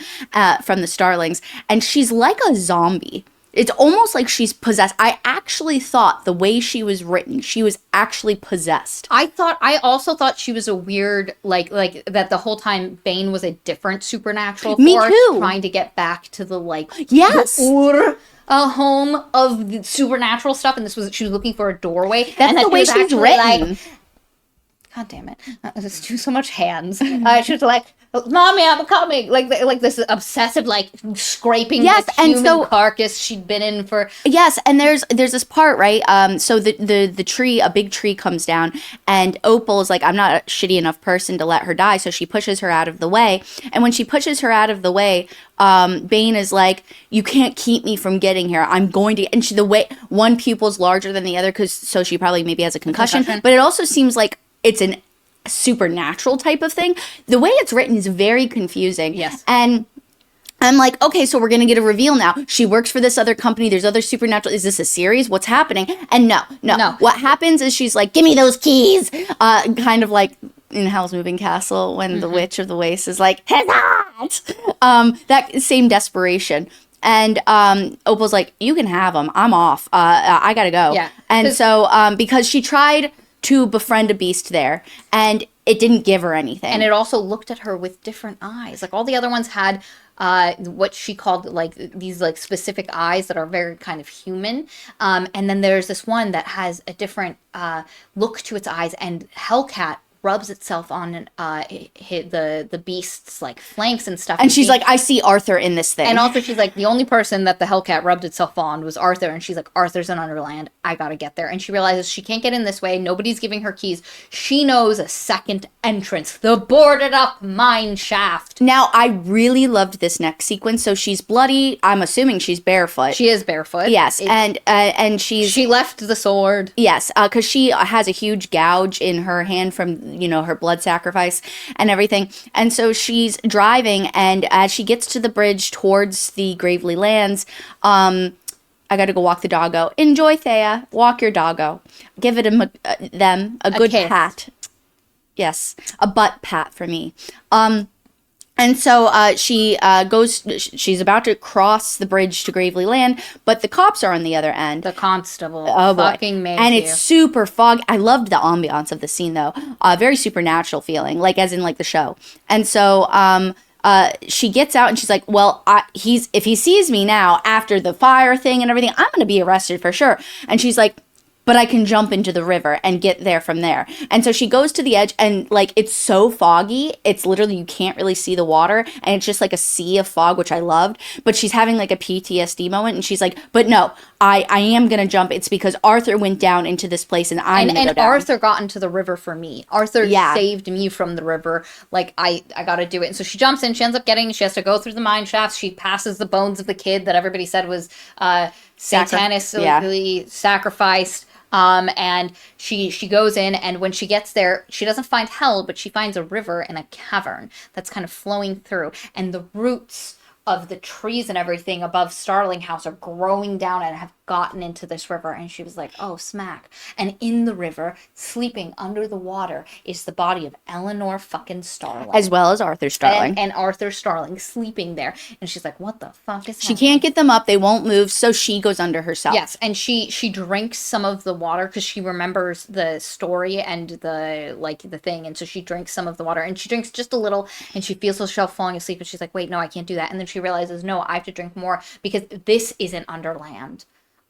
from the Starlings. And she's like a zombie. It's almost like she's possessed. I actually thought the way she was written, she was actually possessed. I also thought she was a weird, like that the whole time Bane was a different supernatural Me force too. trying to get back to the, like, Yes. a home of the supernatural stuff, and she was looking for a doorway. That's and the way she's written. Like, God damn it. There's too so much hands. She was like, Mommy, I'm coming. Like this obsessive, like, scraping Yes, the and human so- carcass she'd been in for. Yes, and there's this part, right? So the tree, a big tree comes down, and Opal is like, I'm not a shitty enough person to let her die, so she pushes her out of the way. And when she pushes her out of the way, Bane is like, you can't keep me from getting here. I'm going to. And the way one pupil's larger than the other, so she probably maybe has a concussion. But it also seems like it's an supernatural type of thing. The way it's written is very confusing. Yes. And I'm like, okay, so we're going to get a reveal now. She works for this other company. There's other supernatural. Is this a series? What's happening? And no. What happens is she's like, give me those keys. Kind of like in Howl's Moving Castle when the Witch of the Waste is like, that same desperation. And Opal's like, you can have them. I'm off. I got to go. Yeah. And so because she tried to befriend a beast there, and it didn't give her anything. And it also looked at her with different eyes. Like, all the other ones had what she called, like, these, like, specific eyes that are very kind of human. And then there's this one that has a different look to its eyes, and Hellcat rubs itself on the beast's, like, flanks and stuff. And she's like, I see Arthur in this thing. And also she's like, the only person that the Hellcat rubbed itself on was Arthur. And she's like, Arthur's in Underland. I gotta get there. And she realizes she can't get in this way. Nobody's giving her keys. She knows a second entrance. The boarded up mine shaft. Now, I really loved this next sequence. So she's bloody. I'm assuming she's barefoot. She is barefoot. Yes. And she left the sword. Yes. Because she has a huge gouge in her hand from, her blood sacrifice and everything. And so she's driving, and as she gets to the bridge towards the Gravely Lands, I got to go walk the doggo. Enjoy, Thea. Walk your doggo. Give it them a good pat. Yes, a butt pat for me. And so she goes. She's about to cross the bridge to Gravely Land, but the cops are on the other end. The constable. Oh boy! Fucking and it's super foggy. I loved the ambiance of the scene, though. Very supernatural feeling, like as in like the show. And so she gets out and she's like, well, if he sees me now after the fire thing and everything, I'm going to be arrested for sure. And she's like, but I can jump into the river and get there from there. And so she goes to the edge, and like, it's so foggy. It's literally, you can't really see the water, and it's just like a sea of fog, which I loved. But she's having like a PTSD moment, and she's like, but no, I am going to jump. It's because Arthur went down into this place, and I'm going to go down. And Arthur got into the river for me. Arthur saved me from the river. Like, I got to do it. And so she jumps in. She ends up she has to go through the mine shafts. She passes the bones of the kid that everybody said was satanistically sacrificed. And she goes in, and when she gets there, she doesn't find hell, but she finds a river and a cavern that's kind of flowing through, and the roots of the trees and everything above Starling House are growing down and have gotten into this river. And she was like, oh, smack. And in the river, sleeping under the water, is the body of Eleanor fucking Starling. As well as Arthur Starling. And Arthur Starling sleeping there. And she's like, what the fuck is happening? She can't get them up. They won't move. So she goes under herself. Yes. And she drinks some of the water because she remembers the story and the thing. And so she drinks some of the water, and she drinks just a little, and she feels herself falling asleep. And she's like, wait, no, I can't do that. And then she realizes, no, I have to drink more because this isn't Underland.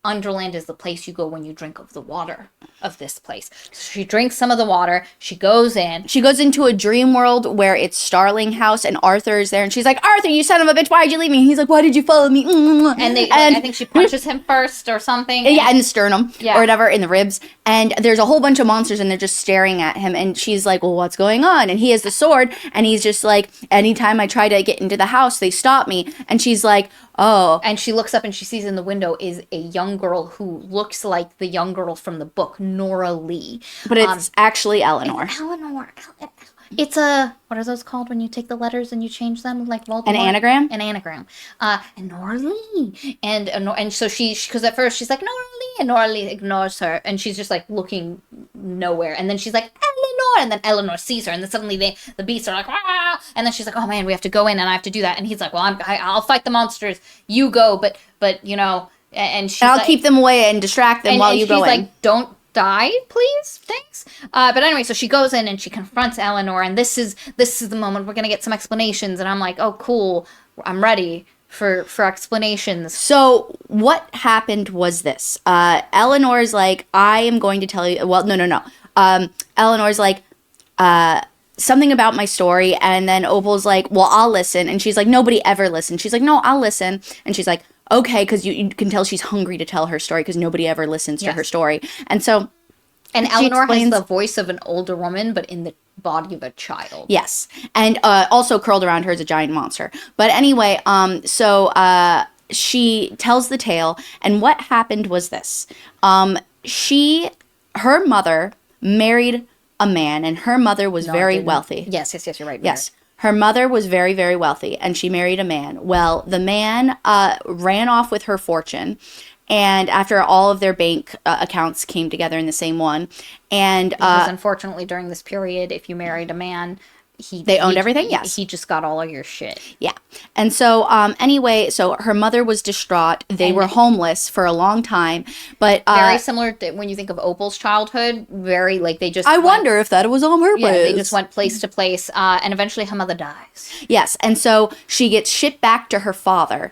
Underland is the place you go when you drink of the water of this place. So she drinks some of the water. She goes in. She goes into a dream world where it's Starling House, and Arthur is there, and she's like, Arthur, you son of a bitch, why did you leave me? And he's like, why did you follow me? And I think she punches him first or something. Yeah, in the sternum or whatever, in the ribs. And there's a whole bunch of monsters, and they're just staring at him. And she's like, well, what's going on? And he has the sword, and he's just like, anytime I try to get into the house, they stop me. And she's like, oh. And she looks up, and she sees in the window is a young girl who looks like the young girl from the book, Nora Lee. But it's actually Eleanor. Eleanor. It's a, what are those called when you take the letters and you change them, like Voldemort? An anagram? An anagram. And Nora Lee. And so because at first she's like, Nora Lee, and Nora Lee ignores her, and she's just like looking nowhere. And then she's like, Eleanor, and then Eleanor sees her, and then suddenly the beasts are like, ah! And then she's like, oh man, we have to go in, and I have to do that. And he's like, well, I'll fight the monsters. You go, but And she's And I'll like, keep them away and distract them while you go she's in. like, don't die, please, thanks. But anyway, so she goes in and she confronts Eleanor, and this is the moment we're gonna get some explanations. And I'm like, oh, cool, I'm ready for explanations. So what happened was this. Eleanor's like, I am going to tell you. Well, no. Eleanor's like, something about my story, and then Opal's like, well, I'll listen. And she's like, nobody ever listened. She's like, no, I'll listen. And she's like, okay, because you can tell she's hungry to tell her story because nobody ever listens to her story. And so, and Eleanor has the voice of an older woman, but in the body of a child. Yes, and also curled around her is a giant monster. But anyway, she tells the tale, and what happened was this: her mother married a man, and her mother was very wealthy. Yes, you're right. Yes. Her mother was very, very wealthy, and she married a man. Well, the man ran off with her fortune, and after all of their bank accounts came together in the same one, and because unfortunately during this period, if you married a man, they owned everything. Yes, he just got all of your shit. Yeah, and so anyway, so her mother was distraught. They were homeless for a long time, but very similar to when you think of Opal's childhood. Very like they just. I wonder if that was on purpose. Yeah, they just went place to place, and eventually her mother dies. Yes, and so she gets shipped back to her father.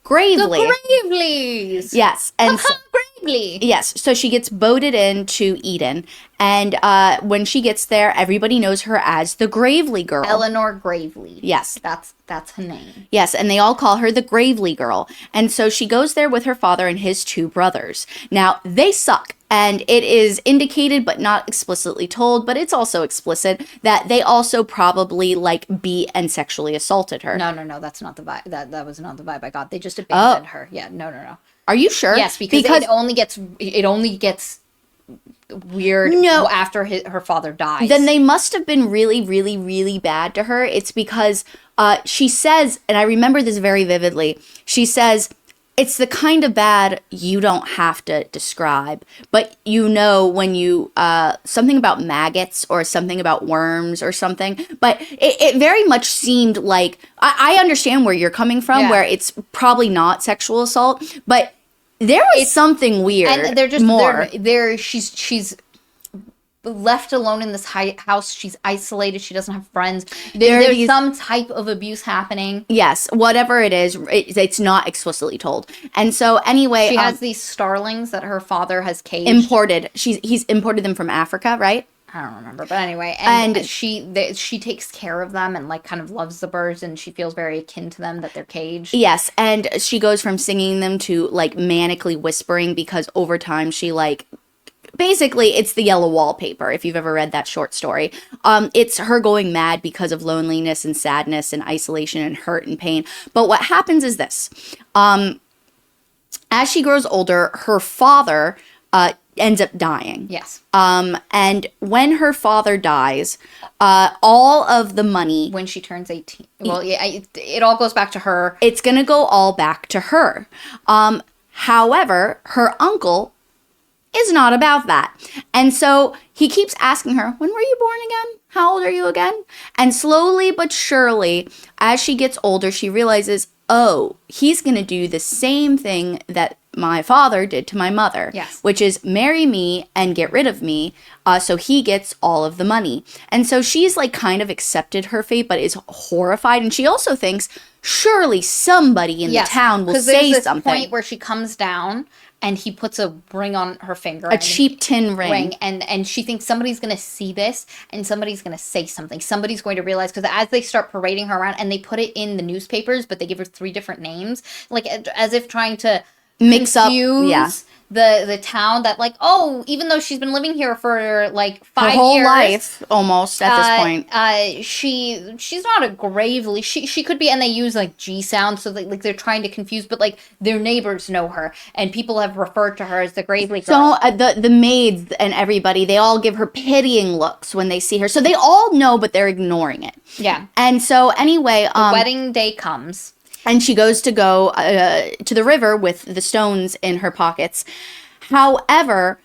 Gravely. The Graveleys! Yes. And Gravely! Yes. So she gets boated into Eden. And when she gets there, everybody knows her as the Gravely girl. Eleanor Gravely. Yes. That's her name. Yes, and they all call her the Gravely girl. And so she goes there with her father and his two brothers. Now, they suck. And it is indicated, but not explicitly told, but it's also explicit that they also probably beat and sexually assaulted her. No, that's not the vibe. That was not the vibe I got. They just abandoned her. Yeah, no. Are you sure? Yes, because it only gets weird after her father dies. Then they must have been really, really, really bad to her. It's because she says, and I remember this very vividly, she says, it's the kind of bad you don't have to describe, but when you, something about maggots or something about worms or something, but it very much seemed like, I understand where you're coming from, where it's probably not sexual assault, but there was something weird. And they're just, she's left alone in this house. She's isolated. She doesn't have friends. There's some type of abuse happening. Yes, whatever it is, it's not explicitly told. And so anyway, she has these starlings that her father has caged. Imported. He's imported them from Africa, right? I don't remember, but anyway, and she takes care of them and kind of loves the birds, and she feels very akin to them that they're caged. Yes, and she goes from singing them to manically whispering because over time she basically, it's the yellow wallpaper, if you've ever read that short story. It's her going mad because of loneliness and sadness and isolation and hurt and pain. But what happens is this. As she grows older, her father ends up dying. Yes. And when her father dies, all of the money... When she turns 18. Well, yeah, it all goes back to her. It's going to go all back to her. However, her uncle is not about that. And so he keeps asking her, when were you born again? How old are you again? And slowly but surely, as she gets older, she realizes, oh, he's going to do the same thing that my father did to my mother. Yes. Which is marry me and get rid of me, so he gets all of the money. And so she's kind of accepted her fate, but is horrified. And she also thinks, surely somebody in the town will say there's this something. Point where she comes down and he puts a ring on her finger. A cheap tin ring. And she thinks somebody's going to see this and somebody's going to say something. Somebody's going to realize, because as they start parading her around, and they put it in the newspapers, but they give her 3 different names, as if trying to mix up the town that even though she's been living here for 5 years, her whole life almost at this point, she's not a Gravely. She could be, and they use G sounds, so they're trying to confuse, but their neighbors know her and people have referred to her as the Gravely girl. So the maids and everybody, they all give her pitying looks when they see her, so they all know, but they're ignoring it. Yeah. And so anyway, the wedding day comes. And she goes to go to the river with the stones in her pockets. However,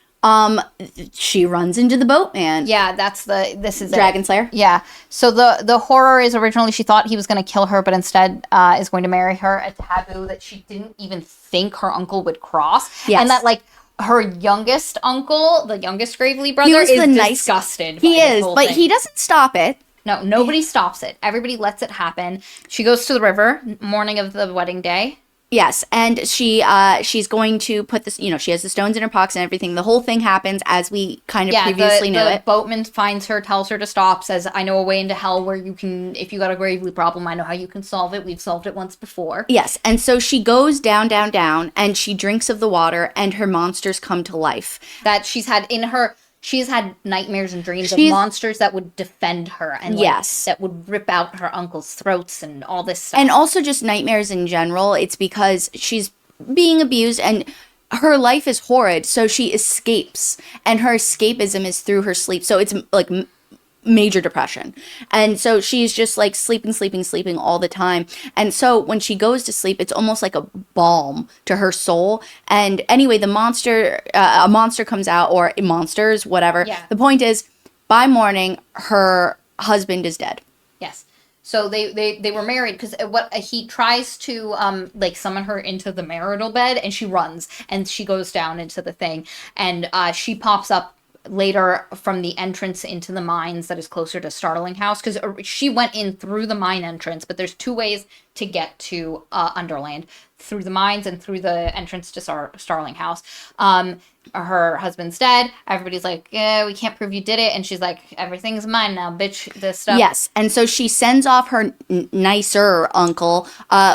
She runs into the boatman. Yeah, this is Dragon it. Slayer. Yeah. So the horror is originally she thought he was going to kill her, but instead is going to marry her, a taboo that she didn't even think her uncle would cross. Yes. And that like her youngest uncle, the youngest Gravely brother, He was is the disgusted. He by this is, whole but thing. he doesn't stop it. No, nobody stops it. Everybody lets it happen. She goes to the river morning of the wedding day. Yes, and she's going to put this, she has the stones in her pockets and everything. The whole thing happens as we kind of previously knew the it. boatman finds her, tells her to stop, says, I know a way into hell where you can, if you got a Gravely problem, I know how you can solve it. We've solved it once before. Yes, and so she goes down, down, down, and she drinks of the water, and her monsters come to life. That she's had nightmares and dreams of monsters that would defend her and that would rip out her uncle's throats and all this stuff. And also just nightmares in general. It's because she's being abused and her life is horrid, so she escapes, and her escapism is through her sleep. So it's like major depression. And so she's just like sleeping all the time. And so when she goes to sleep, it's almost like a balm to her soul. And anyway, a monster comes out, or monsters, whatever. Yeah. The point is, by morning, her husband is dead. Yes. So they were married because what he tries to summon her into the marital bed, and she runs and she goes down into the thing, and she pops up later from the entrance into the mines that is closer to Starling House, because she went in through the mine entrance, but there's two ways to get to Underland, through the mines and through the entrance to Starling House. Her husband's dead. Everybody's like, yeah, we can't prove you did it. And she's like, everything's mine now, bitch, this stuff. Yes, and so she sends off her nicer uncle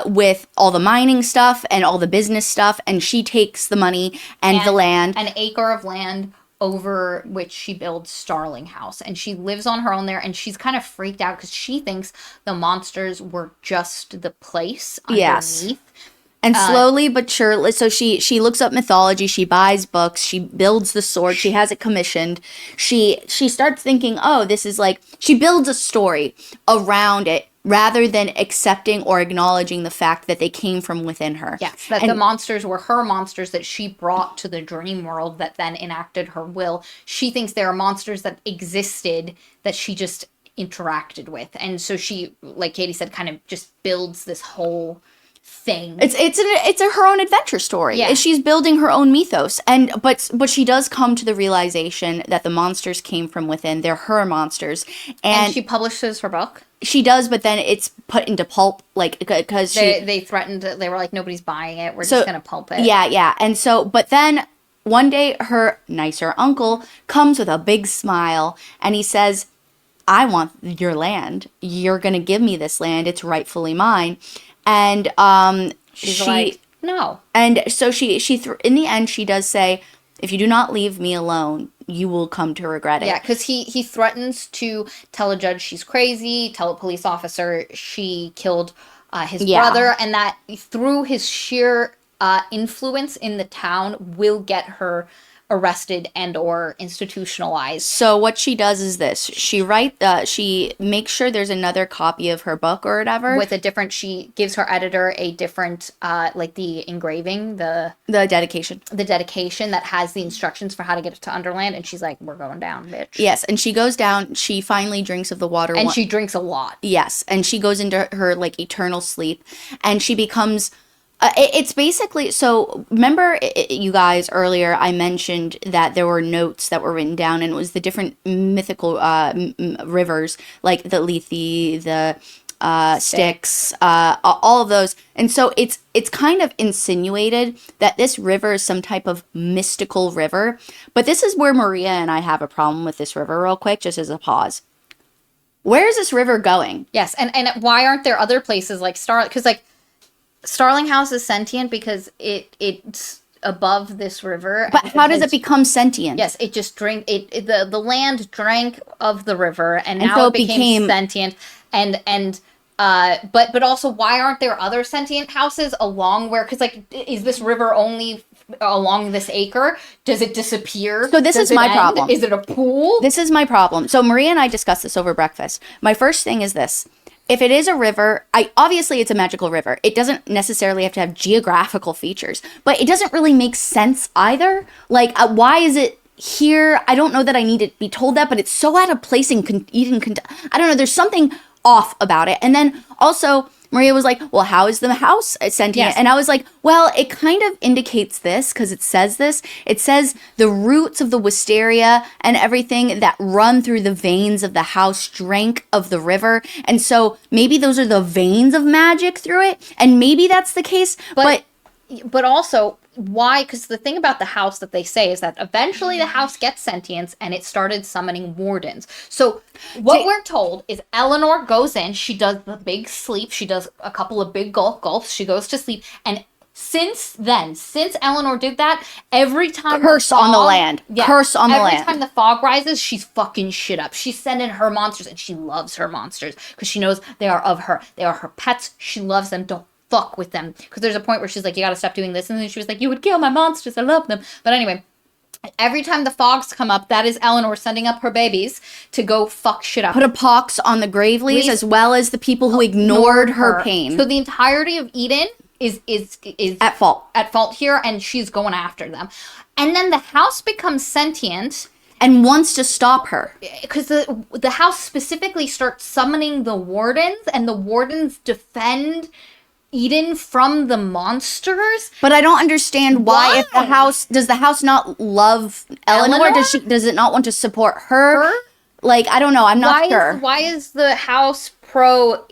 with all the mining stuff and all the business stuff, and she takes the money and the land. An acre of land over which she builds Starling House, and she lives on her own there, and she's kind of freaked out because she thinks the monsters were just the place underneath. Yes. And slowly but surely, so she looks up mythology, she buys books, she builds the sword, she has it commissioned. She starts thinking, oh, this is like, she builds a story around it rather than accepting or acknowledging the fact that they came from within her. Yes, that the monsters were her monsters that she brought to the dream world that then enacted her will. She thinks there are monsters that existed that she just interacted with. And so she, like Katie said, kind of just builds this whole thing. It's her own adventure story. Yeah. She's building her own mythos, but she does come to the realization that the monsters came from within. They're her monsters, and she publishes her book. She does, but then it's put into pulp, like, because they threatened. They were like, nobody's buying it. We're just gonna pulp it. Yeah, and so, but then one day her nicer uncle comes with a big smile, and he says, "I want your land. You're gonna give me this land. It's rightfully mine." And she's like, no. And so in the end, she does say, if you do not leave me alone, you will come to regret it. Yeah, because he threatens to tell a judge she's crazy, tell a police officer she killed his brother, and that through his sheer influence in the town will get her arrested and or institutionalized. So what she does is this: she makes sure there's another copy of her book or whatever with a different. She gives her editor a different, like the engraving, the dedication that has the instructions for how to get to Underland, and she's like, "We're going down, bitch." Yes, and she goes down. She finally drinks of the water, and she drinks a lot. Yes, and she goes into her like eternal sleep, and she becomes. It's basically, so remember you guys earlier, I mentioned that there were notes that were written down, and it was the different mythical rivers, like the Lethe, the Styx, all of those. And so it's kind of insinuated that this river is some type of mystical river. But this is where Maria and I have a problem with this river real quick, just as a pause. Where is this river going? Yes, and why aren't there other places like because like Starling House is sentient because it's above this river. But how does it become sentient? Yes, it just the land drank of the river, and now so it became sentient. But also, why aren't there other sentient houses along where? Because like, is this river only along this acre? Does it disappear? So this is my problem. Is it a pool? This is my problem. So Maria and I discussed this over breakfast. My first thing is this. If it is a river, obviously it's a magical river. It doesn't necessarily have to have geographical features, but it doesn't really make sense either. Like, why is it here, I don't know that I need to be told that, but it's so out of place in I don't know, there's something off about it. And then also Maria was like, well, how is the house sentient? Yes. And I was like, well, it kind of indicates this because it says this. It says the roots of the wisteria and everything that run through the veins of the house drank of the river. And so maybe those are the veins of magic through it. And maybe that's the case. But also, why? Because the thing about the house that they say is that eventually the house gets sentience and it started summoning wardens. So what we're told is Eleanor goes in, she does the big sleep, she does a couple of big gulps, she goes to sleep, and since Eleanor did that, every time curse on the land. Curse on the land. Every time the fog rises, she's fucking shit up. She's sending her monsters, and she loves her monsters because she knows they are of her. They are her pets. She loves them. Don't fuck with them. Because there's a point where she's like, you gotta stop doing this. And then she was like, you would kill my monsters. I love them. But anyway, every time the fogs come up, that is Eleanor sending up her babies to go fuck shit up. Put a pox on the Graveleys as well as the people who ignored her pain. So the entirety of Eden is at fault. At fault here, and she's going after them. And then the house becomes sentient and wants to stop her. Because the house specifically starts summoning the wardens, and the wardens defend Eden from the monsters. But I don't understand why if does the house not love Eleanor? Does it not want to support her? Like, I don't know. I'm not sure. Why is the house pro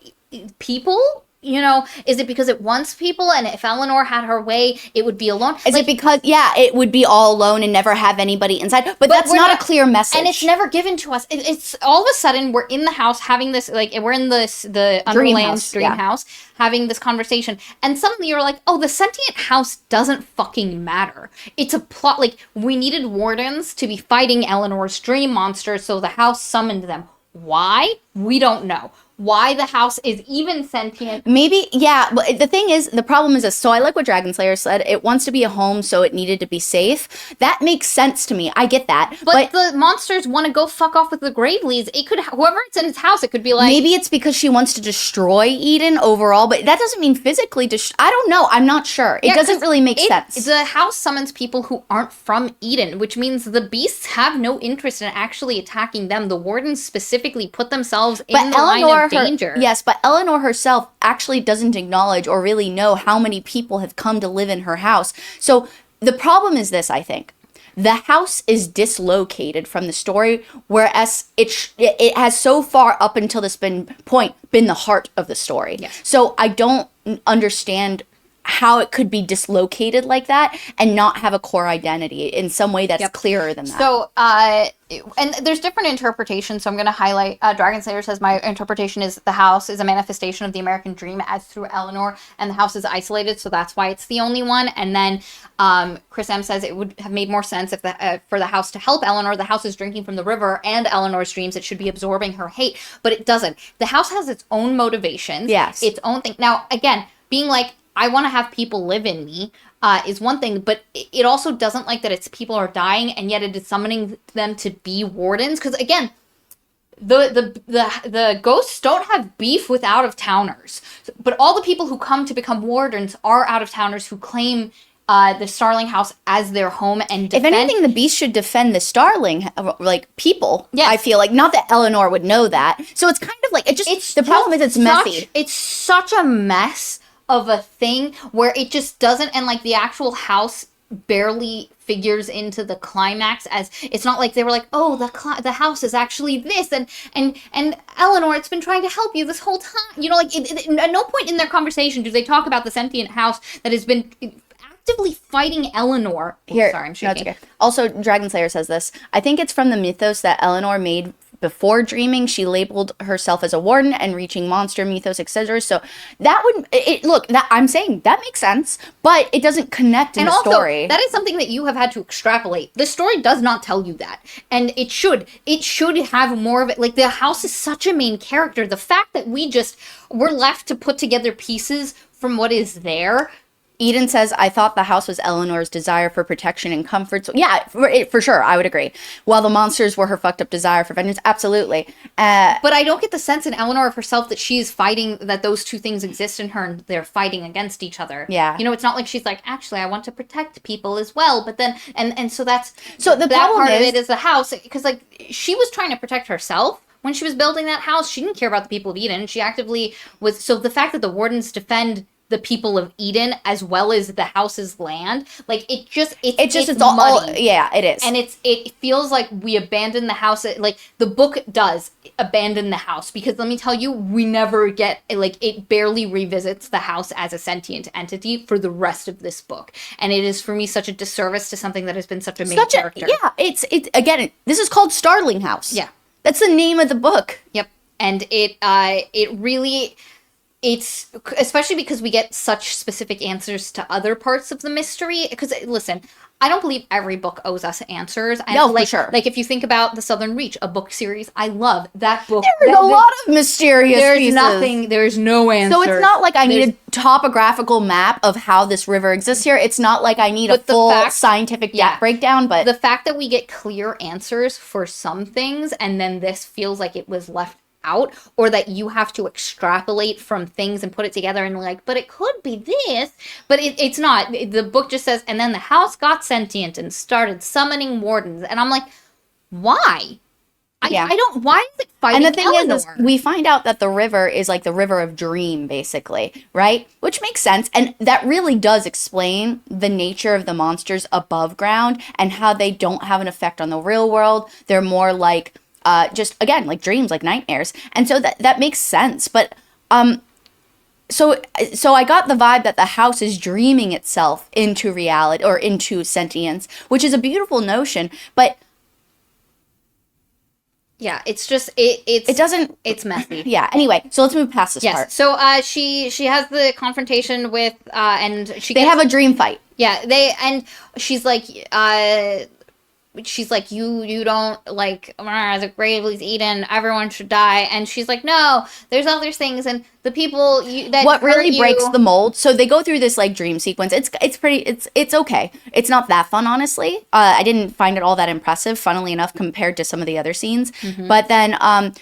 people? You know, is it because it wants people, and if Eleanor had her way, it would be alone? Is it because, it would be all alone and never have anybody inside? But that's not a clear message. And it's never given to us. It's all of a sudden, we're in the house having this, like, we're in the Underland dream house, having this conversation, and suddenly you're like, oh, the sentient house doesn't fucking matter. It's a plot, like, we needed wardens to be fighting Eleanor's dream monsters, so the house summoned them. Why? We don't know. Why the house is even sentient. Maybe, but the thing is, the problem is this. So I like what Dragon Slayer said. It wants to be a home, so it needed to be safe. That makes sense to me. I get that. But the monsters want to go fuck off with the Graveleys. It could, whoever it's in its house, it could be like... Maybe it's because she wants to destroy Eden overall, but that doesn't mean physically I don't know. I'm not sure. It doesn't really make sense. The house summons people who aren't from Eden, which means the beasts have no interest in actually attacking them. The wardens specifically put themselves in the line of danger. Yes, but Eleanor herself actually doesn't acknowledge or really know how many people have come to live in her house. So the problem is this, I think. The house is dislocated from the story, whereas it has so far up until this point been the heart of the story. Yes. So I don't understand how it could be dislocated like that and not have a core identity in some way that's clearer than that. So, and there's different interpretations, so I'm going to highlight, Dragon Slayer says, my interpretation is the house is a manifestation of the American dream as through Eleanor, and the house is isolated, so that's why it's the only one. And then Chris M says it would have made more sense if for the house to help Eleanor. The house is drinking from the river and Eleanor's dreams. It should be absorbing her hate, but it doesn't. The house has its own motivations, its own thing. Now, again, being like, I want to have people live in me is one thing, but it also doesn't like that its people are dying, and yet it is summoning them to be wardens. Because again, the ghosts don't have beef with out-of-towners, but all the people who come to become wardens are out-of-towners who claim the Starling House as their home and defend. If anything, the beast should defend the Starling, like, people. Yes. I feel like, not that Eleanor would know that. So it's kind of like, the problem is it's messy. It's such a mess of a thing where it just doesn't, and like the actual house barely figures into the climax. As it's not like they were like, oh, the house is actually this, and Eleanor, it's been trying to help you this whole time, you know, like at no point in their conversation do they talk about the sentient house that has been actively fighting Eleanor. Here, sorry, I'm shaking. No, it's okay. Also, Dragon Slayer says this. I think it's from the mythos that Eleanor made before dreaming. She labeled herself as a warden and reaching monster mythos, etc. So that would I'm saying that makes sense, but it doesn't connect in the story. That is something that you have had to extrapolate. The story does not tell you that, and it should have more of it. Like, the house is such a main character. The fact that we're left to put together pieces from what is there Eden says, I thought the house was Eleanor's desire for protection and comfort. So, yeah, for sure, I would agree. While the monsters were her fucked up desire for vengeance. Absolutely. But I don't get the sense in Eleanor of herself that she's fighting, that those two things exist in her and they're fighting against each other. Yeah. You know, it's not like she's like, actually, I want to protect people as well. But then, and so that's, so the that problem part of it is the house. Because, like, she was trying to protect herself. When she was building that house, she didn't care about the people of Eden. She actively was, so the fact that the wardens defend the people of Eden as well as the house's land, like it's all yeah, it is. And it feels like we abandon the house, like the book does abandon the house, because let me tell you, we never get, like, it barely revisits the house as a sentient entity for the rest of this book, and it is for me such a disservice to something that has been such a main character. Yeah, it's again, this is called Starling House. Yeah, that's the name of the book. Yep. And it really, it's, especially because we get such specific answers to other parts of the mystery. Because, listen, I don't believe every book owes us answers. No, like, for sure. Like, if you think about The Southern Reach, a book series, I love that book. There's a lot of mysterious pieces. There's no answer. So it's not like I need a topographical map of how this river exists here. It's not like I need a full scientific breakdown, but the fact that we get clear answers for some things, and then this feels like it was left out, or that you have to extrapolate from things and put it together and like, but it could be this, but it's not. The book just says, and then the house got sentient and started summoning wardens, and I'm like, why? I don't, why is it fighting And the thing Eleanor? is, we find out that the river is like the river of dream, basically, right? Which makes sense, and that really does explain the nature of the monsters above ground and how they don't have an effect on the real world. They're more like just, again, like dreams, like nightmares. And so that makes sense. But so I got the vibe that the house is dreaming itself into reality, or into sentience, which is a beautiful notion. But yeah, it's just, it's messy. Yeah, anyway, so let's move past this part. So she has the confrontation with, and they have a dream fight. Yeah, and she's like, you don't, like, the grave is Eden, everyone should die. And she's like, no, there's other things, and the people that what really breaks the mold. So they go through this like dream sequence. It's okay. It's not that fun, honestly. I didn't find it all that impressive, funnily enough, compared to some of the other scenes. Mm-hmm. But then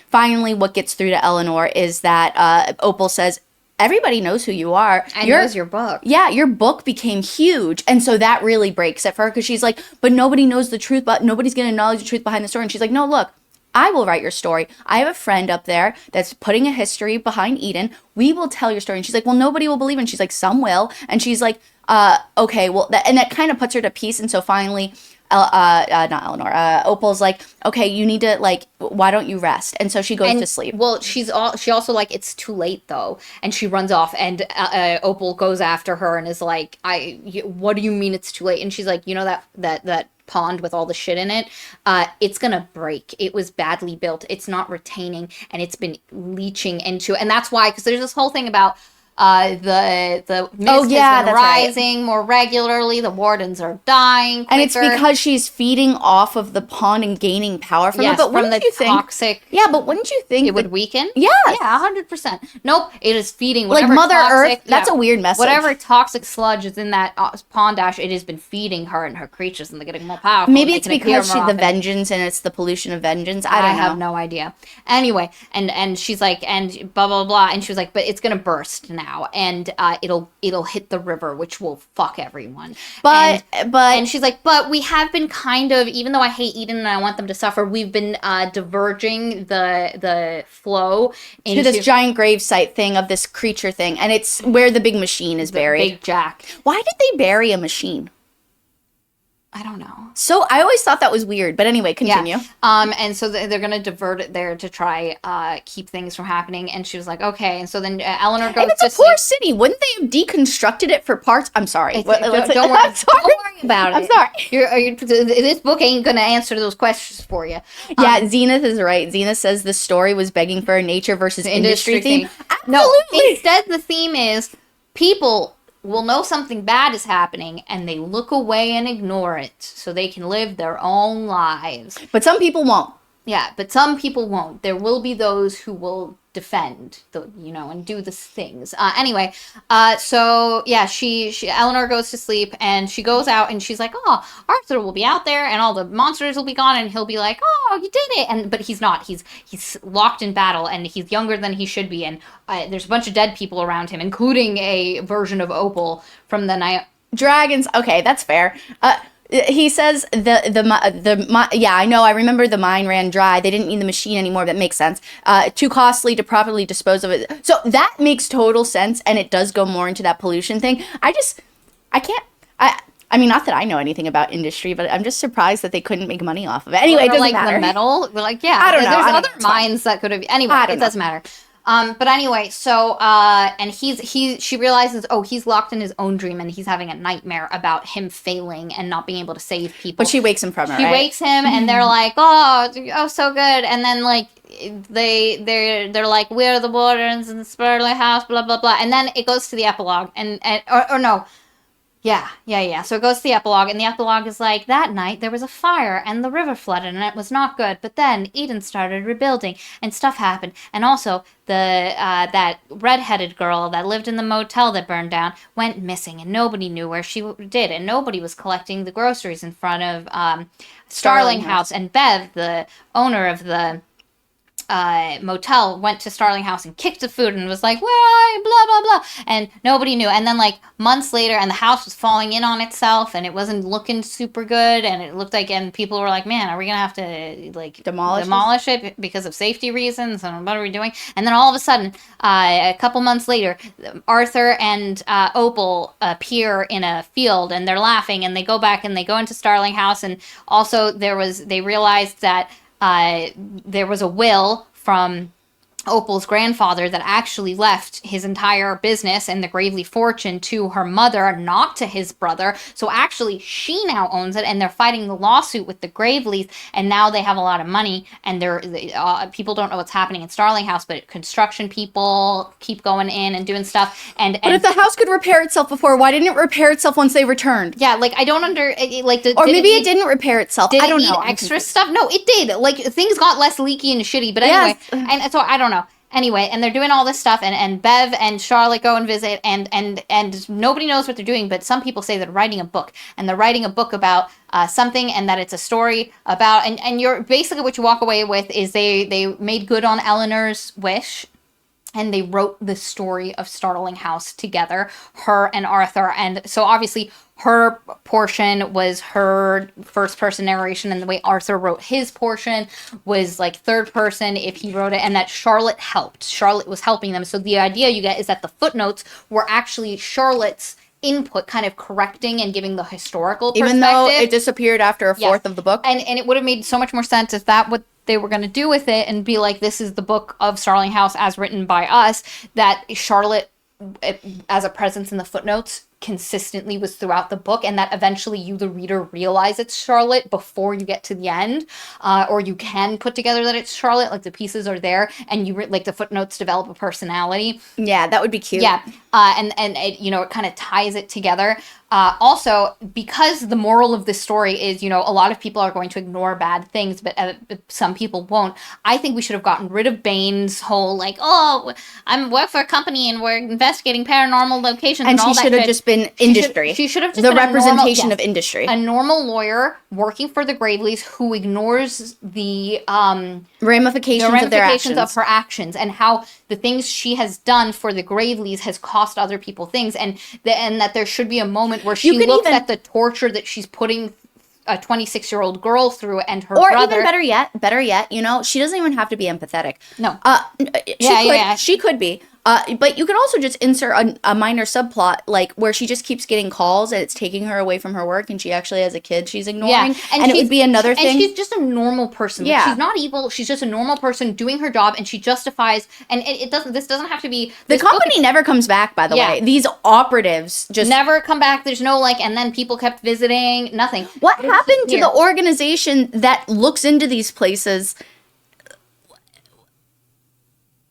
finally what gets through to Eleanor is that Opal says, everybody knows who you are. And knows your book. Yeah, your book became huge. And so that really breaks it for her, because she's like, but nobody knows the truth, but nobody's going to acknowledge the truth behind the story. And she's like, no, look, I will write your story. I have a friend up there that's putting a history behind Eden. We will tell your story. And she's like, well, nobody will believe it. And she's like, some will. And she's like, okay, well, and that kind of puts her to peace. And so finally, not Eleanor, Opal's like, okay, you need to, like, why don't you rest? And so she goes to sleep. Well, she also like, it's too late though, and she runs off, and Opal goes after her and is like, what do you mean it's too late? And she's like, you know that pond with all the shit in it, it's gonna break. It was badly built. It's not retaining, and it's been leaching into, and that's why, because there's this whole thing about the mist has been rising more regularly. The wardens are dying quicker. And it's because she's feeding off of the pond and gaining power from it. But from the toxic. Yeah, but wouldn't you think it would weaken? Yeah, yeah, 100%. Nope, it is feeding whatever like Mother toxic, Earth. That's a weird message. Whatever toxic sludge is in that pond ash, it has been feeding her and her creatures, and they're getting more powerful. Maybe it's because she's the vengeance, and it's the pollution of vengeance. I have no idea. Anyway, and she's like, and blah blah blah, and she was like, but it's gonna burst now. And it'll hit the river, which will fuck everyone. But she's like, but we have been kind of, even though I hate Eden and I want them to suffer, we've been diverging the flow into this giant gravesite thing of this creature thing, and it's where the big machine is buried. Big Jack. Why did they bury a machine? I don't know. So I always thought that was weird, but anyway, continue. Yeah. And so they're gonna divert it there to try keep things from happening. And she was like, okay. And so then Eleanor goes. And it's a poor city. Wouldn't they have deconstructed it for parts? I'm sorry. Don't worry. Don't worry about it. I'm sorry. This book ain't gonna answer those questions for you. Yeah, Zenith is right. Zenith says the story was begging for a nature versus industry theme. Absolutely. No, instead the theme is people will know something bad is happening, and they look away and ignore it so they can live their own lives. But some people won't. Yeah, but some people won't. There will be those who will defend, and do the things. Anyway, so yeah, she Eleanor goes to sleep and she goes out and she's like, oh, Arthur will be out there and all the monsters will be gone and he'll be like, oh, you did it. But he's not. He's locked in battle and he's younger than he should be. And there's a bunch of dead people around him, including a version of Opal from the night. Dragons. Okay, that's fair. He says yeah, I know, I remember the mine ran dry. They didn't need the machine anymore. That makes sense. Too costly to properly dispose of it. So that makes total sense, and it does go more into that pollution thing. I mean, not that I know anything about industry, but I'm just surprised that they couldn't make money off of it. Anyway, it doesn't matter. The metal, we're like, yeah, I don't know. There's other mines that could have. Anyway, it doesn't matter. But anyway, so, and she realizes, he's locked in his own dream and he's having a nightmare about him failing and not being able to save people. But she wakes him from it, She wakes him and they're like, oh, so good. And then, like, they're like, we're the wardens in the Starling House, blah, blah, blah. And then it goes to the epilogue or no. Yeah. So it goes to the epilogue, and the epilogue is like, that night there was a fire, and the river flooded, and it was not good. But then Eden started rebuilding, and stuff happened. And also, that redheaded girl that lived in the motel that burned down went missing, and nobody knew where she did, and nobody was collecting the groceries in front of Starling House. And Bev, the owner of the motel, went to Starling House and kicked the food and was like, where are you, blah, blah, blah. And nobody knew. And then, like, months later, and the house was falling in on itself, and it wasn't looking super good, and it looked like, and people were like, man, are we going to have to, like, demolish it because of safety reasons, and what are we doing? And then all of a sudden, a couple months later, Arthur and Opal appear in a field, and they're laughing, and they go back, and they go into Starling House, and also they realized that there was a will from Opal's grandfather that actually left his entire business and the Gravely fortune to her mother, not to his brother. So actually, she now owns it, and they're fighting the lawsuit with the Graveleys, and now they have a lot of money, and people don't know what's happening in Starling House, but construction people keep going in and doing stuff. But if the house could repair itself before, why didn't it repair itself once they returned? Yeah, like, I don't or maybe it didn't repair itself. I don't know. Extra stuff? No, it did. Like, things got less leaky and shitty, but anyway. Yes. And so, I don't know. Anyway, and they're doing all this stuff, and Bev and Charlotte go and visit, and nobody knows what they're doing, but some people say they're writing a book, and they're writing a book about something, and that it's a story about, and you're basically, what you walk away with is they made good on Eleanor's wish, and they wrote the story of Starling House together, her and Arthur. And so obviously her portion was her first person narration, and the way Arthur wrote his portion was like third person if he wrote it, and that Charlotte helped. Charlotte was helping them. So the idea you get is that the footnotes were actually Charlotte's input, kind of correcting and giving the historical perspective. Even though it disappeared after a fourth of the book. And it would have made so much more sense if that what they were going to do with it, and be like, this is the book of Starling House as written by us, that Charlotte, as a presence in the footnotes, consistently was throughout the book, and that eventually you, the reader, realize it's Charlotte before you get to the end, or you can put together that it's Charlotte, like the pieces are there, and you like the footnotes develop a personality. Yeah, that would be cute. Yeah, and it, it kind of ties it together. Also, because the moral of this story is, a lot of people are going to ignore bad things, but some people won't. I think we should have gotten rid of Bane's whole, like, I'm work for a company and we're investigating paranormal locations and all that. And she should have just been industry. She should have just the been representation of industry. A normal lawyer working for the Graveleys who ignores the ramifications of their actions. Of her actions, and how the things she has done for the Graveleys has cost other people things, and that there should be a moment where she looks at the torture that she's putting a 26-year-old girl through, and her brother. Or even better yet, she doesn't even have to be empathetic. No. She could be. But you could also just insert a minor subplot, like where she just keeps getting calls and it's taking her away from her work, and she actually has a kid she's ignoring. Yeah. And it would be another thing. And she's just a normal person. Yeah. Like, she's not evil. She's just a normal person doing her job, and she justifies. And this doesn't have to be. The company never comes back, by the way. These operatives just never come back. There's no and then people kept visiting. Nothing. What happened to the organization that looks into these places?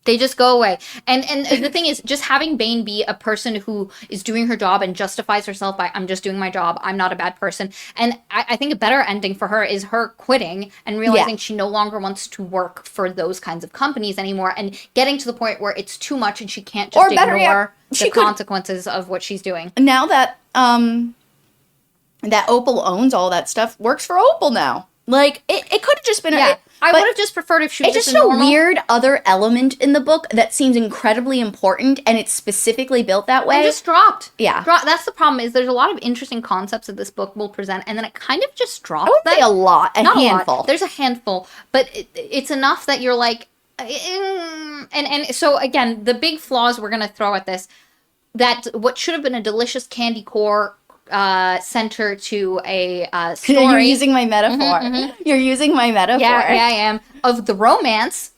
They just go away. And the thing is, just having Bane be a person who is doing her job and justifies herself by, I'm just doing my job, I'm not a bad person. And I think a better ending for her is her quitting and realizing she no longer wants to work for those kinds of companies anymore, and getting to the point where it's too much and she can't just ignore the consequences of what she's doing. Now that that Opal owns all that stuff, works for Opal now. Like, it could have just been I would have just preferred if she was just a normal... weird other element in the book that seems incredibly important, and it's specifically built that way. And just dropped. Yeah. That's the problem, is there's a lot of interesting concepts that this book will present, and then it kind of just drops. I would say a lot. Not handful. A lot. There's a handful, but it's enough that you're like... And so, again, the big flaws we're going to throw at this, that what should have been a delicious candy core... center to a story. You're using my metaphor. You're using my metaphor. Yeah, I am. Of the romance.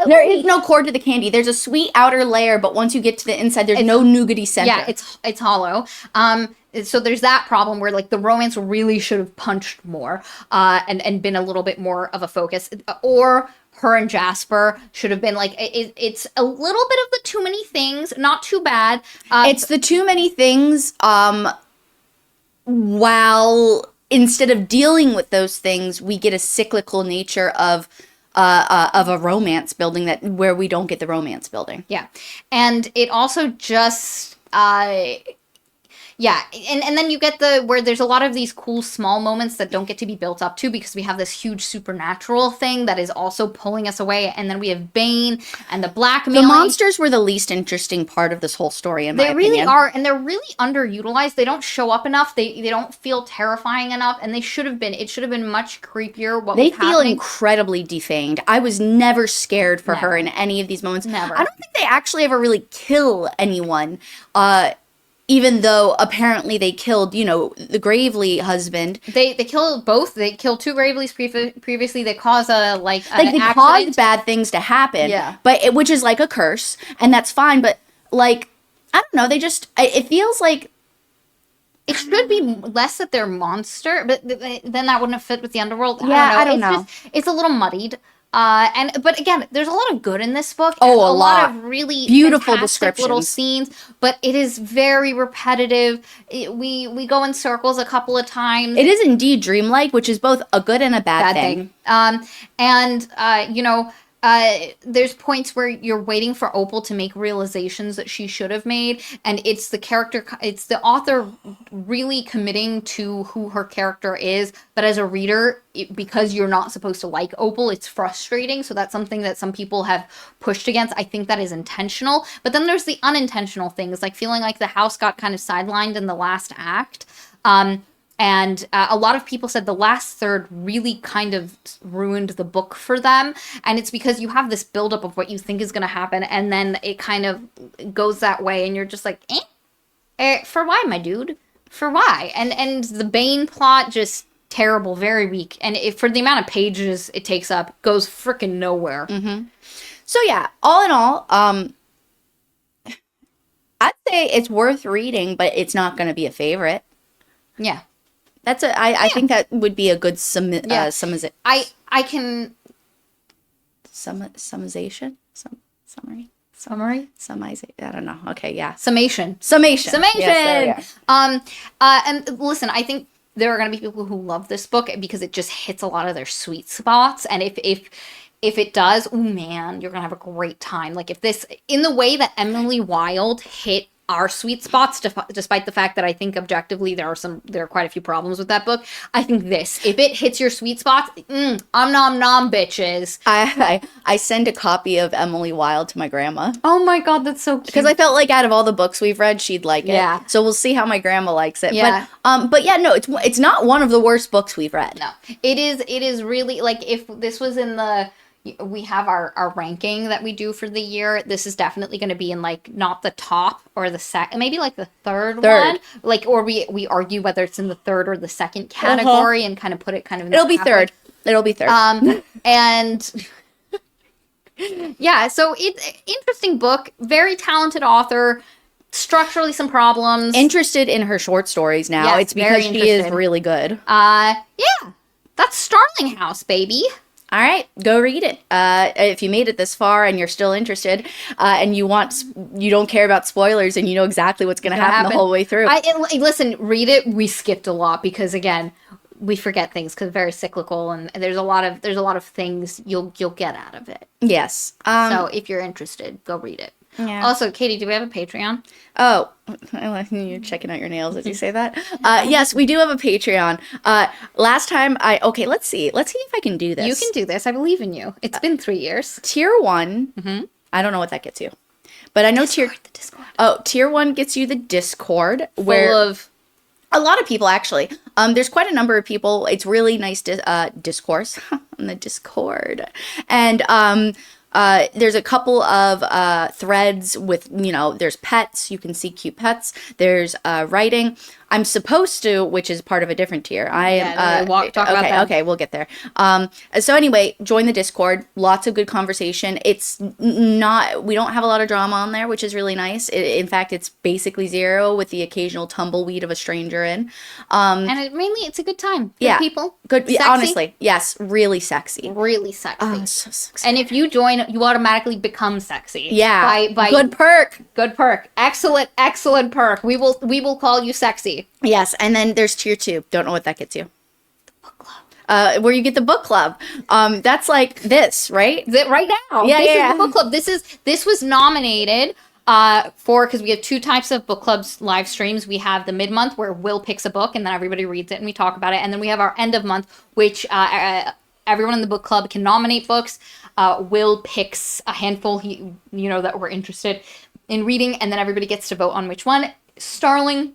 There is no core to the candy. There's a sweet outer layer, but once you get to the inside, there's no nougaty center. Yeah, it's hollow. So there's that problem where, like, the romance really should have punched more, and been a little bit more of a focus. Or her and Jasper should have been, like, it's a little bit of the too many things, not too bad. It's the too many things, while instead of dealing with those things, we get a cyclical nature of a romance building where we don't get the romance building. Yeah. And it also just... Yeah, and then you get where there's a lot of these cool small moments that don't get to be built up to, because we have this huge supernatural thing that is also pulling us away, and then we have Bane and the blackmailing. The monsters were the least interesting part of this whole story, in my opinion. They really are, and they're really underutilized. They don't show up enough. They don't feel terrifying enough, and they should have been. It should have been much creepier what was happening. They feel incredibly defanged. I was never scared for her in any of these moments. Never. I don't think they actually ever really kill anyone. Even though apparently they killed, the Gravely husband. They killed both. They killed two Graveleys previously. They cause they cause bad things to happen. Yeah. But which is like a curse, and that's fine. But, like, I don't know. It feels like it should be less that they're monster, but then that wouldn't have fit with the underworld. Yeah, I don't know. It's a little muddied. But again, there's a lot of good in this book. Oh, a lot of really beautiful descriptions, little scenes, but it is very repetitive. We go in circles a couple of times. It is indeed dreamlike, which is both a good and a bad thing. There's points where you're waiting for Opal to make realizations that she should have made, and it's the author really committing to who her character is, but as a reader, because you're not supposed to like Opal, it's frustrating. So that's something that some people have pushed against. I think that is intentional, but then there's the unintentional things, like feeling like the house got kind of sidelined in the last act. And a lot of people said the last third really kind of ruined the book for them. And it's because you have this buildup of what you think is going to happen, and then it kind of goes that way, and you're just like, for why, my dude? For why? And the Bane plot, just terrible, very weak. And for the amount of pages it takes up, goes freaking nowhere. Mm-hmm. So yeah, all in all, I'd say it's worth reading, but it's not going to be a favorite. Yeah. I think that would be a good summation. I can... Summization? Summary? Summization? I don't know. Okay, yeah. Summation. Yes, and listen, I think there are going to be people who love this book because it just hits a lot of their sweet spots. And if it does, oh man, you're going to have a great time. Like, if this, in the way that Emily Wilde hit our sweet spots, despite the fact that I think objectively there are quite a few problems with that book, I think if it hits your sweet spots, nom bitches. I send a copy of Emily Wilde to my grandma. Oh my god, that's so cute. Because I felt like out of all the books we've read, she'd like it. Yeah. So we'll see how my grandma likes it. Yeah. But yeah, no, it's not one of the worst books we've read. No. It is really, like, if this was in we have our ranking that we do for the year. This is definitely going to be in, like, not the top or the second, maybe like the third one. Like, or we argue whether it's in the third or the second category and kind of put it kind of in It'll be third. And yeah, so it's interesting book, very talented author, structurally some problems. Interested in her short stories now. Yes, it's because she is really good. Yeah. That's Starling House, baby. All right, go read it. If you made it this far and you're still interested, and you don't care about spoilers, and you know exactly what's going to happen the whole way through. Listen, read it. We skipped a lot because again, we forget things because very cyclical, and there's a lot of things you'll get out of it. Yes. So if you're interested, go read it. Yeah. Also, Katie, do we have a Patreon? Oh, you're checking out your nails as you say that. Yes, we do have a Patreon. Last time let's see if I can do this. You can do this. I believe in you. It's been 3 years. Tier 1. Mm-hmm. I don't know what that gets you, but I know the Discord. Tier 1 gets you the Discord, full of a lot of people, actually. There's quite a number of people. It's really nice discourse on the Discord. And there's a couple of threads with, there's pets. You can see cute pets. There's writing. I'm supposed to, which is part of a different tier. Talk about that. Okay, we'll get there. So anyway, join the Discord. Lots of good conversation. It's not, we don't have a lot of drama on there, which is really nice. In fact, it's basically zero with the occasional tumbleweed of a stranger in. And it's a good time. Good people. Good. Sexy. Honestly, yes, really sexy. Really sexy. Oh, so sexy. And if you join, you automatically become sexy. Yeah. By good perk. Good perk. Excellent perk. We will call you sexy. Yes, and then there's tier 2. Don't know what that gets you. The book club. Where you get the book club. That's like this, right? Right now. Yeah, this is the book club. This was nominated because we have 2 types of book clubs live streams. We have the mid-month where Will picks a book and then everybody reads it and we talk about it. And then we have our end of month, which everyone in the book club can nominate books. Will picks a handful that we're interested in reading, and then everybody gets to vote on which one. Starling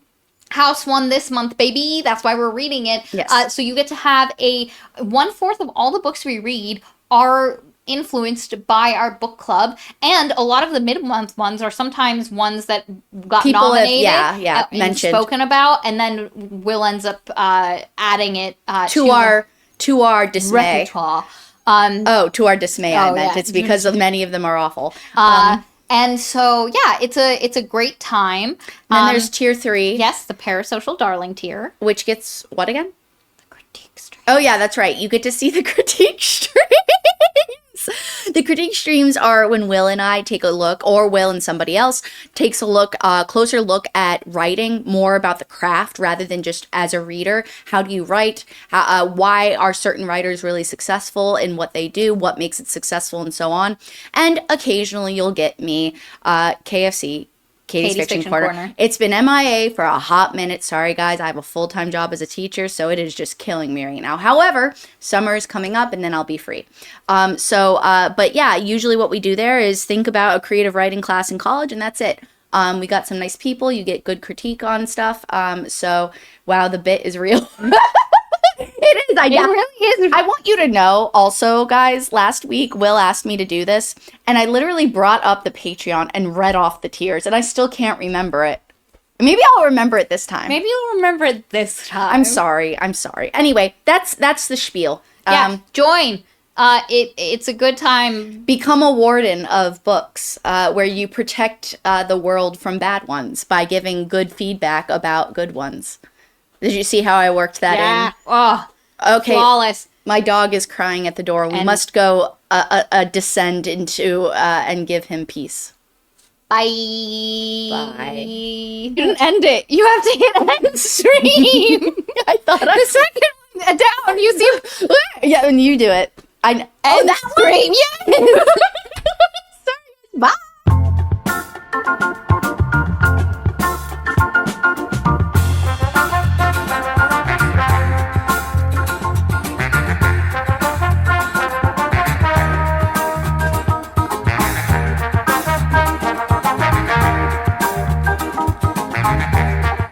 House won this month, baby. That's why we're reading it. Yes. So you get to have 1/4 of all the books we read are influenced by our book club, and a lot of the mid-month ones are sometimes ones that got nominated, mentioned, spoken about, and then Will ends up adding it to our dismay. Repertoire. To our dismay, I meant. Yeah. It's because of many of them are awful. And so, it's a great time. Then there's tier 3. Yes, the parasocial darling tier. Which gets what again? The critique stream. Oh, yeah, that's right. You get to see the critique streams. The critique streams are when Will and I take a look, or Will and somebody else takes a closer look at writing, more about the craft rather than just as a reader. How do you write? Why are certain writers really successful in what they do? What makes it successful, and so on. And occasionally you'll get me, KFC. Katie's Fiction Corner. It's been MIA for a hot minute. Sorry, guys. I have a full-time job as a teacher, so it is just killing me right now. However, summer is coming up, and then I'll be free. But yeah, usually what we do there is think about a creative writing class in college, and that's it. We got some nice people. You get good critique on stuff. Wow, the bit is real. It is. It really is. I want you to know also, guys, last week Will asked me to do this, and I literally brought up the Patreon and read off the tiers, and I still can't remember it. Maybe I'll remember it this time. Maybe you'll remember it this time. I'm sorry. Anyway, that's the spiel. Join. It's a good time. Become a warden of books, where you protect the world from bad ones by giving good feedback about good ones. Did you see how I worked that in? Yeah. Oh, okay. Flawless. My dog is crying at the door. We must go descend into and give him peace. Bye. You didn't end it. You have to hit end stream. I thought the second one down. You see? Yeah, and you do it. End stream. Yes. Sorry. Bye.